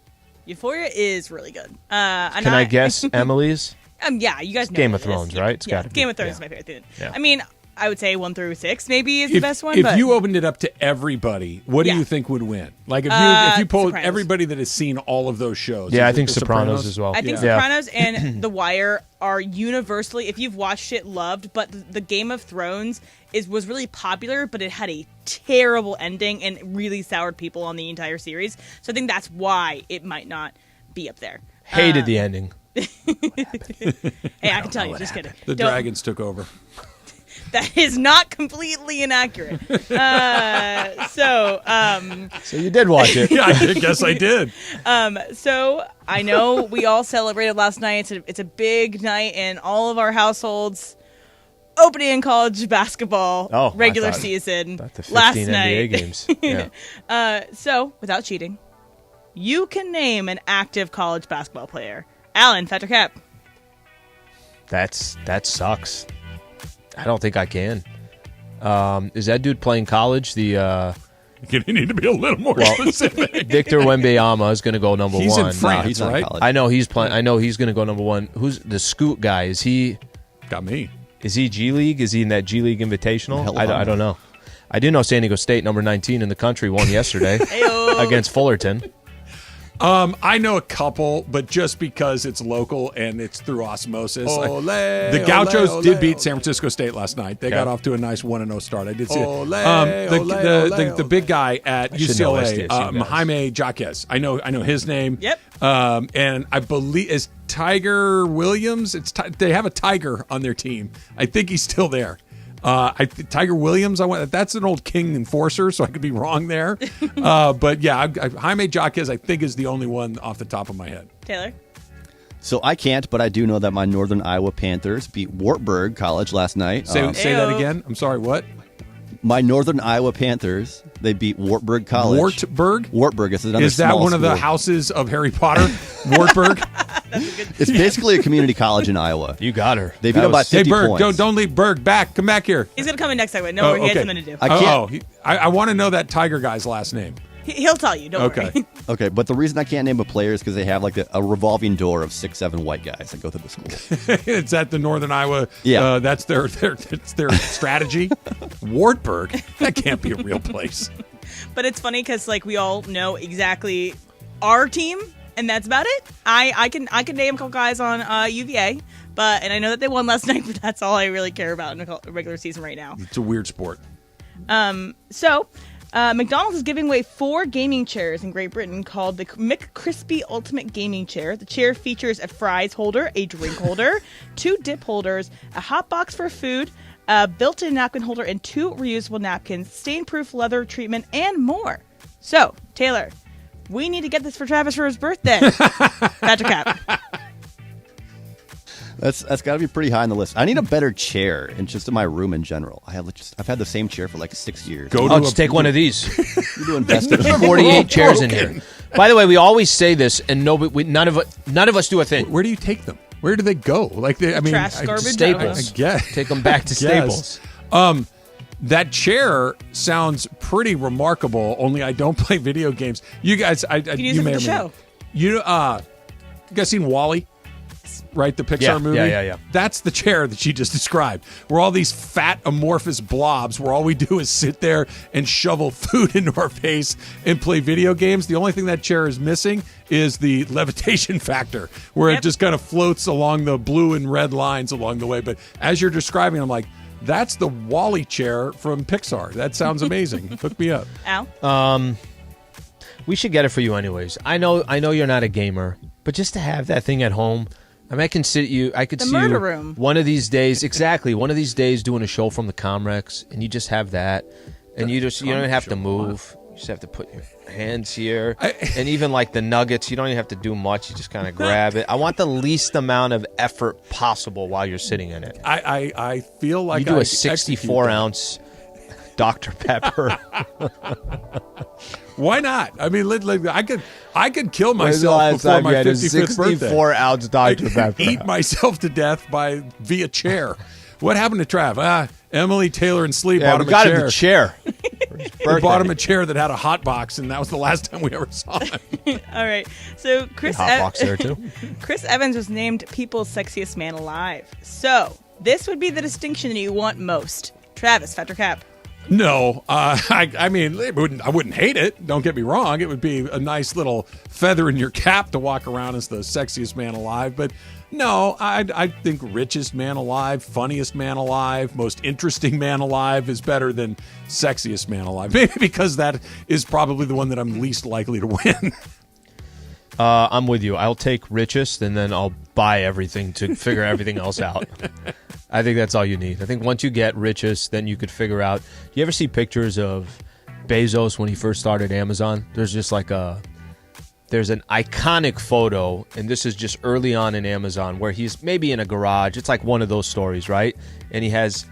Speaker 9: Euphoria is really good.
Speaker 1: Can I guess Emily's?
Speaker 9: Yeah, you guys know
Speaker 1: Game
Speaker 9: what
Speaker 1: of
Speaker 9: it
Speaker 1: Thrones,
Speaker 9: is.
Speaker 1: right? It's gotta be.
Speaker 9: Game of Thrones is my favorite thing.
Speaker 1: Yeah.
Speaker 9: I mean, I would say 1 through 6 maybe is the best one.
Speaker 2: If
Speaker 9: but
Speaker 2: you opened it up to everybody, what do you think would win? Like if you polled
Speaker 9: Sopranos.
Speaker 2: everybody that has seen all of those shows.
Speaker 1: Yeah, I think Sopranos as well.
Speaker 9: I think Sopranos and The Wire are universally, if you've watched it, loved. But the Game of Thrones was really popular, but it had a terrible ending and really soured people on the entire series. So I think that's why it might not be up there.
Speaker 1: Hated the ending.
Speaker 9: Hey, I can tell you. Just kidding.
Speaker 2: The dragons took over.
Speaker 9: That is not completely inaccurate. So
Speaker 1: you did watch it.
Speaker 2: Yeah, I guess I did.
Speaker 9: So I know we all celebrated last night. It's a big night in all of our households. Opening college basketball regular season
Speaker 1: about the 15
Speaker 9: last
Speaker 1: NBA
Speaker 9: night.
Speaker 1: games. Yeah.
Speaker 9: So without cheating, you can name an active college basketball player. Alan, Factor Cap.
Speaker 1: That sucks. I don't think I can. Is that dude playing college?
Speaker 2: You need to be a little more specific.
Speaker 1: Victor Wembanyama is going to go number 1.
Speaker 2: He's in France,
Speaker 8: he's not
Speaker 2: right?
Speaker 8: college.
Speaker 1: I know he's playing. I know he's going to go number 1. Who's the Scoot guy? Is he?
Speaker 2: Got me.
Speaker 1: Is he G League? Is he in that G League Invitational? I don't know. I do know San Diego State, number 19 in the country, won yesterday against Fullerton.
Speaker 2: I know a couple, but just because it's local and it's through osmosis. The Gauchos did beat San Francisco State last night. They got off to a nice 1-0 start. I did see it. The big guy at UCLA, Jaime Jaquez. I know his name.
Speaker 9: Yep.
Speaker 2: And I believe is Tiger Williams. They have a Tiger on their team. I think he's still there. Tiger Williams, that's an old King enforcer, so I could be wrong there. But yeah, Jaime Jaquez, I think, is the only one off the top of my head.
Speaker 9: Taylor?
Speaker 8: So I can't, but I do know that my Northern Iowa Panthers beat Wartburg College last night.
Speaker 2: Say that again. I'm sorry, what?
Speaker 8: My Northern Iowa Panthers, they beat Wartburg College.
Speaker 2: Wartburg?
Speaker 8: Wartburg. Is another
Speaker 2: Is that
Speaker 8: small
Speaker 2: one of the
Speaker 8: school.
Speaker 2: houses of Harry Potter? Wartburg?
Speaker 8: It's basically a community college in Iowa.
Speaker 1: You got her.
Speaker 8: They beat them by 50
Speaker 2: Berg,
Speaker 8: points.
Speaker 2: don't leave Berg back. Come back here.
Speaker 9: He's going to come in next segment. No, he has something to do.
Speaker 8: I can't.
Speaker 2: I want to know that Tiger guy's last name.
Speaker 9: He'll tell you. Don't worry.
Speaker 8: Okay, but the reason I can't name a player is because they have like a revolving door of 6-7 white guys that go through the school.
Speaker 2: It's at the Northern Iowa.
Speaker 8: Yeah.
Speaker 2: That's their strategy. Wartburg? That can't be a real place.
Speaker 9: But it's funny because like we all know exactly our team, and that's about it. I can name a couple guys on UVA, and I know that they won last night, but that's all I really care about in a regular season right now.
Speaker 2: It's a weird sport.
Speaker 9: McDonald's is giving away 4 gaming chairs in Great Britain called the McCrispy Ultimate Gaming Chair. The chair features a fries holder, a drink holder, 2 dip holders, a hot box for food, a built-in napkin holder, and 2 reusable napkins, stain-proof leather treatment, and more. So, Taylor, we need to get this for Travis for his birthday. Patrick Cap.
Speaker 8: That's got to be pretty high on the list. I need a better chair and just in my room in general. I've had the same chair for like 6 years.
Speaker 1: Just take one of these.
Speaker 8: You do invest in
Speaker 1: 48 chairs in here. By the way, we always say this, and none of us do a thing.
Speaker 2: Where do you take them? Where do they go?
Speaker 9: Trash, garbage,
Speaker 1: Staples.
Speaker 2: I guess.
Speaker 1: Take them back to Staples.
Speaker 2: That chair sounds pretty remarkable. Only I don't play video games. You guys,
Speaker 9: You can use it for the show.
Speaker 2: You guys seen WALL-E? Right, the Pixar movie?
Speaker 1: Yeah.
Speaker 2: That's the chair that she just described. We're all these fat, amorphous blobs where all we do is sit there and shovel food into our face and play video games. The only thing that chair is missing is the levitation factor, where it just kind of floats along the blue and red lines along the way. But as you're describing, I'm like, that's the WALL-E chair from Pixar. That sounds amazing. Hook me up.
Speaker 9: Al?
Speaker 1: We should get it for you anyways. I know you're not a gamer, but just to have that thing at home, I mean, I could see you
Speaker 9: room.
Speaker 1: One of these days, exactly. One of these days, doing a show from the Comrex, and you just have that, and you don't even have to move. You just have to put your hands here, and even like the nuggets, you don't even have to do much. You just kind of grab it. I want the least amount of effort possible while you're sitting in it.
Speaker 2: I feel like
Speaker 1: you do a 64-ounce Dr. Pepper.
Speaker 2: Why not? I mean, I could kill myself before my 55th birthday.
Speaker 1: 64-ounce Dr. Pepper.
Speaker 2: Eat myself to death via chair. What happened to Trav? Emily, Taylor, and Slee bought him a chair.
Speaker 1: The chair.
Speaker 2: We bought him a chair that had a hot box, and that was the last time we ever saw him.
Speaker 9: All right. So Chris
Speaker 1: there too.
Speaker 9: Chris Evans was named People's Sexiest Man Alive. So this would be the distinction that you want most. Travis, Fat or Cap?
Speaker 2: No, I mean, I wouldn't hate it. Don't get me wrong. It would be a nice little feather in your cap to walk around as the sexiest man alive. But no, I think richest man alive, funniest man alive, most interesting man alive is better than sexiest man alive. Maybe because that is probably the one that I'm least likely to win.
Speaker 1: I'm with you. I'll take richest, and then I'll buy everything to figure everything else out. I think that's all you need. I think once you get richest, then you could figure out. Do you ever see pictures of Bezos when he first started Amazon? There's just there's an iconic photo, and this is just early on in Amazon, where he's maybe in a garage. It's like one of those stories, right? And he has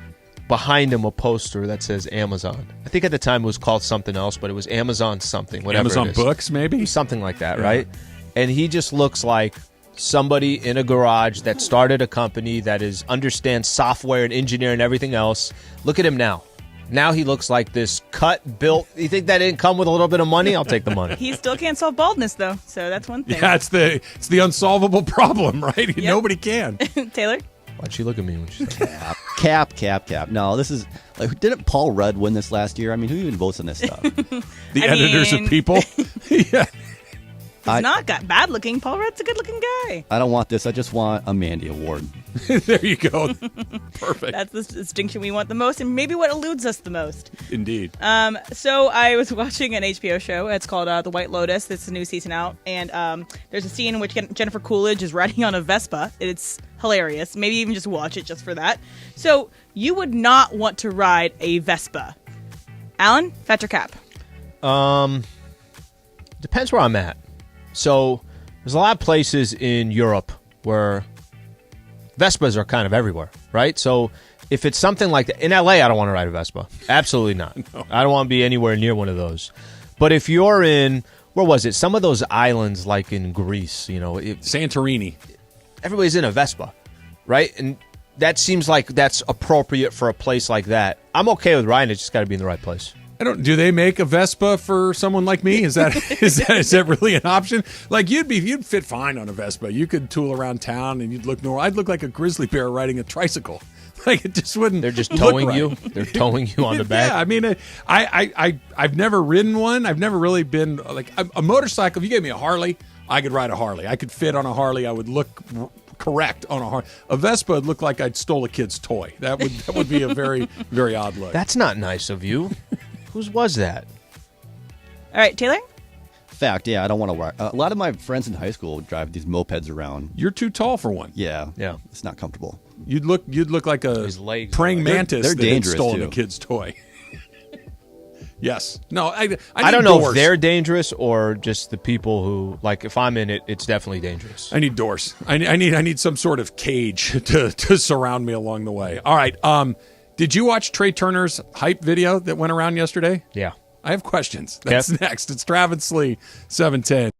Speaker 1: behind him a poster that says Amazon. I think at the time it was called something else, but it was Amazon something, whatever
Speaker 2: Amazon
Speaker 1: it is.
Speaker 2: Books, maybe?
Speaker 1: Something like that, right? And he just looks like somebody in a garage that started a company that understands software and engineering and everything else. Look at him now. Now he looks like this built. You think that didn't come with a little bit of money? I'll take the money.
Speaker 9: He still can't solve baldness, though, so that's one thing.
Speaker 2: Yeah, it's the unsolvable problem, right? Yep. Nobody can.
Speaker 9: Taylor?
Speaker 1: Why'd she look at me when she said
Speaker 8: Cap. No, this is didn't Paul Rudd win this last year? I mean, who even votes on this stuff?
Speaker 2: The editors of People. Yeah.
Speaker 9: He's not bad looking. Paul Rudd's a good looking guy.
Speaker 8: I don't want this. I just want a Mandy Award.
Speaker 2: There you go. Perfect.
Speaker 9: That's the distinction we want the most, and maybe what eludes us the most.
Speaker 2: Indeed.
Speaker 9: So I was watching an HBO show. It's called The White Lotus. It's a new season out, and there's a scene in which Jennifer Coolidge is riding on a Vespa. It's hilarious. Maybe even just watch it just for that. So you would not want to ride a Vespa. Alan, Fat or Cap?
Speaker 1: Depends where I'm at. So there's a lot of places in Europe where Vespas are kind of everywhere, right? So if it's something like that, in LA, I don't want to ride a Vespa. Absolutely not. No. I don't want to be anywhere near one of those. But if you're in, where was it? Some of those islands like in Greece,
Speaker 2: Santorini.
Speaker 1: Everybody's in a Vespa, right? And that seems like that's appropriate for a place like that. I'm okay with riding. It's just got to be in the right place.
Speaker 2: Do they make a Vespa for someone like me? Is that is that really an option? Like you'd fit fine on a Vespa. You could tool around town and you'd look normal. I'd look like a grizzly bear riding a tricycle. Like it just wouldn't.
Speaker 1: They're just towing you. They're towing you on the back.
Speaker 2: Yeah, I mean, I've never ridden one. I've never really been like a motorcycle. If you gave me a Harley, I could ride a Harley. I could fit on a Harley. I would look correct on a Harley. A Vespa would look like I'd stole a kid's toy. That would be a very, very odd look.
Speaker 1: That's not nice of you. Whose was that?
Speaker 9: All right, Taylor?
Speaker 8: Fact, yeah, I don't want to ride. A lot of my friends in high school drive these mopeds around.
Speaker 2: You're too tall for one.
Speaker 8: Yeah.
Speaker 1: Yeah.
Speaker 8: It's not comfortable.
Speaker 2: You'd look like a praying mantis
Speaker 8: they're
Speaker 2: that had
Speaker 8: dangerous
Speaker 2: stolen
Speaker 8: too.
Speaker 2: a kid's toy. Yes. No,
Speaker 1: I don't know if they're dangerous or just the people who, like, if I'm in it, it's definitely dangerous.
Speaker 2: I need doors. I need some sort of cage to surround me along the way. All right. Did you watch Trey Turner's hype video that went around yesterday?
Speaker 1: Yeah.
Speaker 2: I have questions. That's next. It's Travis Lee, 710.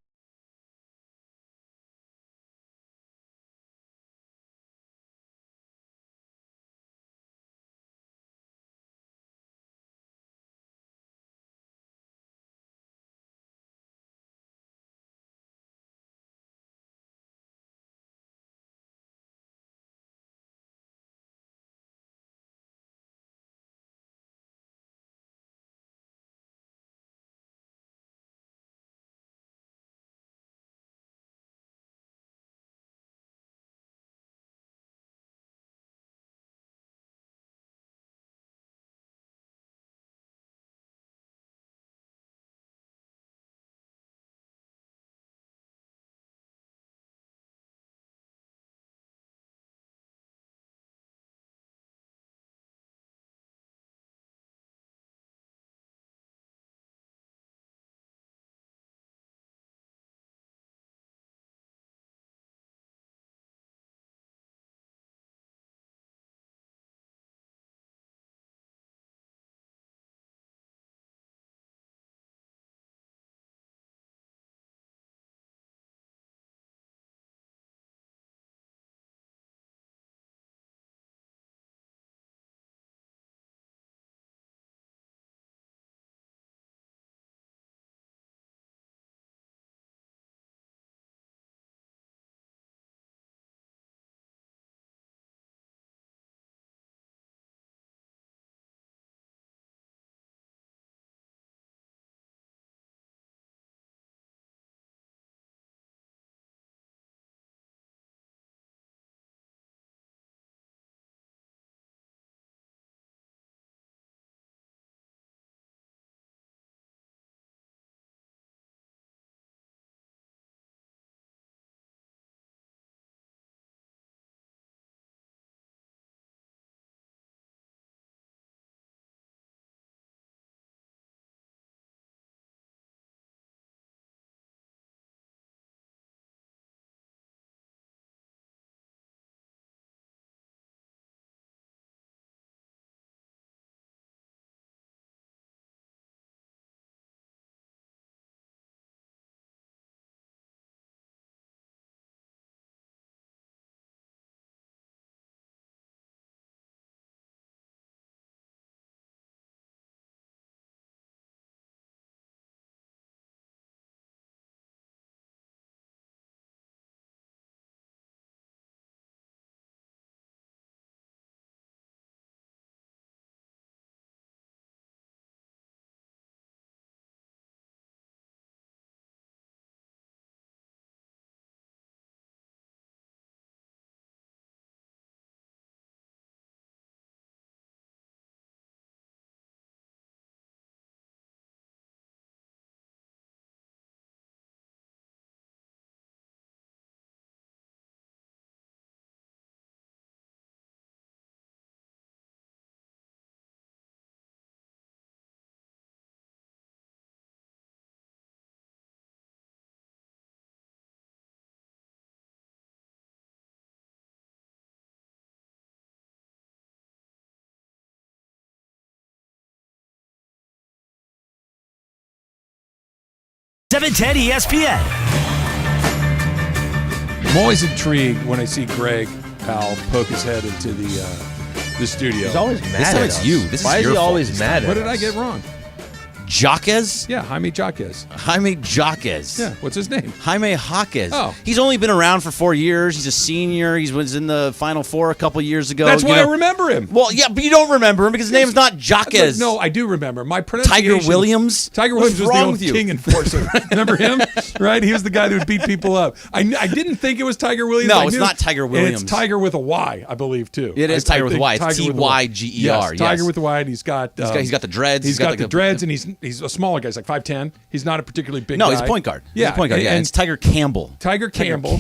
Speaker 4: 710 ESPN.
Speaker 2: I'm always intrigued when I see Greg Powell poke his head into the studio.
Speaker 1: He's always mad
Speaker 19: This time
Speaker 1: at
Speaker 19: it's
Speaker 1: us.
Speaker 19: you. This
Speaker 1: Why
Speaker 19: is
Speaker 1: is
Speaker 19: your
Speaker 1: he
Speaker 19: fault
Speaker 1: always
Speaker 19: this
Speaker 1: mad at
Speaker 2: What
Speaker 1: us?
Speaker 2: did I get wrong?
Speaker 19: Jaquez?
Speaker 2: Yeah, Jaime Jaquez.
Speaker 19: Jaime Jaquez.
Speaker 2: Yeah, what's his name?
Speaker 19: Jaime Jaquez.
Speaker 2: Oh.
Speaker 19: He's only been around for 4 years. He's a senior. He was in the Final Four a couple years ago.
Speaker 2: That's why I remember him.
Speaker 19: Well, yeah, but you don't remember him because his name's not Jaquez.
Speaker 2: No, I do remember. My pronunciation.
Speaker 19: Tiger Williams?
Speaker 2: Tiger
Speaker 19: What's
Speaker 2: Williams was the
Speaker 19: wrong
Speaker 2: old
Speaker 19: with you?
Speaker 2: king enforcer. Remember him? Right? He was the guy that would beat people up. I didn't think it was Tiger Williams.
Speaker 19: No,
Speaker 2: I
Speaker 19: it's
Speaker 2: knew-
Speaker 19: not Tiger
Speaker 2: and
Speaker 19: Williams.
Speaker 2: It's Tiger with a Y, I believe, too.
Speaker 19: It is
Speaker 2: I
Speaker 19: Tiger with a
Speaker 2: think
Speaker 19: Y. It's
Speaker 2: Tiger with a Y.
Speaker 19: Tyger,
Speaker 2: Yes, Tiger
Speaker 19: yes.
Speaker 2: with a Y, and he's got
Speaker 19: the dreads.
Speaker 2: He's got
Speaker 19: like
Speaker 2: the dreads, and he's a smaller guy. He's like 5'10". He's not a particularly big
Speaker 19: No,
Speaker 2: guy.
Speaker 19: he's a point guard.
Speaker 2: Yeah,
Speaker 19: He's a point guard. Yeah,
Speaker 2: and
Speaker 19: it's Tiger Campbell.
Speaker 2: Tiger Campbell,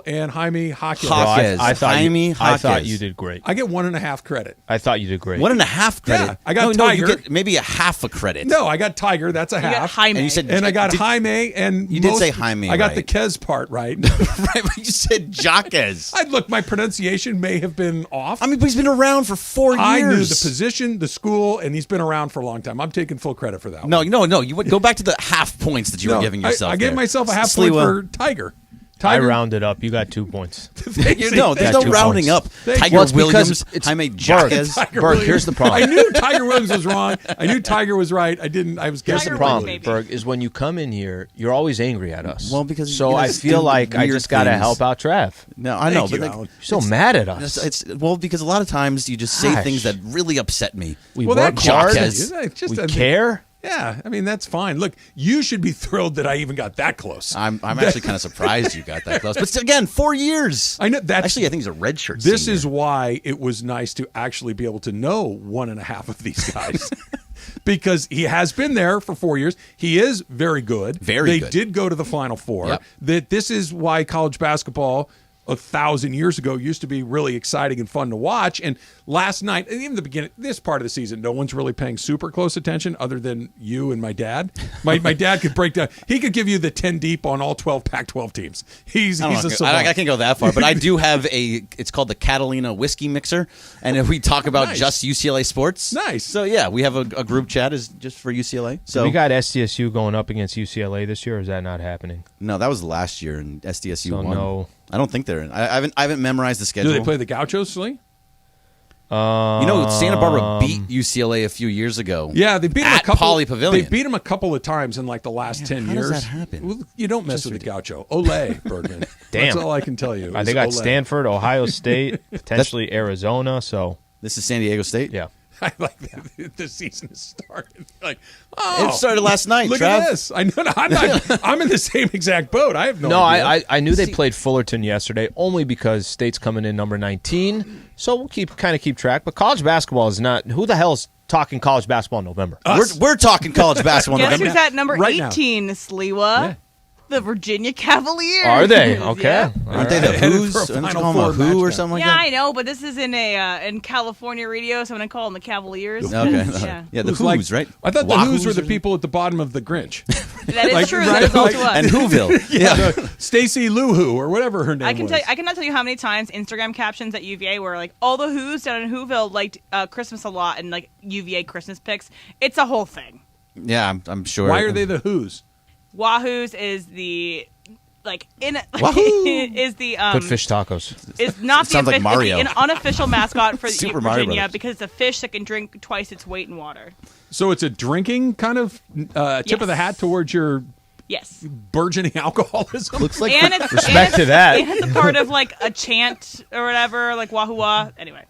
Speaker 2: and Jaime Jaquez.
Speaker 19: Jaquez.
Speaker 1: I thought
Speaker 19: Jaime
Speaker 1: you, I thought
Speaker 19: Jaquez.
Speaker 1: you did great.
Speaker 2: I get 1.5 credit.
Speaker 1: I thought you did great.
Speaker 19: 1.5 credit.
Speaker 2: Yeah, I got
Speaker 19: no,
Speaker 2: Tiger.
Speaker 19: you get maybe a half a credit.
Speaker 2: No, I got Tiger. That's a
Speaker 9: You got
Speaker 2: half.
Speaker 9: Jaime.
Speaker 19: And you said,
Speaker 2: And I got
Speaker 19: did-
Speaker 2: Jaime, and
Speaker 19: You did say Jaime,
Speaker 2: I got
Speaker 19: right.
Speaker 2: the Kez part right.
Speaker 19: right, but you said Jaquez.
Speaker 2: Look, my pronunciation may have been off.
Speaker 19: I mean, but he's been around for 4 years.
Speaker 2: I knew the position, the school, and he's been around for a long time. I'm taking full credit for that.
Speaker 19: No, you would go back to the half points that you were giving yourself.
Speaker 2: I gave
Speaker 19: there.
Speaker 2: myself a half point for Tiger.
Speaker 1: I rounded up. You got 2 points.
Speaker 19: No, there's no
Speaker 1: 2
Speaker 19: rounding
Speaker 1: points.
Speaker 19: up. Tiger
Speaker 1: Well, it's
Speaker 19: Williams,
Speaker 1: because it's
Speaker 19: Jaime
Speaker 1: Burke.
Speaker 19: Jaquez.
Speaker 1: Burke, here's the problem.
Speaker 2: I knew Tiger Williams was wrong. I knew Tiger was right. I was
Speaker 1: Here's
Speaker 2: guessing.
Speaker 1: the problem, Berg, is when you come in here, you're always angry at us.
Speaker 19: Well, because
Speaker 1: so
Speaker 19: you
Speaker 1: I
Speaker 19: guys
Speaker 1: feel
Speaker 19: do
Speaker 1: like I
Speaker 19: weird
Speaker 1: just got to
Speaker 19: things.
Speaker 1: help out Trav.
Speaker 19: No, I know,
Speaker 2: Thank
Speaker 19: but
Speaker 2: you,
Speaker 19: like,
Speaker 2: Alan.
Speaker 1: You're so mad at us.
Speaker 19: it's because a lot of times you just say
Speaker 1: Gosh.
Speaker 19: things that really upset me.
Speaker 1: We
Speaker 2: Well,
Speaker 1: work
Speaker 2: that
Speaker 1: hard.
Speaker 2: Jaquez. It's just
Speaker 1: We
Speaker 2: a-
Speaker 1: care.
Speaker 2: Yeah, I mean that's fine. Look, you should be thrilled that I even got that close.
Speaker 19: I'm actually kind of surprised you got that close. But still, again, 4 years.
Speaker 2: I know that's
Speaker 19: Actually, I think he's a redshirt.
Speaker 2: This
Speaker 19: senior.
Speaker 2: is why it was nice to actually be able to know 1.5 of these guys. Because he has been there for 4 years. He is very good.
Speaker 19: Very
Speaker 2: they
Speaker 19: good.
Speaker 2: did go to the Final Four.
Speaker 19: Yep.
Speaker 2: That this is why college basketball 1,000 years ago used to be really exciting and fun to watch. And last night, and even the beginning, this part of the season, no one's really paying super close attention other than you and my dad. My dad could break down. He could give you the 10 deep on all 12 Pac-12 teams. He's a savant.
Speaker 19: I can't go that far, but I do have it's called the Catalina Whiskey Mixer, and if we talk about
Speaker 2: Nice.
Speaker 19: just UCLA sports,
Speaker 2: Nice.
Speaker 19: So yeah, we have a group chat is just for UCLA. So
Speaker 1: we got SDSU going up against UCLA this year. Or is that not happening?
Speaker 19: no, that was last year, and SDSU
Speaker 1: So
Speaker 19: won.
Speaker 1: no.
Speaker 19: I don't think they're in. I haven't memorized the schedule.
Speaker 2: Do they play the Gauchos, Slee?
Speaker 19: Santa Barbara beat UCLA a few years ago.
Speaker 2: Yeah, they beat him
Speaker 19: at
Speaker 2: a couple.
Speaker 19: Poly Pavilion.
Speaker 2: They beat him a couple of times in like the last 10
Speaker 19: how
Speaker 2: years.
Speaker 19: does that happen?
Speaker 2: Well, you don't mess with the Gaucho. Olay, Bergman.
Speaker 1: Damn.
Speaker 2: That's all I can tell you.
Speaker 1: They
Speaker 2: is
Speaker 1: got
Speaker 2: Olay.
Speaker 1: Stanford, Ohio State, potentially Arizona. So
Speaker 19: This is San Diego State.
Speaker 1: yeah.
Speaker 2: I like that the season has started. Like, oh,
Speaker 19: It started last night.
Speaker 2: Look
Speaker 19: Trav.
Speaker 2: at this. I know. I'm in the same exact boat. I have no
Speaker 1: No,
Speaker 2: idea.
Speaker 1: I knew they played Fullerton yesterday only because State's coming in number 19. So we'll keep track. But college basketball is not. Who the hell's talking college basketball in November?
Speaker 19: We're talking college basketball. in
Speaker 9: Guess
Speaker 19: November.
Speaker 9: who's at number
Speaker 2: Right now.
Speaker 9: 18, Sliwa?
Speaker 2: Yeah.
Speaker 9: The Virginia Cavaliers.
Speaker 1: Are they? Okay.
Speaker 9: Yeah.
Speaker 19: Aren't they the
Speaker 2: Headed
Speaker 19: Who's?
Speaker 2: for a
Speaker 19: Aren't they
Speaker 2: Final
Speaker 19: call them a
Speaker 2: Four
Speaker 19: Who or
Speaker 2: match
Speaker 19: something like
Speaker 9: Yeah,
Speaker 19: that?
Speaker 9: I know, but this is in California radio, so I'm going to call them the Cavaliers.
Speaker 19: Okay.
Speaker 9: Yeah.
Speaker 19: Yeah, the
Speaker 2: Who's
Speaker 19: Who's,
Speaker 2: like-
Speaker 19: right?
Speaker 2: I thought the
Speaker 19: Wahoos
Speaker 2: Who's were the
Speaker 19: or-
Speaker 2: people at the bottom of the Grinch.
Speaker 9: That is
Speaker 2: Like,
Speaker 9: true.
Speaker 2: right,
Speaker 9: That is
Speaker 2: like-
Speaker 9: also us.
Speaker 19: And Whoville.
Speaker 2: Yeah, Stacy Luhu or whatever her name
Speaker 9: I can
Speaker 2: was.
Speaker 9: tell you, I cannot tell you how many times Instagram captions at UVA were like, all the Who's down in Whoville liked Christmas a lot and like UVA Christmas pics. It's a whole thing.
Speaker 19: Yeah, I'm sure.
Speaker 2: Why are they the Who's?
Speaker 9: Wahoo's is the like
Speaker 19: Wahoo!
Speaker 9: is the
Speaker 1: Good fish tacos.
Speaker 9: is not the
Speaker 19: Sounds like
Speaker 9: it's
Speaker 19: Mario.
Speaker 9: an unofficial mascot for
Speaker 19: Super Mario
Speaker 9: Virginia
Speaker 19: Brothers.
Speaker 9: because it's a fish that can drink twice its weight in water.
Speaker 2: So it's a drinking kind of tip of the hat towards your
Speaker 9: Yes.
Speaker 2: burgeoning alcoholism.
Speaker 8: Looks like
Speaker 9: And it's
Speaker 1: Respect
Speaker 9: and
Speaker 1: to
Speaker 9: it's,
Speaker 1: that.
Speaker 9: and it's a part of like a chant or whatever, like Wahoo. Anyway.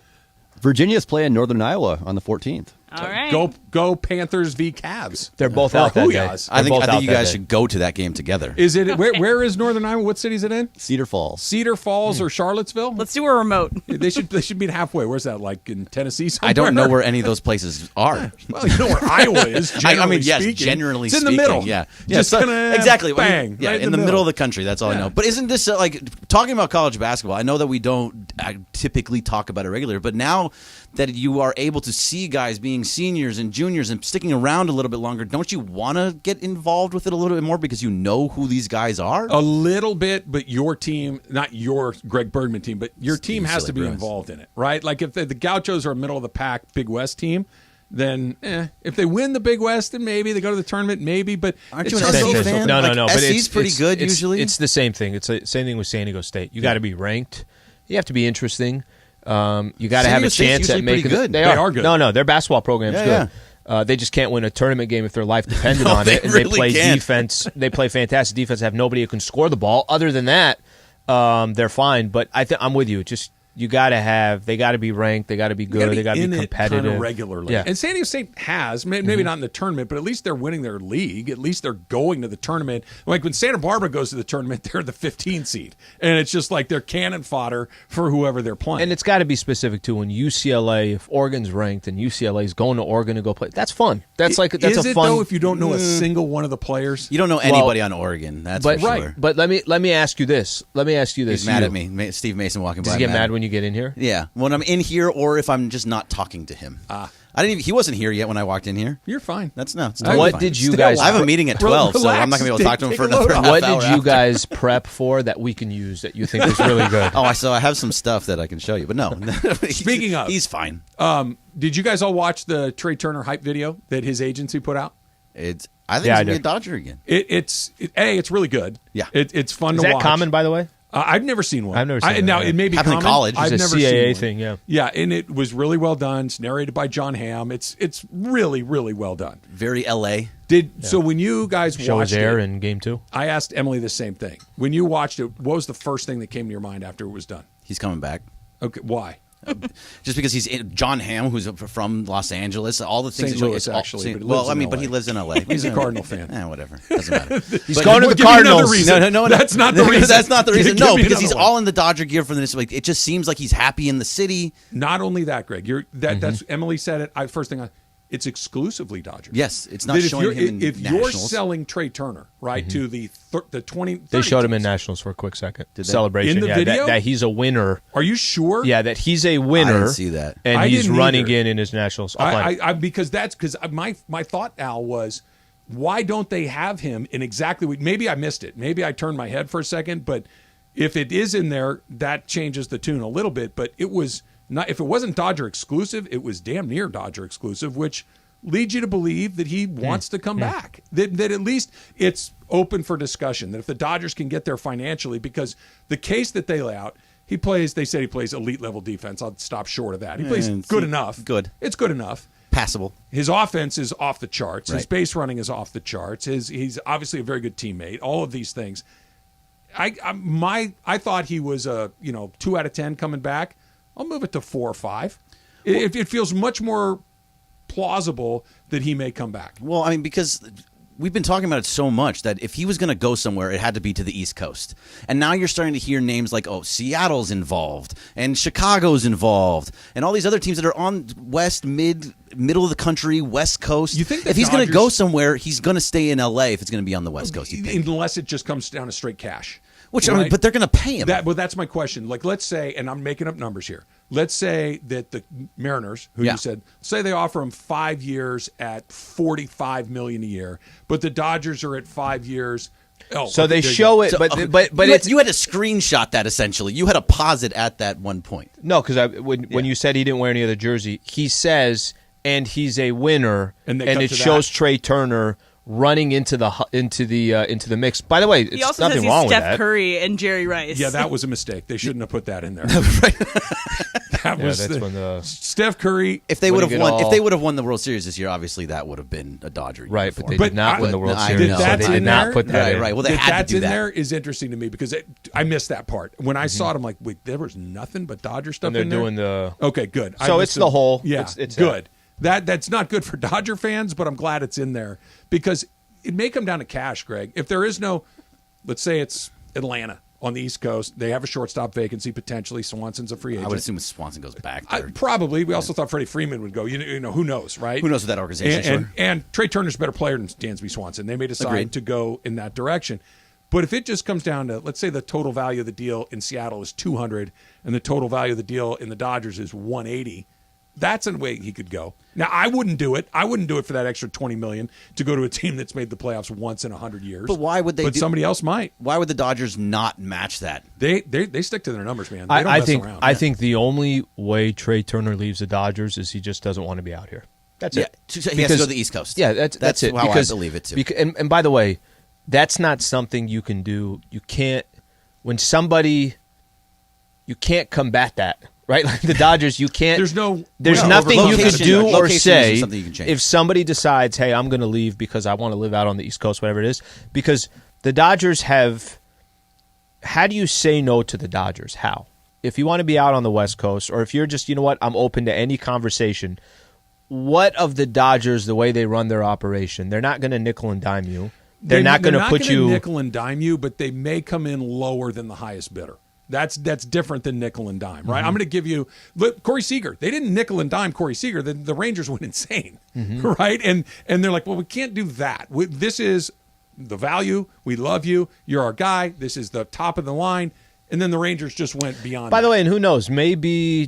Speaker 8: Virginia's playing Northern Iowa on the 14th.
Speaker 9: All right.
Speaker 2: Go Panthers v Cavs.
Speaker 1: They're both
Speaker 2: For
Speaker 1: out that day.
Speaker 2: Houyahs.
Speaker 19: I think
Speaker 1: out
Speaker 19: you
Speaker 1: that
Speaker 19: guys
Speaker 1: day.
Speaker 19: should go to that game together.
Speaker 2: Is it where is Northern Iowa? What city is it in?
Speaker 8: Cedar Falls.
Speaker 2: Cedar Falls or Charlottesville?
Speaker 9: Let's do a remote.
Speaker 2: They should meet halfway. Where's that? Like in Tennessee? Somewhere?
Speaker 19: I don't know where any of those places are.
Speaker 2: Well, you know where Iowa is.
Speaker 19: I mean, yes,
Speaker 2: speaking.
Speaker 19: generally
Speaker 2: it's in
Speaker 19: speaking.
Speaker 2: the middle.
Speaker 19: Yeah,
Speaker 2: Just
Speaker 19: so-
Speaker 2: kinda
Speaker 19: exactly.
Speaker 2: Bang.
Speaker 19: Yeah,
Speaker 2: right
Speaker 19: in the middle of the country. That's all I
Speaker 2: Yeah.
Speaker 19: know. But isn't this like talking about college basketball? I know that we don't typically talk about it regularly, but now that you are able to see guys being seniors and juniors and sticking around a little bit longer, don't you want to get involved with it a little bit more because you know who these guys are?
Speaker 2: A little bit, but your team, not your Greg Bergman team, but your team has
Speaker 19: UCLA
Speaker 2: to be
Speaker 19: Bruins.
Speaker 2: involved in it, right? Like if the Gauchos are a middle of the pack Big West team, then if they win the Big West, then maybe they go to the tournament, maybe. But
Speaker 19: aren't you
Speaker 2: it's
Speaker 19: an
Speaker 2: just
Speaker 19: SC
Speaker 2: so-
Speaker 19: fan?
Speaker 1: No,
Speaker 19: Like,
Speaker 1: no. But
Speaker 19: SC's pretty good usually.
Speaker 1: It's the same thing. It's the same thing with San Diego State. You got to be ranked. You have to be interesting. You got to
Speaker 19: San
Speaker 1: have
Speaker 19: Diego
Speaker 1: a
Speaker 19: State's
Speaker 1: chance
Speaker 19: usually
Speaker 1: at making
Speaker 19: pretty good.
Speaker 1: They are good. No, their basketball program's good. They just can't win a tournament game if their life depended on it. And
Speaker 19: really
Speaker 1: they play
Speaker 19: can't.
Speaker 1: defense. They play fantastic defense. Have nobody who can score the ball. Other than that, they're fine. But I'm with you. Just you got to have. They got to be ranked. They got to be good. They got to be competitive
Speaker 2: kind of regularly.
Speaker 1: Yeah.
Speaker 2: And San Diego State has maybe not in the tournament, but at least they're winning their league. At least they're going to the tournament. Like when Santa Barbara goes to the tournament, they're the 15 seed, and it's just like they're cannon fodder for whoever they're playing.
Speaker 1: And it's got to be specific too. When UCLA, if Oregon's ranked and UCLA is going to Oregon to go play, that's fun. That's a fun.
Speaker 2: Is it though? If you don't know a single one of the players,
Speaker 19: You don't know anybody on Oregon. That's for sure.
Speaker 1: But let me ask you this.
Speaker 19: He's mad at me. Steve Mason walking by.
Speaker 1: Does he get mad when you get in here?
Speaker 19: Yeah, when I'm in here, or if I'm just not talking to him. I didn't even. He wasn't here yet when I walked in here.
Speaker 2: You're fine.
Speaker 19: It's
Speaker 1: What
Speaker 19: fine.
Speaker 1: did you guys?
Speaker 19: I have a meeting at 12, so I'm not going to be able to talk to him for another half
Speaker 1: What
Speaker 19: hour
Speaker 1: did you
Speaker 19: after.
Speaker 1: guys prep for that we can use that you think is really good?
Speaker 19: I have some stuff that I can show you, but no.
Speaker 2: Speaking of,
Speaker 19: he's fine.
Speaker 2: Did you guys all watch the Trey Turner hype video that his agency put out?
Speaker 19: I think he's going to be a Dodger again.
Speaker 2: It's really good.
Speaker 19: Yeah.
Speaker 2: It's fun
Speaker 1: Is
Speaker 2: to
Speaker 1: that
Speaker 2: watch.
Speaker 1: common, by the way?
Speaker 2: I've never seen one.
Speaker 1: I've never seen
Speaker 2: Now,
Speaker 1: that,
Speaker 2: it may be
Speaker 19: Happened in
Speaker 2: common.
Speaker 19: college.
Speaker 2: I've
Speaker 1: It's a
Speaker 2: never
Speaker 1: CAA
Speaker 2: seen
Speaker 1: thing,
Speaker 2: one. Yeah, and it was really well done. It's narrated by John Hamm. It's really, really well done.
Speaker 19: Very L.A.
Speaker 2: So when you guys
Speaker 1: Show
Speaker 2: watched
Speaker 1: was air
Speaker 2: it,
Speaker 1: in game 2.
Speaker 2: I asked Emily the same thing. When you watched it, what was the first thing that came to your mind after it was done?
Speaker 19: He's coming back.
Speaker 2: Okay, why?
Speaker 19: Just because he's John Hamm, who's from Los Angeles, all the things.
Speaker 2: St. Louis, actually. But he lives in
Speaker 19: but
Speaker 2: LA.
Speaker 19: he lives in L.A.
Speaker 2: He's a Cardinal fan.
Speaker 19: Whatever. Doesn't matter.
Speaker 1: He's going to the
Speaker 2: give me another
Speaker 1: Cardinals.
Speaker 2: reason.
Speaker 19: No.
Speaker 2: That's not the reason.
Speaker 19: That's not the reason.
Speaker 2: Give
Speaker 19: No,
Speaker 2: me
Speaker 19: because
Speaker 2: another
Speaker 19: he's
Speaker 2: one.
Speaker 19: all in the Dodger gear for this. Like, it just seems like he's happy in the city.
Speaker 2: Not only that, Greg. That's Emily said it. First thing, it's exclusively Dodgers.
Speaker 19: Yes, it's not
Speaker 2: That
Speaker 19: showing him in
Speaker 2: if you're
Speaker 19: Nationals.
Speaker 2: selling Trey Turner right to the 20.
Speaker 1: They
Speaker 2: 30
Speaker 1: showed him in
Speaker 2: teams.
Speaker 1: Nationals for a quick second.
Speaker 19: Did they?
Speaker 1: Celebration.
Speaker 2: In the
Speaker 1: yeah,
Speaker 2: video?
Speaker 1: that he's a winner.
Speaker 2: Are you sure?
Speaker 1: Yeah, that he's a winner.
Speaker 19: I didn't see that.
Speaker 1: And
Speaker 2: I
Speaker 1: he's
Speaker 2: didn't
Speaker 1: running
Speaker 2: either.
Speaker 1: in his Nationals. I'll find it.
Speaker 2: Because my thought, Al, was why don't they have him in exactly what? Maybe I missed it. Maybe I turned my head for a second. But if it is in there, that changes the tune a little bit. But it was not. If it wasn't Dodger exclusive, it was damn near Dodger exclusive, which leads you to believe that he wants to come back. That at least it's open for discussion. That if the Dodgers can get there financially, because the case that they lay out, they said he plays elite level defense. I'll stop short of that. He plays good enough.
Speaker 19: Good.
Speaker 2: It's good enough.
Speaker 19: Passable.
Speaker 2: His offense is off the charts. His
Speaker 19: Right.
Speaker 2: base running is off the charts. He's obviously a very good teammate. All of these things. I thought he was 2 out of 10 coming back. I'll move it to 4 or 5. It feels much more plausible that he may come back.
Speaker 19: Well, I mean, because we've been talking about it so much that if he was going to go somewhere, it had to be to the East Coast. And now you're starting to hear names like, Seattle's involved, and Chicago's involved, and all these other teams that are on West, middle of the country, West Coast.
Speaker 2: You think
Speaker 19: if he's going to go somewhere, he's going to stay in L.A. if it's going to be on the West Coast, you think?
Speaker 2: Unless it just comes down to straight cash.
Speaker 19: Which, I mean, but they're going to pay him.
Speaker 2: That's my question. Like, let's say, and I'm making up numbers here. Let's say that the Mariners, who you said, say they offer him 5 years at $45 million a year, but the Dodgers are at 5 years.
Speaker 1: So they show it, but
Speaker 19: you had to screenshot that essentially. You had to pause it at that one point.
Speaker 1: No, because when you said he didn't wear any other jersey, he says, and he's a winner, and it shows Trey Turner running into the mix. By the way,
Speaker 9: He
Speaker 1: it's
Speaker 9: also
Speaker 1: nothing
Speaker 9: says he's
Speaker 1: wrong with
Speaker 9: Steph
Speaker 1: that.
Speaker 9: Curry and Jerry Rice.
Speaker 2: Yeah, that was a mistake. They shouldn't have put that in there. Steph Curry.
Speaker 19: If they would have won the World Series this year, obviously that would have been a Dodger.
Speaker 1: Right, but they did not win the World Series. So they did not put that in.
Speaker 19: Right. Well, they had to do that.
Speaker 2: That's in there is interesting to me because I missed that part. When I saw it, I'm like, wait, there was nothing but Dodger stuff
Speaker 1: And they're
Speaker 2: in there?
Speaker 1: doing the...
Speaker 2: Okay, good.
Speaker 1: So it's the whole...
Speaker 2: Yeah,
Speaker 1: it's
Speaker 2: good. That's not good for Dodger fans, but I'm glad it's in there because it may come down to cash, Greg. If there is no, let's say it's Atlanta on the East Coast, they have a shortstop vacancy potentially. Swanson's a free agent.
Speaker 19: I would assume Swanson goes back there.
Speaker 2: Probably. We also thought Freddie Freeman would go. You know, who knows, right?
Speaker 19: Who knows with that organization?
Speaker 2: And Trey Turner's a better player than Dansby Swanson. They may decide to go in that direction. But if it just comes down to, let's say the total value of the deal in Seattle is $200 and the total value of the deal in the Dodgers is $180, that's a way he could go. Now, I wouldn't do it. I wouldn't do it for that extra $20 million to go to a team that's made the playoffs once in 100 years.
Speaker 19: But why would they?
Speaker 2: But somebody else might.
Speaker 19: Why would the Dodgers not match that?
Speaker 2: They stick to their numbers, man. They don't mess around.
Speaker 1: I think the only way Trey Turner leaves the Dodgers is he just doesn't want to be out here. That's
Speaker 19: Yeah,
Speaker 1: it.
Speaker 19: he has to go to the East Coast.
Speaker 1: Yeah, that's it.
Speaker 19: How
Speaker 1: Because,
Speaker 19: I believe it, too.
Speaker 1: And by the way, that's not something you can do. You can't – when somebody – you can't combat that, right? Like the Dodgers, you can't –
Speaker 2: There's
Speaker 1: nothing you can do or say
Speaker 19: something you can change.
Speaker 1: if somebody decides, hey, I'm going to leave because I want to live out on the East Coast, whatever it is. Because the Dodgers have – how do you say no to the Dodgers? How? If you want to be out on the West Coast, or if you're just, you know what, I'm open to any conversation – what of the Dodgers, the way they run their operation? They're not going to nickel and dime you. They're not going to put you
Speaker 2: nickel and dime you, but they may come in lower than the highest bidder. That's different than nickel and dime, right?
Speaker 1: Mm-hmm.
Speaker 2: I'm going to give you look, Corey Seager. They didn't nickel and dime Corey Seager. The Rangers went insane, right? And they're like, well, we can't do that. This is the value. We love you. You're our guy. This is the top of the line. And then the Rangers just went beyond.
Speaker 1: By the way, and who knows? Maybe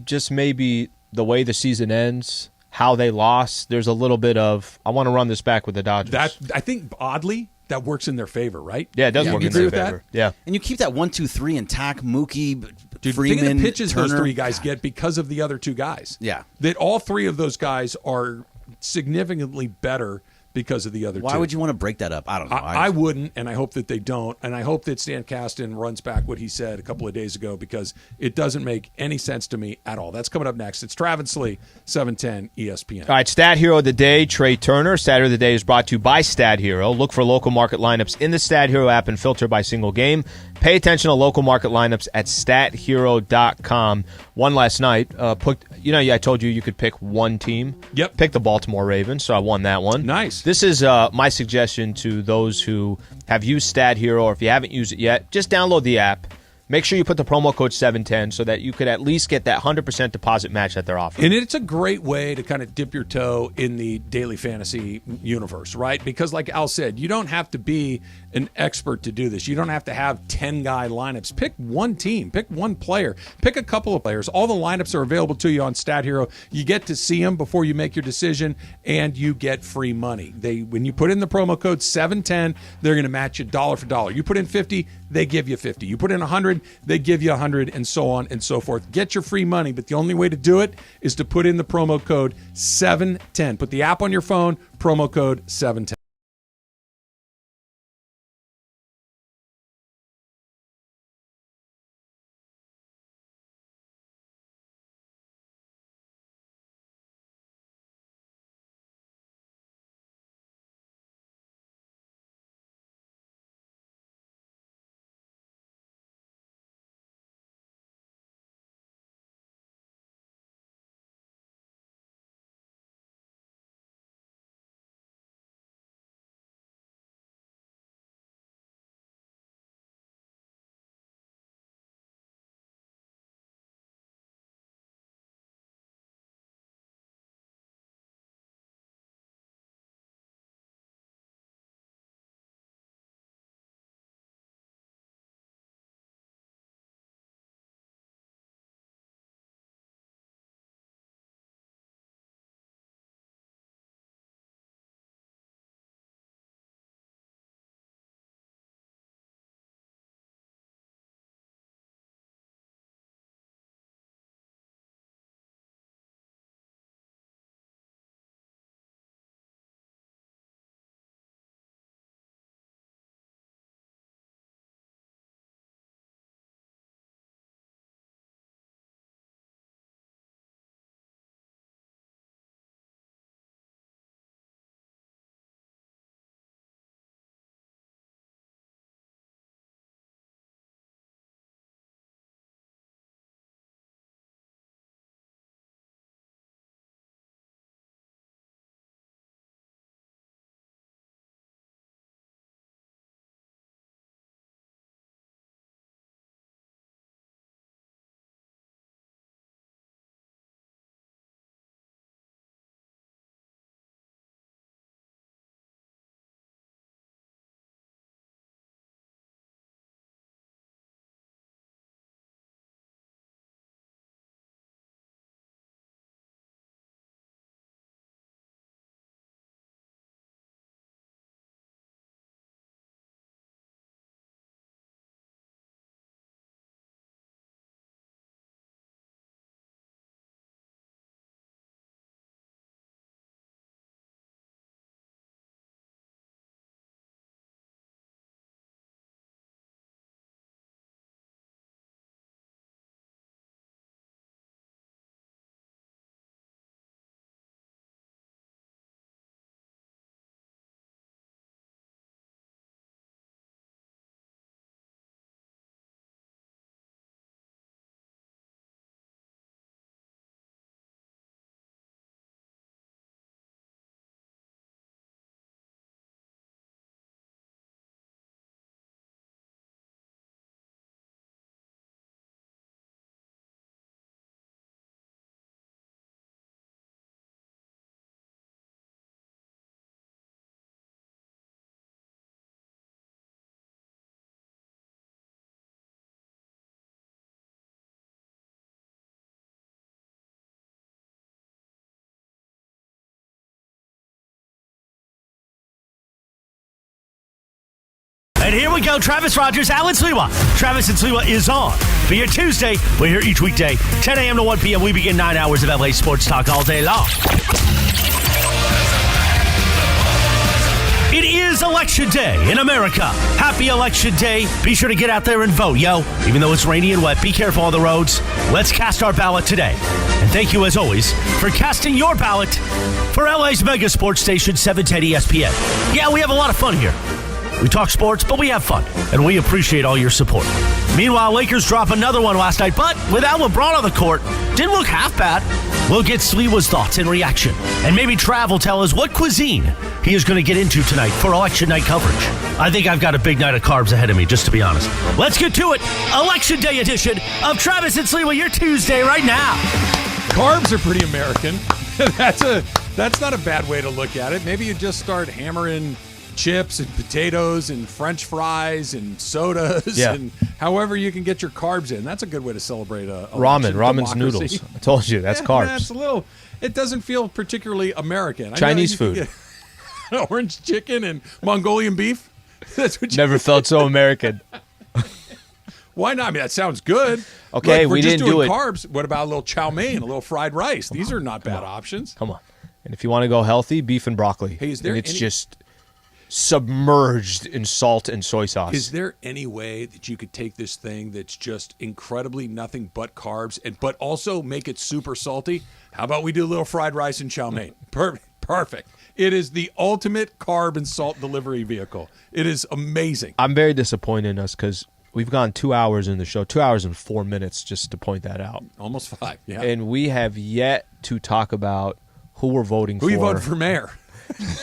Speaker 1: the way the season ends, how they lost, there's a little bit of, I want to run this back with the Dodgers.
Speaker 2: I think, oddly, that works in their favor, right?
Speaker 1: Yeah, it does work in their favor.
Speaker 2: That?
Speaker 1: Yeah.
Speaker 19: And you keep that 1, 2, 3 intact, Mookie,
Speaker 2: Dude,
Speaker 19: Freeman,
Speaker 2: think of the pitches
Speaker 19: Turner.
Speaker 2: those three guys get because of the other two guys.
Speaker 19: Yeah.
Speaker 2: That all three of those guys are significantly better because of the other two.
Speaker 19: Why would you want to break that up? I don't know.
Speaker 2: I wouldn't, and I hope that they don't. And I hope that Stan Kasten runs back what he said a couple of days ago because it doesn't make any sense to me at all. That's coming up next. It's Travis Lee, 710 ESPN.
Speaker 1: All right, Stat Hero of the Day, Trey Turner. Stat Hero of the Day is brought to you by Stat Hero. Look for local market lineups in the Stat Hero app and filter by single game. Pay attention to local market lineups at stathero.com. One last night, I told you could pick one team.
Speaker 2: Yep.
Speaker 1: Pick the Baltimore Ravens, so I won that one.
Speaker 2: Nice.
Speaker 1: This is my suggestion to those who have used Stat Hero, or if you haven't used it yet, just download the app. Make sure you put the promo code 710 so that you could at least get that 100% deposit match that they're offering.
Speaker 2: And it's a great way to kind of dip your toe in the daily fantasy universe, right? Because like Al said, you don't have to be an expert to do this. You don't have to have 10-guy lineups. Pick one team. Pick one player. Pick a couple of players. All the lineups are available to you on Stat Hero. You get to see them before you make your decision, and you get free money. When you put in the promo code 710, they're going to match you dollar for dollar. You put in 50, they give you 50. You put in 100, they give you 100, and so on and so forth. Get your free money, but the only way to do it is to put in the promo code 710. Put the app on your phone, promo code 710.
Speaker 4: And here we go. Travis Rogers, Alan Sliwa. Travis and Sliwa is on for your Tuesday. We're here each weekday, 10 a.m. to 1 p.m. We begin 9 hours of LA sports talk all day long. It is Election Day in America. Happy Election Day. Be sure to get out there and vote, yo. Even though it's rainy and wet, be careful on the roads. Let's cast our ballot today. And thank you, as always, for casting your ballot for LA's mega sports station, 710 ESPN. Yeah, we have a lot of fun here. We talk sports, but we have fun, and we appreciate all your support. Meanwhile, Lakers drop another one last night, but without LeBron on the court, didn't look half bad. We'll get Sliwa's thoughts and reaction, and maybe Trav will tell us what cuisine he is going to get into tonight for election night coverage. I think I've got a big night of carbs ahead of me, just to be honest. Let's get to it. Election Day edition of Travis and Sliwa, your Tuesday right now.
Speaker 2: Carbs are pretty American. That's not a bad way to look at it. Maybe you just start hammering chips and potatoes and French fries and sodas and however you can get your carbs in. That's a good way to celebrate a
Speaker 1: ramen's noodles. I told you, that's carbs.
Speaker 2: That's a little. It doesn't feel particularly American.
Speaker 1: Chinese food.
Speaker 2: Orange chicken and Mongolian beef. That's what
Speaker 1: Never felt so American.
Speaker 2: Why not? I mean, that sounds good.
Speaker 1: Okay,
Speaker 2: Look,
Speaker 1: we didn't do it.
Speaker 2: Carbs. What about a little chow mein, a little fried rice? These are not bad options.
Speaker 1: Come on. And if you want to go healthy, beef and broccoli.
Speaker 2: Hey, is there
Speaker 1: it's just submerged in salt and soy sauce.
Speaker 2: Is there any way that you could take this thing that's just incredibly nothing but carbs, but also make it super salty? How about we do a little fried rice and chow mein? Perfect. It is the ultimate carb and salt delivery vehicle. It is amazing.
Speaker 1: I'm very disappointed in us because we've gone 2 hours in the show, 2 hours and 4 minutes, just to point that out.
Speaker 2: Almost 5, yeah.
Speaker 1: And we have yet to talk about who we're voting for.
Speaker 2: Who you voted for mayor.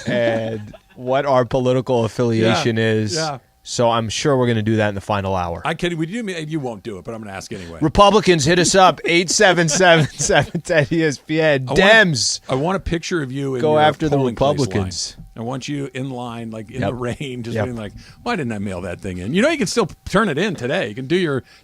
Speaker 1: And what our political affiliation is.
Speaker 2: Yeah.
Speaker 1: So I'm sure we're going to do that in the final hour.
Speaker 2: I kid you won't do it, but I'm going to ask anyway.
Speaker 1: Republicans, hit us up, 877-710-ESPN. Dems.
Speaker 2: I want a picture of you in
Speaker 1: go
Speaker 2: your
Speaker 1: after the
Speaker 2: polling place
Speaker 1: Republicans.
Speaker 2: line. I want you in line, like in the rain, just being like, why didn't I mail that thing in? You know, you can still turn it in today. You can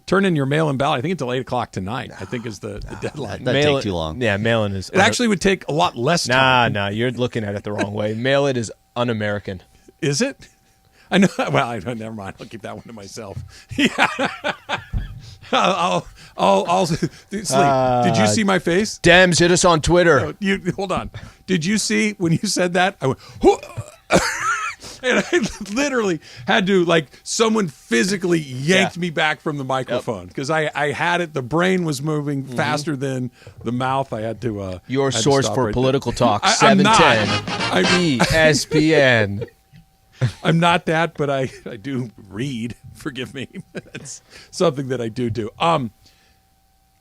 Speaker 2: turn in your mail-in ballot. I think until 8 o'clock tonight, I think is the deadline.
Speaker 8: That'd take too long.
Speaker 1: Yeah, mail-in is.
Speaker 2: It actually would take a lot less time.
Speaker 1: Nah, you're looking at it the wrong way. Mail-in is un-American.
Speaker 2: Is it? I know. Well, never mind. I'll keep that one to myself. Yeah. I'll sleep. Did you see my face?
Speaker 1: Dems, hit us on Twitter.
Speaker 2: Hold on. Did you see when you said that? I went, whoo! And I literally had to, someone physically yanked me back from the microphone because I had it. The brain was moving faster than the mouth. I had to.
Speaker 1: Your source for political talk,
Speaker 2: I'm
Speaker 1: 710 ESPN.
Speaker 2: I'm not that, but I do read. Forgive me. That's something that I do. I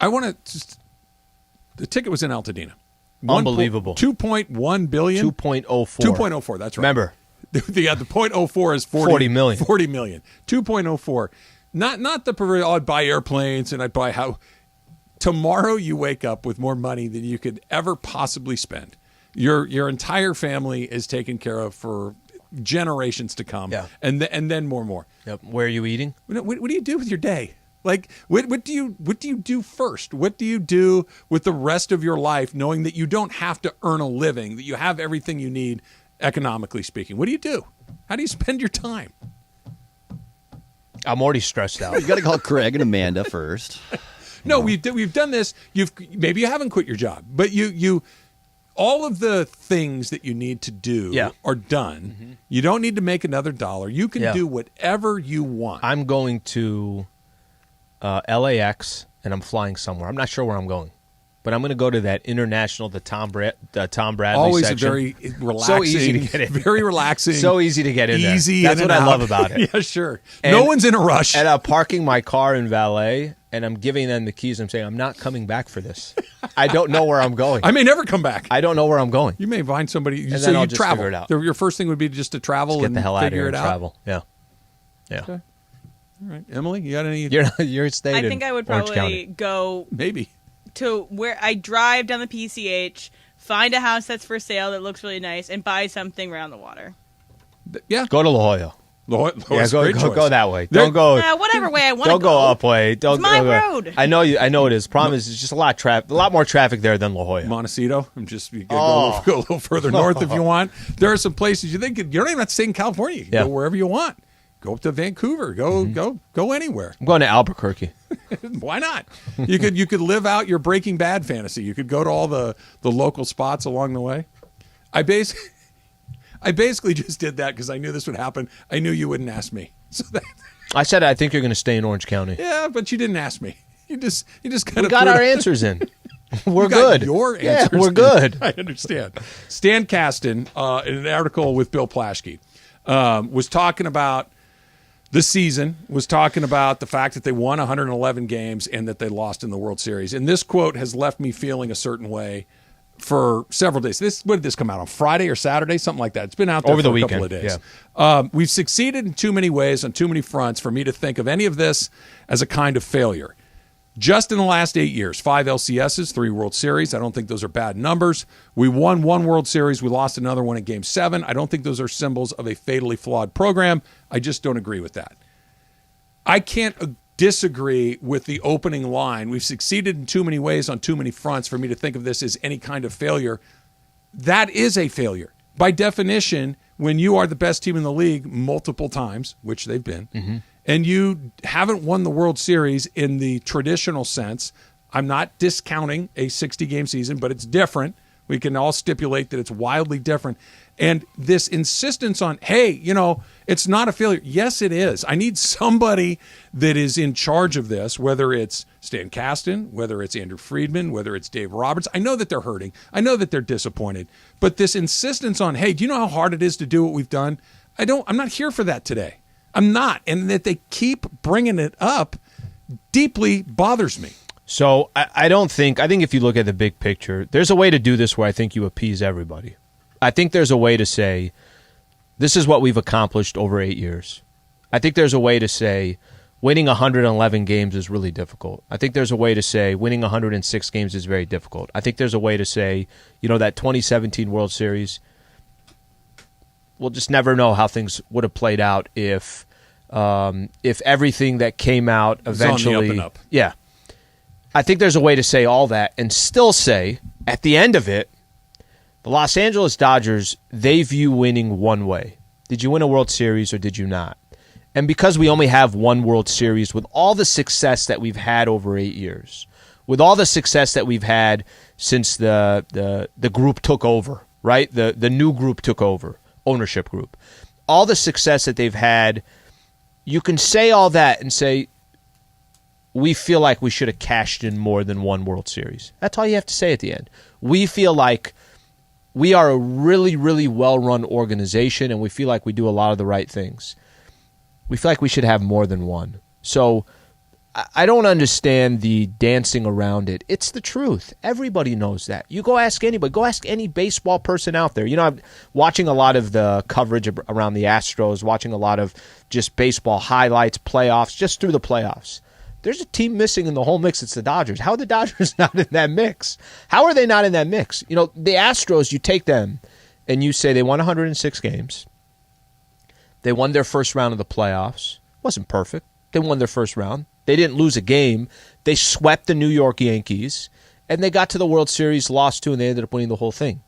Speaker 2: want to just. The ticket was in Altadena.
Speaker 1: Unbelievable.
Speaker 2: 2.1 billion.
Speaker 1: 2.04.
Speaker 2: 2.04. That's right.
Speaker 1: Remember,
Speaker 2: the 0.04 is
Speaker 1: 40 million.
Speaker 2: 40 million. 2.04. Not the proverbial. I'd buy airplanes and I'd buy how. Tomorrow you wake up with more money than you could ever possibly spend. Your entire family is taken care of for generations to come, and then more.
Speaker 1: Yep. Where are you eating?
Speaker 2: What do you do with your day? Like, what do you do first? What do you do with the rest of your life, knowing that you don't have to earn a living, that you have everything you need, economically speaking? What do you do? How do you spend your time?
Speaker 1: I'm already stressed out.
Speaker 8: You got to call Craig and Amanda first.
Speaker 2: No, we've done this. Maybe you haven't quit your job, but you. All of the things that you need to do are done. Mm-hmm. You don't need to make another dollar. You can do whatever you want.
Speaker 1: I'm going to LAX, and I'm flying somewhere. I'm not sure where I'm going, but I'm going to go to that international, the Tom Bradley
Speaker 2: Always
Speaker 1: section.
Speaker 2: Very relaxing.
Speaker 1: So easy to get in.
Speaker 2: Very relaxing.
Speaker 1: So easy to get in there.
Speaker 2: Easy.
Speaker 1: That's what I love about it.
Speaker 2: Yeah, sure. No one's in a rush.
Speaker 1: And I'm parking my car in valet, and I'm giving them the keys. I'm saying, I'm not coming back for this. I don't know where I'm going.
Speaker 2: I may never come back.
Speaker 1: I don't know where I'm going.
Speaker 2: You may find somebody.
Speaker 1: And
Speaker 2: so
Speaker 1: then I'll
Speaker 2: you
Speaker 1: just
Speaker 2: travel.
Speaker 1: figure it out.
Speaker 2: Your first thing would be just to travel
Speaker 1: Just
Speaker 2: and
Speaker 1: get the hell out of here
Speaker 2: figure
Speaker 1: and
Speaker 2: it out.
Speaker 1: travel. Yeah.
Speaker 2: Okay. All right, Emily, you got any?
Speaker 1: You're staying.
Speaker 9: I think I would probably go
Speaker 2: maybe
Speaker 9: to where I drive down the PCH, find a house that's for sale that looks really nice, and buy something around the water.
Speaker 2: Yeah.
Speaker 1: Go to La Jolla.
Speaker 2: Go
Speaker 1: that way. Don't go.
Speaker 9: Whatever way I want to
Speaker 1: go. Don't go up way. Don't
Speaker 9: it's my
Speaker 1: go.
Speaker 9: road.
Speaker 1: I know it is. Problem is, it's just a lot more traffic there than La Jolla.
Speaker 2: Montecito. You go a little further north if you want. There are some places you don't even have to stay in California. You can go wherever you want. Go up to Vancouver. Go anywhere.
Speaker 1: I'm going to Albuquerque.
Speaker 2: Why not? You could live out your Breaking Bad fantasy. You could go to all the local spots along the way. I basically just did that because I knew this would happen. I knew you wouldn't ask me. So
Speaker 1: I said I think you're going to stay in Orange County.
Speaker 2: yeah, but you didn't ask me. You just kind
Speaker 1: We
Speaker 2: of
Speaker 1: got our answers in. We're good.
Speaker 2: Your answers.
Speaker 1: Yeah, we're
Speaker 2: in.
Speaker 1: good.
Speaker 2: I understand. Stan Kasten, in an article with Bill Plaschke, was talking about the season, was talking about the fact that they won 111 games and that they lost in the World Series. And this quote has left me feeling a certain way for several days. When did this come out? On Friday or Saturday? Something like that. It's been out there
Speaker 1: over
Speaker 2: for
Speaker 1: the
Speaker 2: a couple
Speaker 1: weekend.
Speaker 2: of days.
Speaker 1: Yeah.
Speaker 2: We've succeeded in too many ways on too many fronts for me to think of any of this as a kind of failure. Just in the last 8 years, 5 LCSs, 3 World Series. I don't think those are bad numbers. We won 1 World Series. We lost another one in Game 7. I don't think those are symbols of a fatally flawed program. I just don't agree with that. I can't disagree with the opening line. We've succeeded in too many ways on too many fronts for me to think of this as any kind of failure. That is a failure. By definition, when you are the best team in the league multiple times, which they've been, and you haven't won the World Series in the traditional sense, I'm not discounting a 60-game season, but it's different. We can all stipulate that it's wildly different. And this insistence on, hey, it's not a failure. Yes, it is. I need somebody that is in charge of this, whether it's Stan Kasten, whether it's Andrew Friedman, whether it's Dave Roberts. I know that they're hurting. I know that they're disappointed. But this insistence on, hey, do you know how hard it is to do what we've done? I'm not here for that today. I'm not. And that they keep bringing it up deeply bothers me.
Speaker 1: So I think if you look at the big picture, there's a way to do this where I think you appease everybody. I think there's a way to say, this is what we've accomplished over 8 years. I think there's a way to say, winning 111 games is really difficult. I think there's a way to say, winning 106 games is very difficult. I think there's a way to say, that 2017 World Series, we'll just never know how things would have played out if everything that came out eventually,
Speaker 2: on the up and up.
Speaker 1: Yeah. I think there's a way to say all that and still say, at the end of it, the Los Angeles Dodgers, they view winning one way. Did you win a World Series or did you not? And because we only have one World Series, with all the success that we've had over 8 years, with all the success that we've had since the group took over, right? The new group took over, ownership group. All the success that they've had, you can say all that and say, we feel like we should have cashed in more than one World Series. That's all you have to say at the end. We feel like we are a really, really well-run organization, and we feel like we do a lot of the right things. We feel like we should have more than one. So I don't understand the dancing around it. It's the truth. Everybody knows that. You go ask anybody. Go ask any baseball person out there. I'm watching a lot of the coverage around the Astros, watching a lot of just baseball highlights, playoffs, just through the playoffs. There's a team missing in the whole mix. It's the Dodgers. How are the Dodgers not in that mix? How are they not in that mix? The Astros, you take them and you say they won 106 games. They won their first round of the playoffs. Wasn't perfect. They won their first round. They didn't lose a game. They swept the New York Yankees, and they got to the World Series, lost 2, and they ended up winning the whole thing.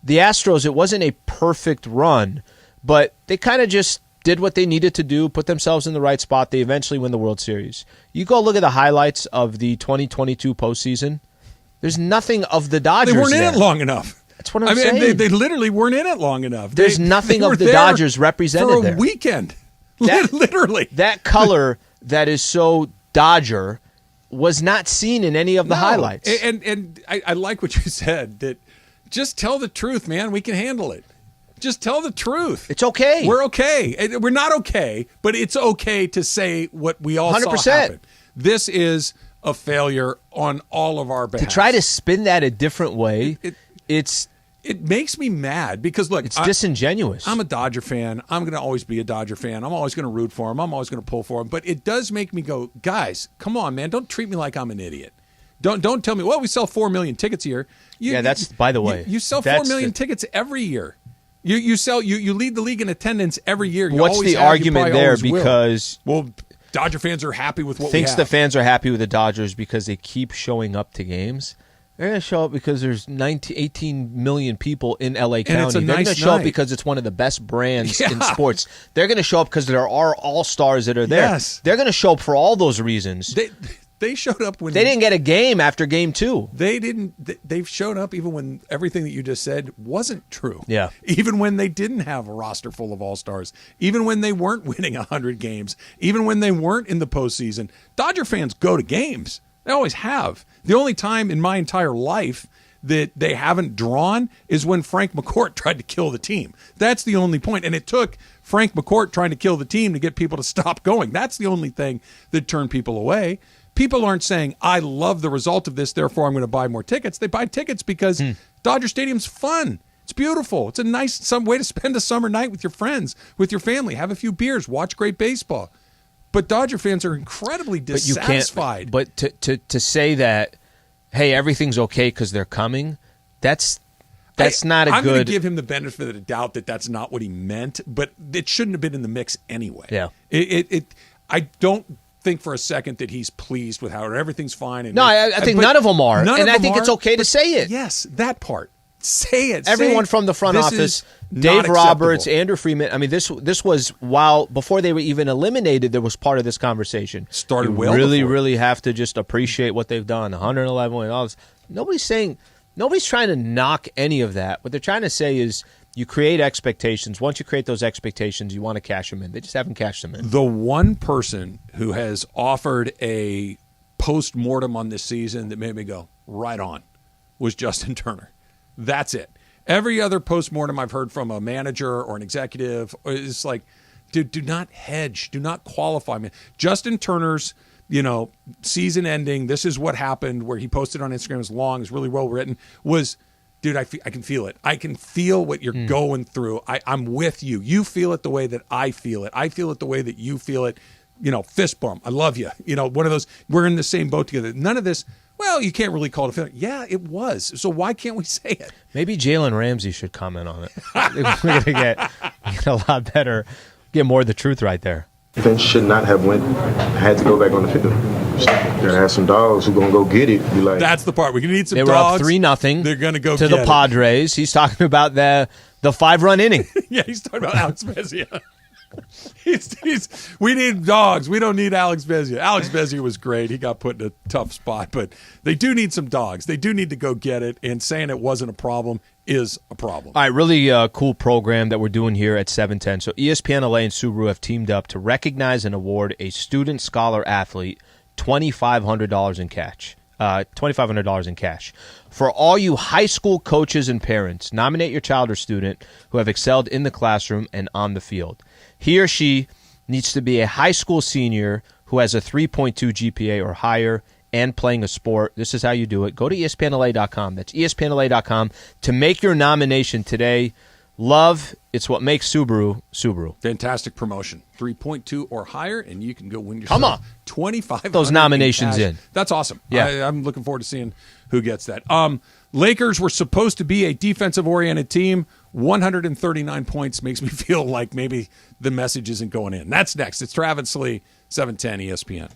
Speaker 1: The Astros, it wasn't a perfect run, but they kind of just did what they needed to do, put themselves in the right spot. They eventually win the World Series. You go look at the highlights of the 2022 postseason. There's nothing of the Dodgers.
Speaker 2: They weren't
Speaker 1: there.
Speaker 2: in it long enough.
Speaker 1: That's what I'm saying.
Speaker 2: They literally weren't in it long enough.
Speaker 1: There's nothing of the Dodgers represented
Speaker 2: for a
Speaker 1: there.
Speaker 2: weekend. Literally.
Speaker 1: That color that is so Dodger was not seen in any of the highlights.
Speaker 2: And I like what you said, that just tell the truth, man. We can handle it. Just tell the truth.
Speaker 1: It's okay.
Speaker 2: We're okay. We're not okay, but it's okay to say what we all
Speaker 1: 100%.
Speaker 2: saw happen. This is a failure on all of our behalf.
Speaker 1: To try to spin that a different way,
Speaker 2: it makes me mad because, look,
Speaker 1: it's disingenuous.
Speaker 2: I'm a Dodger fan. I'm going to always be a Dodger fan. I'm always going to root for him. I'm always going to pull for him. But it does make me go, guys, come on, man. Don't treat me like I'm an idiot. Don't tell me, well, we sell 4 million tickets a year.
Speaker 1: That's, by the way.
Speaker 2: You sell 4 million tickets every year. You lead the league in attendance every year.
Speaker 1: What's the argument there? Because
Speaker 2: Dodger fans are happy with what we have.
Speaker 1: Thinks the fans are happy with the Dodgers because they keep showing up to games. They're going to show up because there's 18 million people in LA County.
Speaker 2: it's a
Speaker 1: They're going
Speaker 2: nice
Speaker 1: to show up
Speaker 2: night.
Speaker 1: because it's one of the best brands in
Speaker 2: Yeah.
Speaker 1: sports. They're going to show up because there are all-stars that are there.
Speaker 2: Yes.
Speaker 1: They're going to show up for all those reasons.
Speaker 2: They showed up when
Speaker 1: they didn't get a game after game 2.
Speaker 2: They didn't. They've shown up even when everything that you just said wasn't true.
Speaker 1: Yeah.
Speaker 2: Even when they didn't have a roster full of all-stars. Even when they weren't winning 100 games. Even when they weren't in the postseason. Dodger fans go to games. They always have. The only time in my entire life that they haven't drawn is when Frank McCourt tried to kill the team. That's the only point. And it took Frank McCourt trying to kill the team to get people to stop going. That's the only thing that turned people away. People aren't saying, I love the result of this, therefore I'm going to buy more tickets. They buy tickets because Dodger Stadium's fun. It's beautiful. It's a nice way to spend a summer night with your friends, with your family, have a few beers, watch great baseball. But Dodger fans are incredibly dissatisfied.
Speaker 1: But to say that, hey, everything's okay because they're coming, that's not a
Speaker 2: I'm
Speaker 1: good.
Speaker 2: going to give him the benefit of the doubt that that's not what he meant, but it shouldn't have been in the mix anyway.
Speaker 1: Yeah.
Speaker 2: I don't think for a second that he's pleased with how everything's fine. And
Speaker 1: No, I think none of them are. And I think it's okay to say it.
Speaker 2: Yes, that part. Say it.
Speaker 1: Everyone
Speaker 2: Say,
Speaker 1: from the front
Speaker 2: this
Speaker 1: office,
Speaker 2: is
Speaker 1: Dave
Speaker 2: not
Speaker 1: Roberts,
Speaker 2: acceptable.
Speaker 1: Andrew Freeman. I mean, this was before they were even eliminated. There was part of this conversation.
Speaker 2: Started
Speaker 1: you
Speaker 2: well
Speaker 1: really,
Speaker 2: before.
Speaker 1: really have to just appreciate what they've done. 111 and all this. Nobody's trying to knock any of that. What they're trying to say is you create expectations. Once you create those expectations, you want to cash them in. They just haven't cashed them in.
Speaker 2: The one person who has offered a post-mortem on this season that made me go, right on, was Justin Turner. That's it. Every other post-mortem I've heard from a manager or an executive is like, dude, do not hedge. Do not qualify me. Justin Turner's, season ending, this is what happened, where he posted on Instagram, as long, is really well written, was, dude, I can feel it. I can feel what you're going through. I'm with you. You feel it the way that I feel it. I feel it the way that you feel it. Fist bump. I love you. One of those, we're in the same boat together. None of this, well, you can't really call it a feeling. Yeah, it was. So why can't we say it?
Speaker 1: Maybe Jalen Ramsey should comment on it. We're going to get a lot better, get more of the truth right there.
Speaker 15: Defense should not have had to go back on the field. Gotta have some dogs who gonna go get it. Be like,
Speaker 2: that's the part. We're gonna need some
Speaker 1: they
Speaker 2: dogs.
Speaker 1: They were up 3-0.
Speaker 2: They're gonna go
Speaker 1: to
Speaker 2: get
Speaker 1: the Padres. He's talking about the 5-run inning.
Speaker 2: Yeah, he's talking about Alex Bezia. We need dogs. We don't need Alex Bezia. Alex Bezia was great. He got put in a tough spot, but they do need some dogs. They do need to go get it, and saying it wasn't a problem is a problem.
Speaker 1: All right, really cool program that we're doing here at 710. So ESPNLA and Subaru have teamed up to recognize and award a student scholar athlete $2,500 in cash. $2,500 in cash. For all you high school coaches and parents, nominate your child or student who have excelled in the classroom and on the field. He or she needs to be a high school senior who has a 3.2 GPA or higher and playing a sport. This is how you do it. Go to ESPNLA.com. That's ESPNLA.com to make your nomination today. Love, it's what makes Subaru.
Speaker 2: Fantastic promotion. 3.2 or higher, and you can go win yourself
Speaker 1: Come on.
Speaker 2: 25
Speaker 1: those nominations in.
Speaker 2: That's awesome.
Speaker 1: Yeah.
Speaker 2: I'm looking forward to seeing who gets that. Lakers were supposed to be a defensive-oriented team. 139 points makes me feel like maybe the message isn't going in. That's next. It's Travis Lee, 710 ESPN.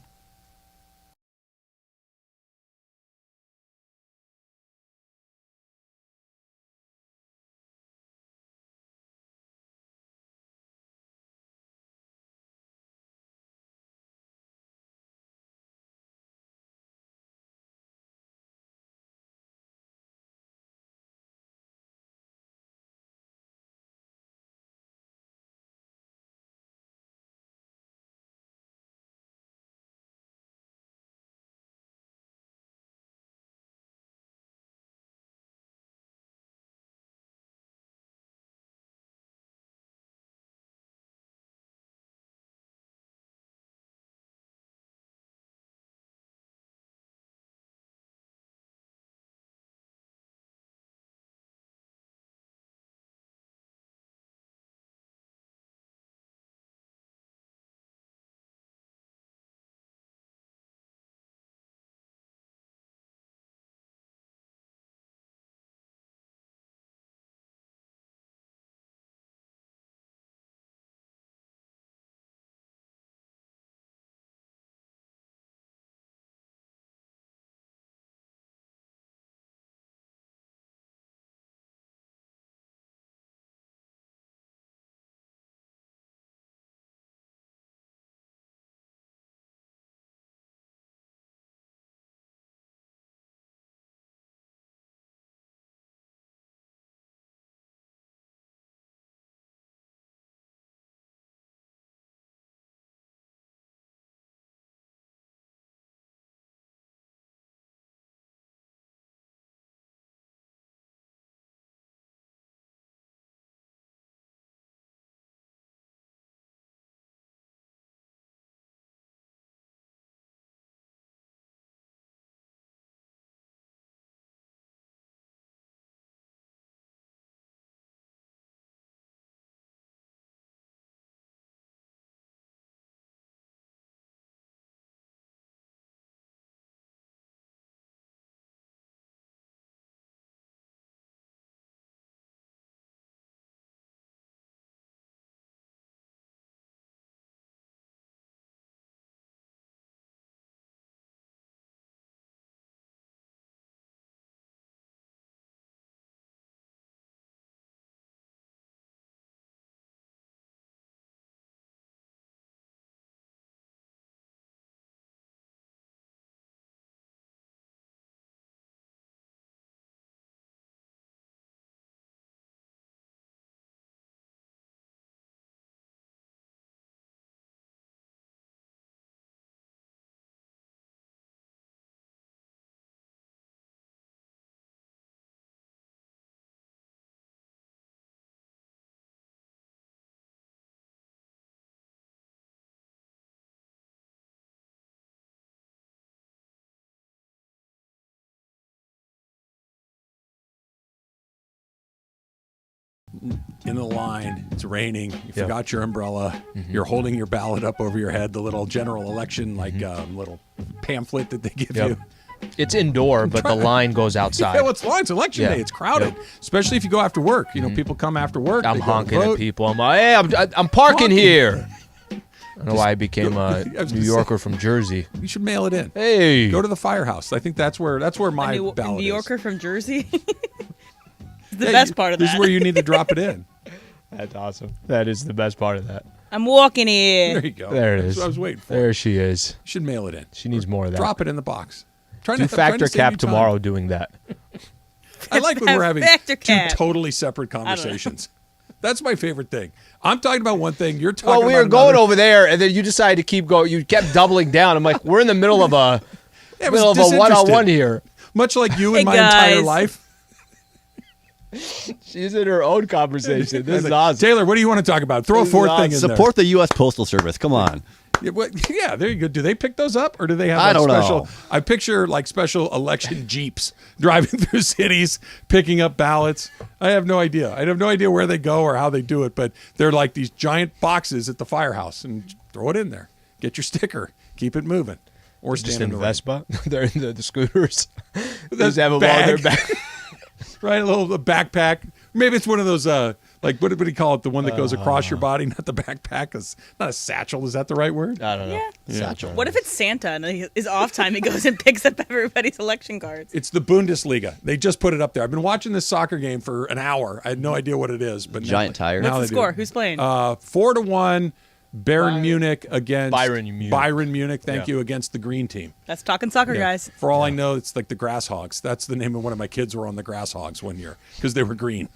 Speaker 2: in the line. It's raining. You forgot your umbrella. You're holding your ballot up over your head, the little general election, little pamphlet that they give you.
Speaker 1: It's indoor, but the line goes outside.
Speaker 2: Yeah, well, it's election day. It's crowded, especially if you go after work. You know, people come after work.
Speaker 1: I'm honking at people. I'm like, hey, I'm parking here. I don't know why I became a New Yorker from Jersey.
Speaker 2: You should mail it in.
Speaker 1: Hey,
Speaker 2: go to the firehouse. I think that's where my ballot
Speaker 9: New Yorker
Speaker 2: is.
Speaker 9: from Jersey. The best part of that.
Speaker 2: This is where you need to drop it in.
Speaker 1: That's awesome. That is the best part of that.
Speaker 9: I'm walking here.
Speaker 2: There you go.
Speaker 1: There it
Speaker 2: That's
Speaker 1: is.
Speaker 2: what I was waiting for.
Speaker 1: There she is.
Speaker 2: You should mail it in.
Speaker 1: She needs more of that.
Speaker 2: Drop it in the box.
Speaker 1: Do Factor Cap tomorrow doing that.
Speaker 2: I like when we're having
Speaker 9: Factor
Speaker 2: two
Speaker 9: Cap.
Speaker 2: totally separate conversations. That's my favorite thing. I'm talking about one thing. You're talking
Speaker 1: Well,
Speaker 2: about
Speaker 1: we were going
Speaker 2: another.
Speaker 1: over there, and then you decided to keep going. You kept doubling down. I'm like, we're in the middle of a
Speaker 2: It was
Speaker 1: one-on-one
Speaker 2: disinterested.
Speaker 1: here.
Speaker 2: Much like you
Speaker 9: Hey,
Speaker 2: in my entire
Speaker 9: guys.
Speaker 2: life.
Speaker 1: She's in her own conversation. This is awesome.
Speaker 2: Taylor, what do you want to talk about? Throw a fourth thing in there.
Speaker 8: Support the U.S. Postal Service. Come on.
Speaker 2: Yeah, there you go. Do they pick those up, or do they have
Speaker 8: I don't
Speaker 2: special?
Speaker 8: know.
Speaker 2: I picture like special election jeeps driving through cities, picking up ballots. I have no idea. I have no idea where they go or how they do it, but they're like these giant boxes at the firehouse, and throw it in there. Get your sticker. Keep it moving. Or
Speaker 1: Just
Speaker 2: stand
Speaker 1: in
Speaker 2: in the rain.
Speaker 1: Vespa. They're in the scooters. They
Speaker 2: The
Speaker 1: just have them all
Speaker 2: bag.
Speaker 1: in their back.
Speaker 2: Right, a little backpack. Maybe it's one of those, like, what do you call it? The one that goes across your body, not the backpack. It's not a satchel. Is that the right word?
Speaker 1: I don't know.
Speaker 9: Yeah.
Speaker 1: Satchel.
Speaker 9: What if it's Santa and his off time he goes and picks up everybody's election cards?
Speaker 2: It's the Bundesliga. They just put it up there. I've been watching this soccer game for an hour. I had no idea what it is. But
Speaker 8: Giant tire.
Speaker 2: now
Speaker 9: What's the
Speaker 2: they do.
Speaker 9: score? Who's playing?
Speaker 2: 4-1. Bayern Munich against
Speaker 1: Bayern Munich.
Speaker 2: Thank you, against the green team.
Speaker 9: That's talking soccer,
Speaker 2: Yeah.
Speaker 9: guys.
Speaker 2: For all I know, it's like the Grass Hogs. That's the name of one of my kids were on the Grass Hogs one year because they were green.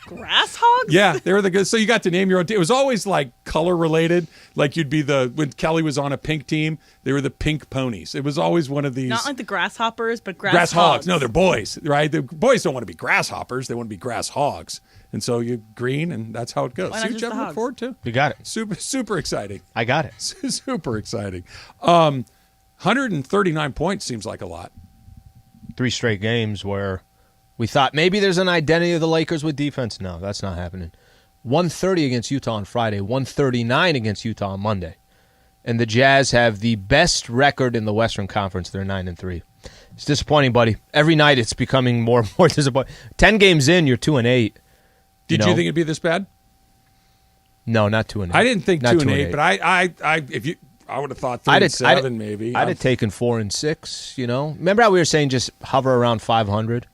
Speaker 9: Grass hogs?
Speaker 2: Yeah, they were the good. So you got to name your own team. It was always like color related. Like you'd be when Kelly was on a pink team, they were the pink ponies. It was always one of these.
Speaker 9: Not like the grasshoppers, but
Speaker 2: grass hogs. No, they're boys, right? The boys don't want to be grasshoppers. They want to be grass hogs. And so you green, and that's how it goes.
Speaker 9: Why not
Speaker 2: See what
Speaker 9: just
Speaker 2: you
Speaker 9: the
Speaker 2: have to look
Speaker 9: hogs?
Speaker 2: forward to?
Speaker 1: You got it.
Speaker 2: Super exciting.
Speaker 1: I got it.
Speaker 2: Super exciting. 139 points seems like a lot.
Speaker 1: 3 straight games where we thought maybe there's an identity of the Lakers with defense. No, that's not happening. 130 against Utah on Friday, 139 against Utah on Monday. And the Jazz have the best record in the Western Conference. They're 9-3. It's disappointing, buddy. Every night it's becoming more and more disappointing. 10 games in, you're 2-8.
Speaker 2: Did you think it'd be this bad?
Speaker 1: No, not 2-8.
Speaker 2: I didn't think
Speaker 1: Not
Speaker 2: 2-8, but I would have thought 3-7 maybe.
Speaker 1: I'd have taken 4-6. You know, remember how we were saying just hover around 500.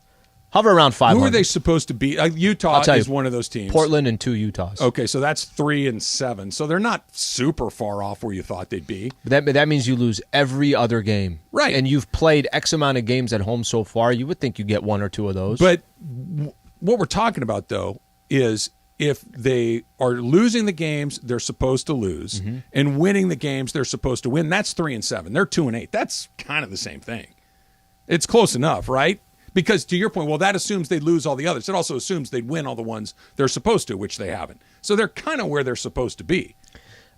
Speaker 1: Hover around 500.
Speaker 2: Who are they supposed to be? Utah is one of those teams.
Speaker 1: Portland and 2 Utahs.
Speaker 2: Okay, so that's 3-7. So they're not super far off where you thought they'd be.
Speaker 1: But that means you lose every other game.
Speaker 2: Right.
Speaker 1: And you've played X amount of games at home so far. You would think you get 1 or 2 of those.
Speaker 2: But what we're talking about, though, is if they are losing the games they're supposed to lose and winning the games they're supposed to win, that's 3-7. They're 2-8. That's kind of the same thing. It's close enough, right? Because to your point, well, that assumes they'd lose all the others. It also assumes they'd win all the ones they're supposed to, which they haven't. So they're kind of where they're supposed to be.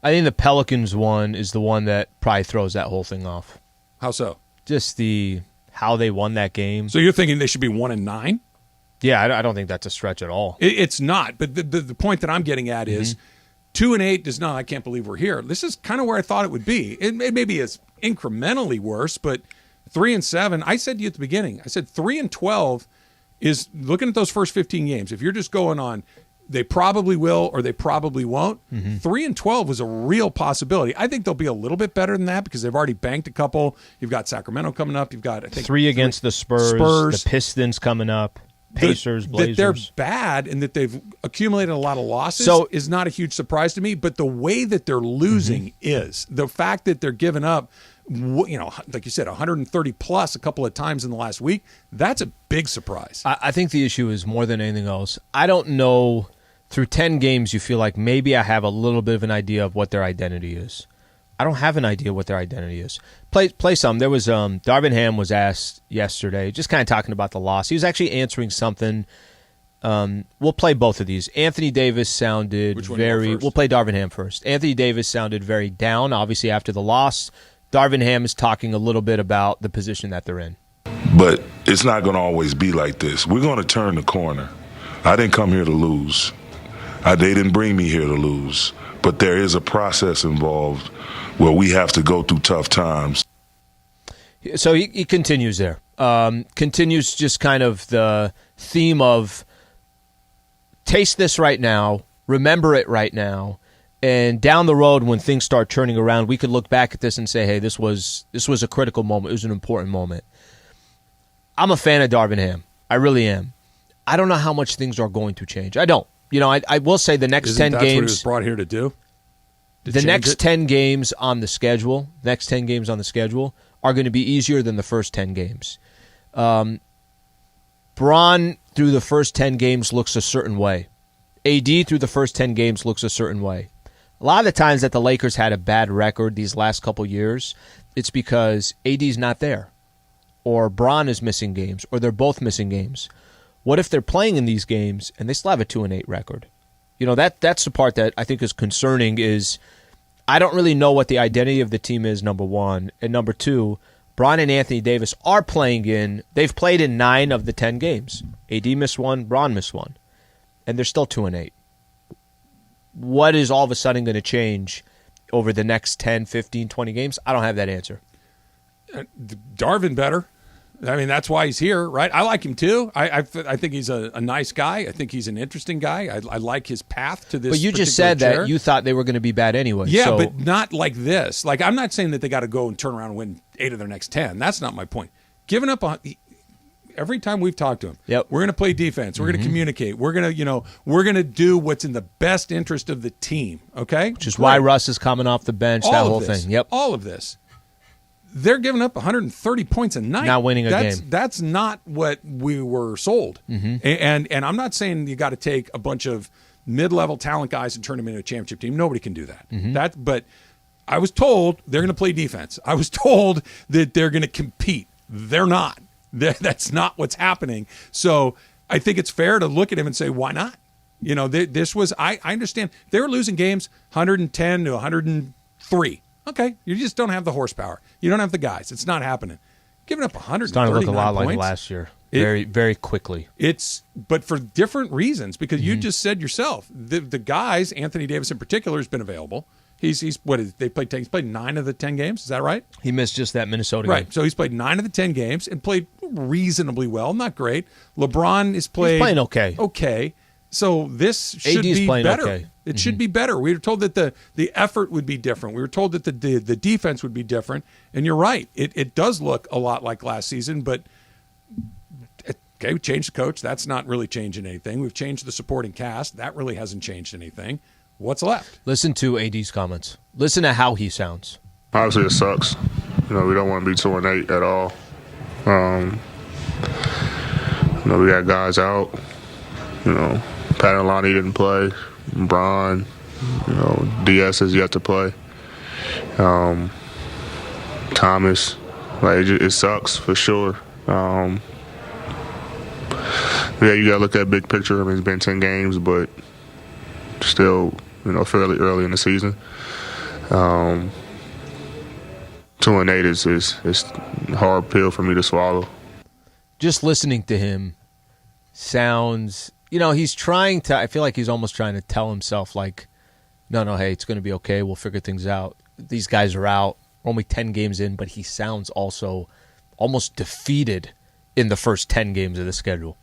Speaker 1: I think the Pelicans one is the one that probably throws that whole thing off.
Speaker 2: How so?
Speaker 1: Just how they won that game.
Speaker 2: So you're thinking they should be 1-9?
Speaker 1: Yeah, I don't think that's a stretch at all.
Speaker 2: It's not. But the point that I'm getting at is 2-8 does not. I can't believe we're here. This is kind of where I thought it would be. It maybe is incrementally worse, but 3-7. I said to you at the beginning. I said 3-12 is looking at those first 15 games. If you're just going on, they probably will or they probably won't. 3-12 was a real possibility. I think they'll be a little bit better than that because they've already banked a couple. You've got Sacramento coming up. You've got I think
Speaker 1: 3 against the Spurs, the Pistons coming up. Pacers, Blazers.
Speaker 2: That they're bad and that they've accumulated a lot of losses is not a huge surprise to me. But the way that they're losing is the fact that they're giving up, like you said, 130 plus a couple of times in the last week. That's a big surprise.
Speaker 1: I think the issue is more than anything else. I don't know. Through 10 games, you feel like maybe I have a little bit of an idea of what their identity is. I don't have an idea what their identity is. Play some. There was Darvin Ham was asked yesterday, just kind of talking about the loss. He was actually answering something. We'll play both of these. Anthony Davis sounded very. We'll play Darvin Ham first. Anthony Davis sounded very down, obviously after the loss. Darvin Ham is talking a little bit about the position that they're in.
Speaker 20: But it's not going to always be like this. We're going to turn the corner. I didn't come here to lose. They didn't bring me here to lose. But there is a process involved where we have to go through tough times.
Speaker 1: So he continues there. Continues just kind of the theme of taste this right now, remember it right now, and down the road when things start turning around, we could look back at this and say, hey, this was a critical moment. It was an important moment. I'm a fan of Darvin Ham. I really am. I don't know how much things are going to change. I don't. I will say the next 10 games.
Speaker 2: That's what he was brought here to do?
Speaker 1: The next 10 games on the schedule, are going to be easier than the first 10 games. Bron through the first 10 games looks a certain way. AD through the first 10 games looks a certain way. A lot of the times that the Lakers had a bad record these last couple years, it's because AD's not there, or Bron is missing games, or they're both missing games. What if they're playing in these games and they still have a 2-8 record? That's the part that I think is concerning. Is I don't really know what the identity of the team is, number one, and number two, Bron and Anthony Davis are they've played in 9 of the 10 games. AD missed 1, Bron missed 1, and they're still 2-8. What is all of a sudden going to change over the next 10, 15, 20 games? I don't have that answer.
Speaker 2: Darvin better. I mean, that's why he's here, right? I like him too. I think he's a nice guy. I think he's an interesting guy. I like his path to this.
Speaker 1: But you just said that you thought they were going to be bad anyway.
Speaker 2: Yeah,
Speaker 1: so.
Speaker 2: But not like this. Like, I'm not saying that they got to go and turn around and win 8 of their next 10. That's not my point. Giving up on every time we've talked to him.
Speaker 1: Yep.
Speaker 2: We're going to play defense. We're going to communicate. We're going to do what's in the best interest of the team. Okay,
Speaker 1: which is why Russ is coming off the bench. That whole thing. Yep.
Speaker 2: All of this. They're giving up 130 points a night.
Speaker 1: Not winning a game.
Speaker 2: That's not what we were sold.
Speaker 1: Mm-hmm.
Speaker 2: And I'm not saying you got to take a bunch of mid-level talent guys and turn them into a championship team. Nobody can do that.
Speaker 1: Mm-hmm.
Speaker 2: But I was told they're going to play defense. I was told that they're going to compete. They're not. That's not what's happening. So I think it's fair to look at him and say, why not? This was – I understand. They were losing games 110 to 103. Okay, you just don't have the horsepower. You don't have the guys. It's not happening. Giving up 139
Speaker 1: it's starting to look a lot
Speaker 2: points,
Speaker 1: like last year. Very, very quickly.
Speaker 2: But for different reasons, because you just said yourself, the guys, Anthony Davis in particular, has been available. He's played 9 of the 10 games. Is that right?
Speaker 1: He missed just that Minnesota
Speaker 2: right.
Speaker 1: game.
Speaker 2: So he's played 9 of the 10 games and played reasonably well. Not great. LeBron is played.
Speaker 1: He's playing okay.
Speaker 2: Okay. So this should
Speaker 1: AD's
Speaker 2: be better.
Speaker 1: Okay.
Speaker 2: It should be better. We were told that the effort would be different. We were told that the defense would be different. And you're right. It does look a lot like last season, but okay, we changed the coach. That's not really changing anything. We've changed the supporting cast. That really hasn't changed anything. What's left?
Speaker 1: Listen to AD's comments. Listen to how he sounds.
Speaker 20: Obviously, it sucks. We don't want to be 2-8 at all. We got guys out. Pat and Lonnie didn't play. Bron, DS has yet to play. Thomas, it sucks for sure. You gotta look at big picture. I mean, it's been 10 games, but still, fairly early in the season. 2-8 is a hard pill for me to swallow.
Speaker 1: Just listening to him sounds. He's trying to. I feel like he's almost trying to tell himself, like, no, hey, it's going to be okay. We'll figure things out. These guys are out. We're only 10 games in, but he sounds also almost defeated in the first 10 games of the schedule.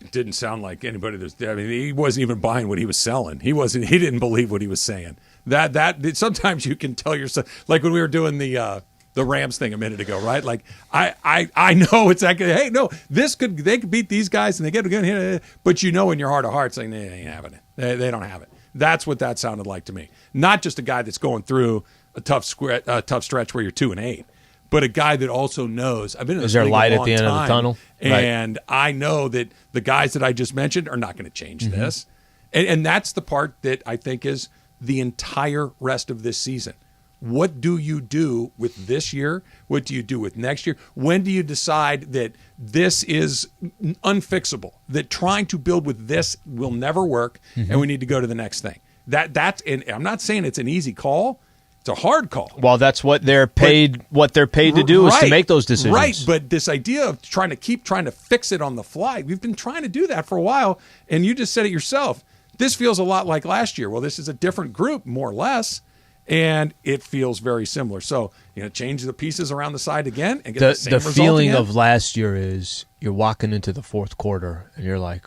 Speaker 2: It didn't sound like anybody. He wasn't even buying what he was selling. He didn't believe what he was saying. That sometimes you can tell yourself, like when we were doing the Rams thing a minute ago, right? Like I know it's like, hey, no, they could beat these guys and they get a good hit, but in your heart of hearts, saying they ain't having it. They don't have it. That's what that sounded like to me. Not just a guy that's going through a tough stretch where you're 2-8, but a guy that also knows. I've been in this league a long time. Is there light at the end of the tunnel? And I know that the guys that I just mentioned are not going to change this, and that's the part that I think is the entire rest of this season. What do you do with this year? What do you do with next year? When do you decide that this is unfixable, that trying to build with this will never work, and we need to go to the next thing? And I'm not saying it's an easy call. It's a hard call.
Speaker 1: Well, that's what they're paid. What they're paid to do is to make those decisions.
Speaker 2: Right, but this idea of trying to fix it on the fly, we've been trying to do that for a while, and you just said it yourself. This feels a lot like last year. Well, this is a different group, more or less, and it feels very similar. So, change the pieces around the side again and get the same result
Speaker 1: feeling
Speaker 2: again.
Speaker 1: of last year is you're walking into the fourth quarter and you're like,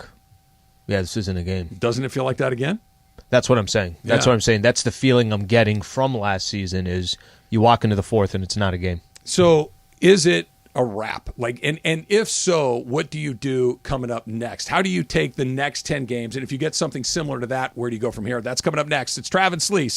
Speaker 1: yeah, this isn't a game.
Speaker 2: Doesn't it feel like that again?
Speaker 1: That's what I'm saying. That's what I'm saying. That's the feeling I'm getting from last season is you walk into the fourth and it's not a game.
Speaker 2: So is it a wrap? And if so, what do you do coming up next? How do you take the next 10 games? And if you get something similar to that, where do you go from here? That's coming up next. It's Travis Lee.